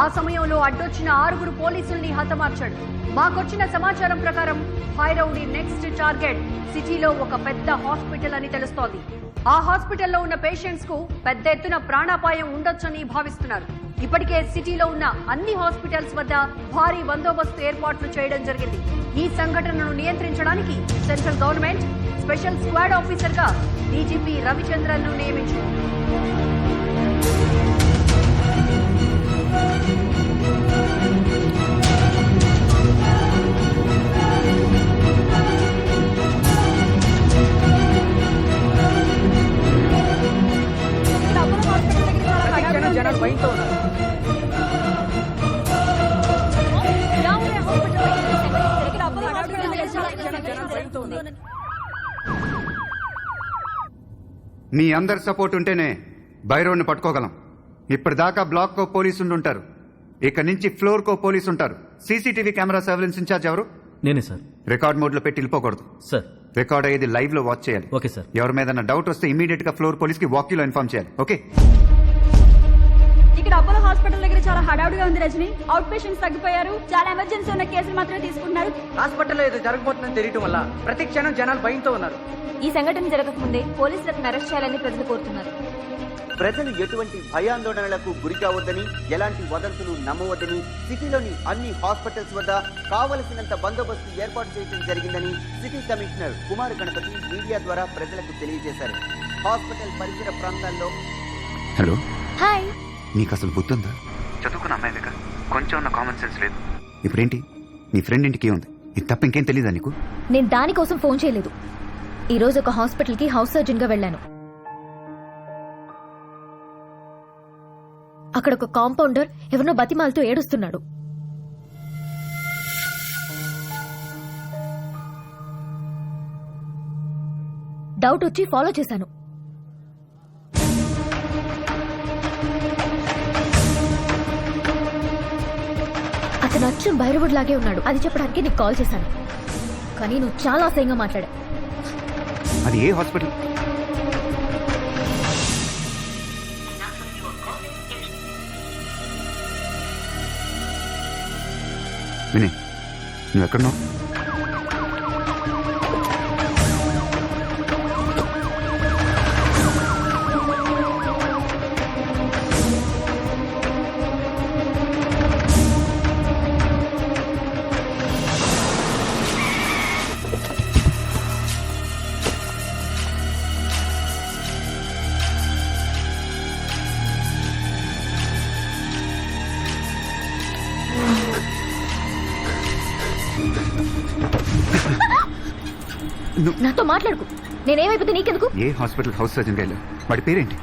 ఆ సమయంలో అడ్డొచ్చిన 6 పోలీసుల్ని హతమార్చాడు. మాకొచ్చిన సమాచారం ప్రకారం భైరవుడి నెక్స్ట్ టార్గెట్ సిటీలో ఒక పెద్ద హాస్పిటల్ అని తెలుస్తోంది. ఆ హాస్పిటల్లో ఉన్న పేషెంట్స్ కు పెద్ద ఎత్తున ప్రాణాపాయం ఉండొచ్చని భావిస్తున్నారు. ఇప్పటికే సిటీలో ఉన్న అన్ని హాస్పిటల్స్ వద్ద భారీ బందోబస్తు ఏర్పాట్లు చేయడం జరిగింది. ఈ సంఘటనను నియంత్రించడానికి central government special squad officer గా డీజీపీ రవిచంద్రన్ ను నియమించింది.
జనాలు భయంతో ఉన్నారు.
మీ అందరి సపోర్ట్ ఉంటేనే బైరోడ్ని పట్టుకోగలం. ఇప్పటిదాకా బ్లాక్ కో పోలీసులు ఉంటారు, ఇక నుంచి ఫ్లోర్ కో పోలీసు ఉంటారు. సీసీటీవీ కెమెరా సర్వేలెన్స్ ఇన్ఛార్జ్ ఎవరు?
నేనే సార్.
రికార్డ్ మోడ్ లో పెట్టి వెళ్ళిపోకూడదు
సార్.
రికార్డ్ అయ్యేది లైవ్ లో వాచ్ చేయాలి.
Okay sir.
ఎవరి మీద డౌట్ వస్తే ఇమీడియట్ గా ఫ్లోర్ పోలీస్ కి వాకీలో ఇన్ఫార్మ్ చేయాలి. ఓకే.
ఇక్కడ అపోలో హాస్పిటల్ దగ్గర చాలా హడావుడిగా ఉంది రజని. Out patients తగ్గిపోయారు. చాలా ఎమర్జెన్సీ ఉన్న కేసులు మాత్రమే తీసుకుంటున్నారు.
హాస్పిటల్లో ఏదో జరగబోతుందని తెలియటం వల్ల ప్రతి క్షణం జనాలు భయంతో ఉన్నారు.
ఈ సంఘటన జరగకముందే పోలీసులను అరెస్ట్ చేయాలని ప్రజలు కోరుతున్నారు.
ప్రజలు ఎటువంటి భయాందోళనలకు గురి కావద్దని, ఎలాంటి వదంతులు నమ్మవద్దని సిటీలోని అన్ని హాస్పిటల్స్ వద్ద కావలసినంత బందోబస్తు ఏర్పాటు చేయడం జరిగిందని city commissioner Kumar Ganapathi media ద్వారా ప్రజలకు తెలియజేశారు. హాస్పిటల్ పరిసర ప్రాంతాల్లో
హలో.
హాయ్.
నీకు అసలు బుద్ధుందా? చదువుకున్న అమ్మాయిగా కొంచెం ఉన్న కామన్ సెన్స్ లేదు. ఇప్పుడేంటి నీ ఫ్రెండ్ ఇంటికి ఉంది, ఇది తప్ప ఇంకేం తెలీదా నీకు?
నేను దానికోసం ఫోన్ చేయలేదు. ఈ రోజు ఒక హాస్పిటల్ కి హౌస్ సర్జన్ గా వెళ్ళాను. అక్కడ ఒక కాంపౌండర్ ఎవరినో బతిమాలతో ఏడుస్తున్నాడు. డౌట్ వచ్చి ఫాలో చేశాను. అతను అచ్చం భైరవుడు లాగే ఉన్నాడు. అది చెప్పడానికి నీకు కాల్ చేశాను, కానీ నువ్వు చాలా అసహ్యంగా మాట్లాడా.
అది ఏ హాస్పిటల్? వినయ్, నువ్వు ఎక్కడున్నావు?
నాతో మాట్లాడుకు. నేనేమైపోతే నీకెందుకు?
ఏ హాస్పిటల్ హౌస్ సర్జన్ వెళ్ళావు? వాడి పేరేంటి?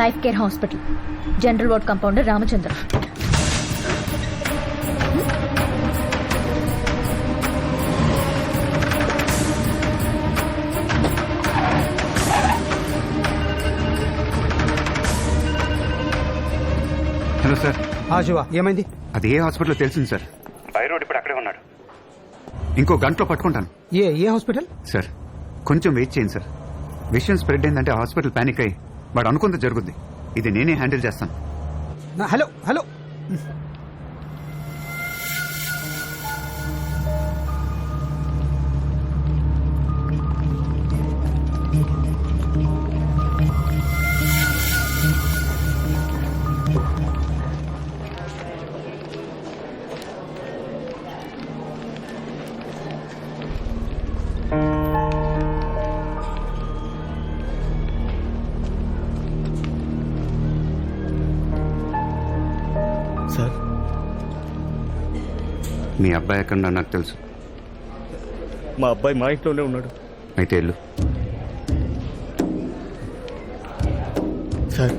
Life care hospital, general ward compounder Ramachandra.
Hello sir.
Shiva, ఏమైంది?
అది ఏ హాస్పిటల్ తెలిసింది సార్. బైరోడ్ ఇప్పుడు అక్కడే ఉన్నాడు. ఇంకో గంటలో పట్టుకుంటాను.
ఏ హాస్పిటల్?
సార్ కొంచెం వెయిట్ చేయండి సార్. విషయం స్ప్రెడ్ అయిందంటే హాస్పిటల్ పానిక్ అయ్యి వాడు అనుకుంది జరుగుద్ది. ఇది నేనే హ్యాండిల్ చేస్తాను.
Hello hello.
సార్, మీ అబ్బాయి ఎక్కడ నాకు తెలుసు.
మా అబ్బాయి మా ఇంట్లోనే ఉన్నాడు.
అయితే వెళ్ళు.
సార్,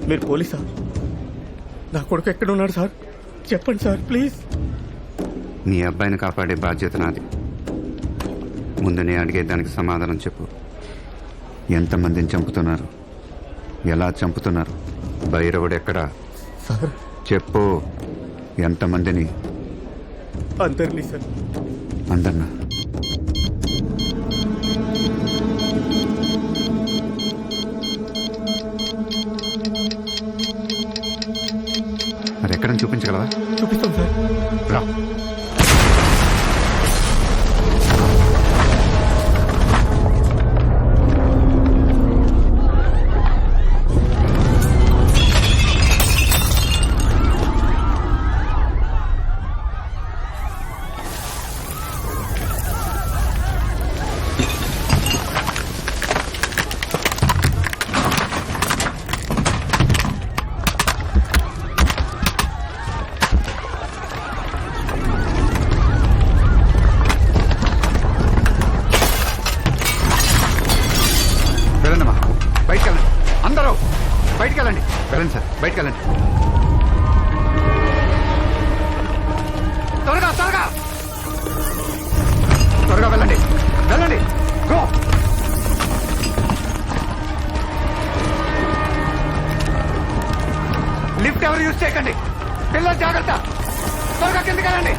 మీరు పోలీసా? నా కొడుకు ఎక్కడ ఉన్నాడు సార్? చెప్పండి సార్ ప్లీజ్.
నీ అబ్బాయిని కాపాడే బాధ్యత నాది. ముందు నేను అడిగే దానికి సమాధానం చెప్పు. ఎంతమందిని చంపుతున్నారు? ఎలా చంపుతున్నారు? భైరవుడు ఎక్కడా?
సార్
చెప్పు. ఎంతమందిని?
అందరినీ సార్.
అందరినా? అందరూ బయటికి వెళ్ళండి. వెళ్ళండి సార్, బయటికి వెళ్ళండి. త్వరగా త్వరగా త్వరగా వెళ్ళండి, వెళ్ళండి. గో. లిఫ్ట్ ఎవరు యూజ్ చేయకండి. పిల్లలు జాగ్రత్త. త్వరగా కిందకి వెళ్ళండి.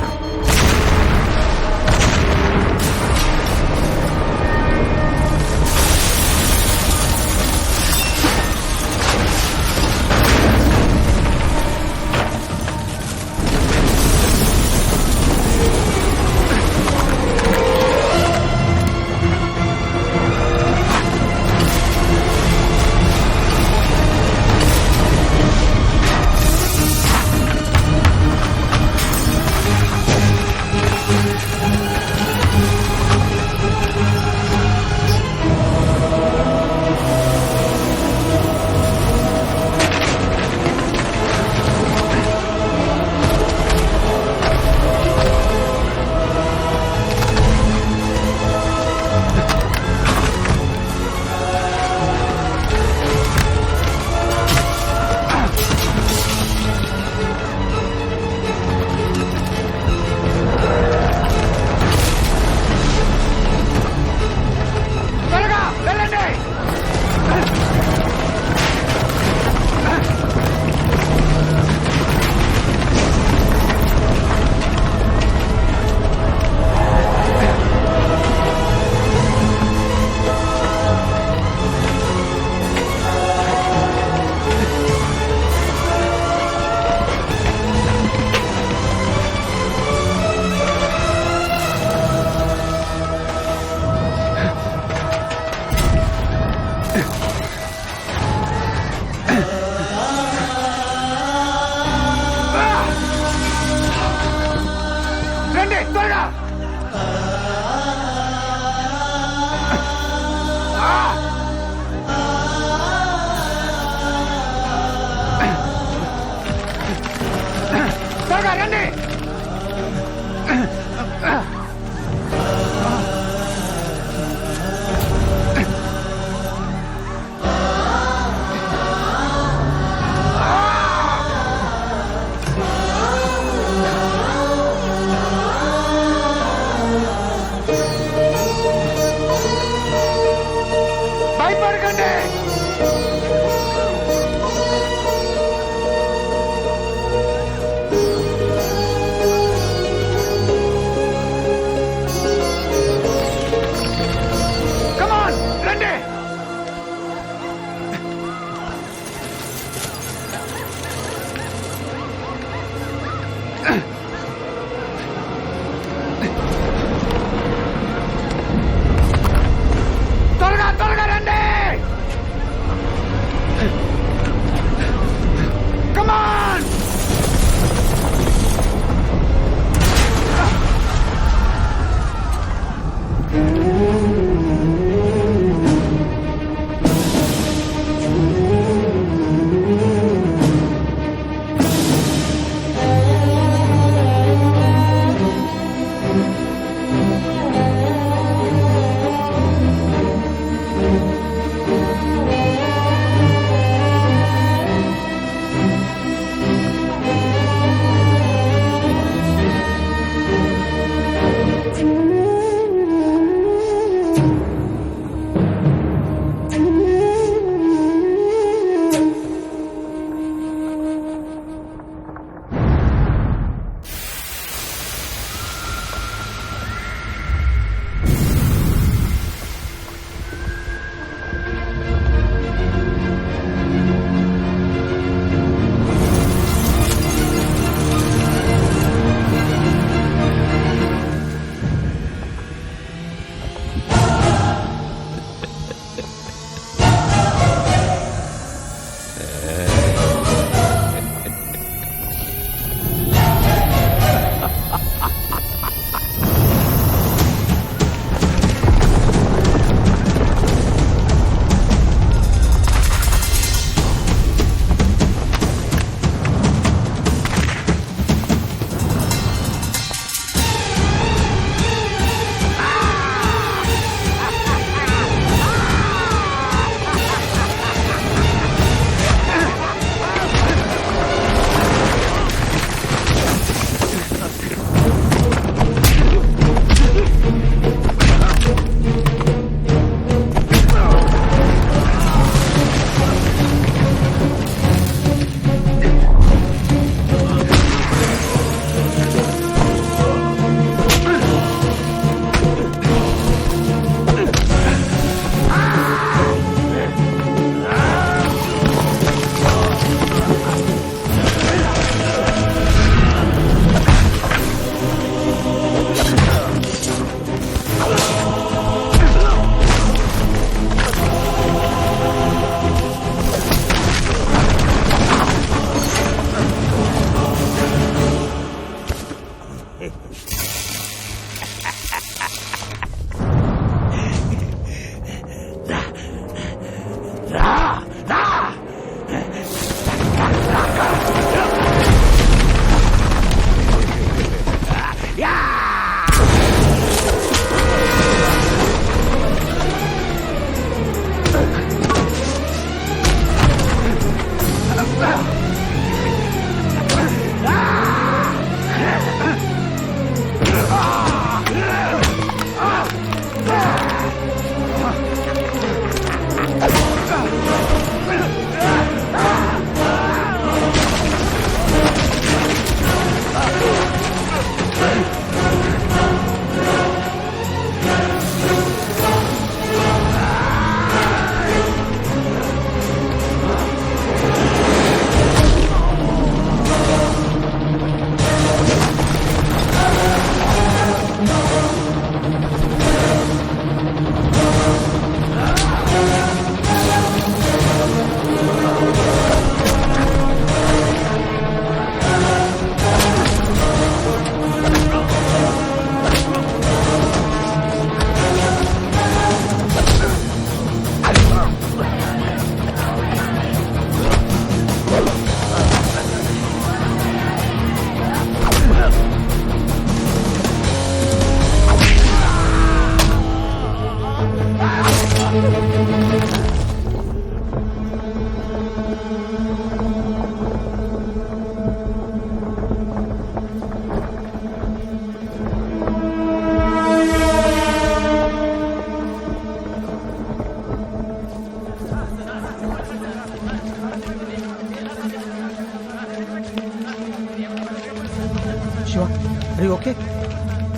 ఓకే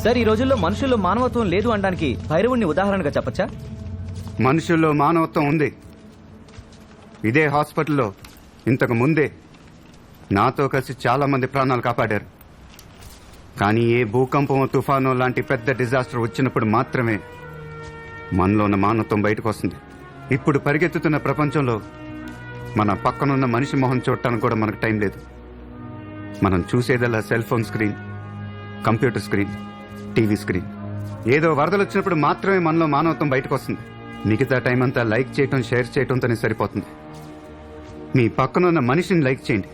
సార్ ఈ రోజుల్లో మనుషుల్లో మానవత్వం లేదు అనడానికి భైరవుణ్ణి ఉదాహరణగా చెప్పచ్చా?
మనుషుల్లో మానవత్వం ఉంది. ఇదే హాస్పిటల్లో ఇంతకు ముందే నాతో కలిసి చాలా మంది ప్రాణాలు కాపాడారు. కానీ ఏ భూకంపం తుఫాను లాంటి పెద్ద డిజాస్టర్ వచ్చినప్పుడు మాత్రమే మనలో ఉన్న మానవత్వం బయటకు వస్తుంది. ఇప్పుడు పరిగెత్తుతున్న ప్రపంచంలో మన పక్కనున్న మనిషి మొహం చూడటానికి కూడా మనకు టైం లేదు. మనం చూసేదల్లా cell phone screen, computer screen, TV screen. ఏదో వరదలు వచ్చినప్పుడు మాత్రమే మనలో మానవత్వం బయటకు వస్తుంది. మిగతా టైం అంతా లైక్ చేయటం, షేర్ చేయటంతోనే సరిపోతుంది. మీ పక్కనున్న మనిషిని లైక్ చేయండి,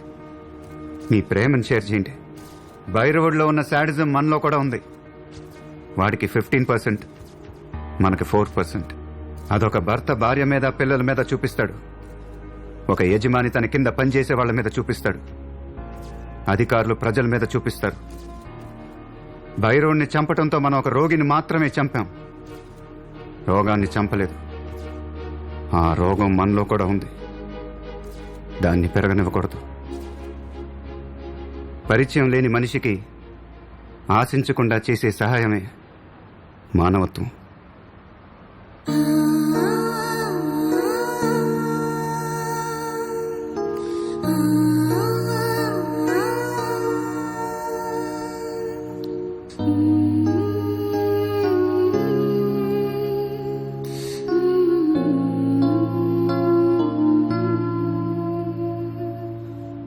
మీ ప్రేమను షేర్ చేయండి. భైరవుడిలో ఉన్న శాడిజం మనలో కూడా ఉంది. వాడికి 15%, మనకి 4%. అదొక భర్త భార్య మీద, పిల్లల మీద చూపిస్తాడు. ఒక యజమాని తన కింద పనిచేసే వాళ్ళ మీద చూపిస్తాడు. అధికారులు ప్రజల మీద చూపిస్తారు. భైరవుడిని చంపటంతో మనం ఒక రోగిని మాత్రమే చంపాం, రోగాన్ని చంపలేదు. ఆ రోగం మనలో కూడా ఉంది, దాన్ని పెరగనివ్వకూడదు. పరిచయం లేని మనిషికి ఆశించకుండా చేసే సహాయమే మానవత్వం.
ఆ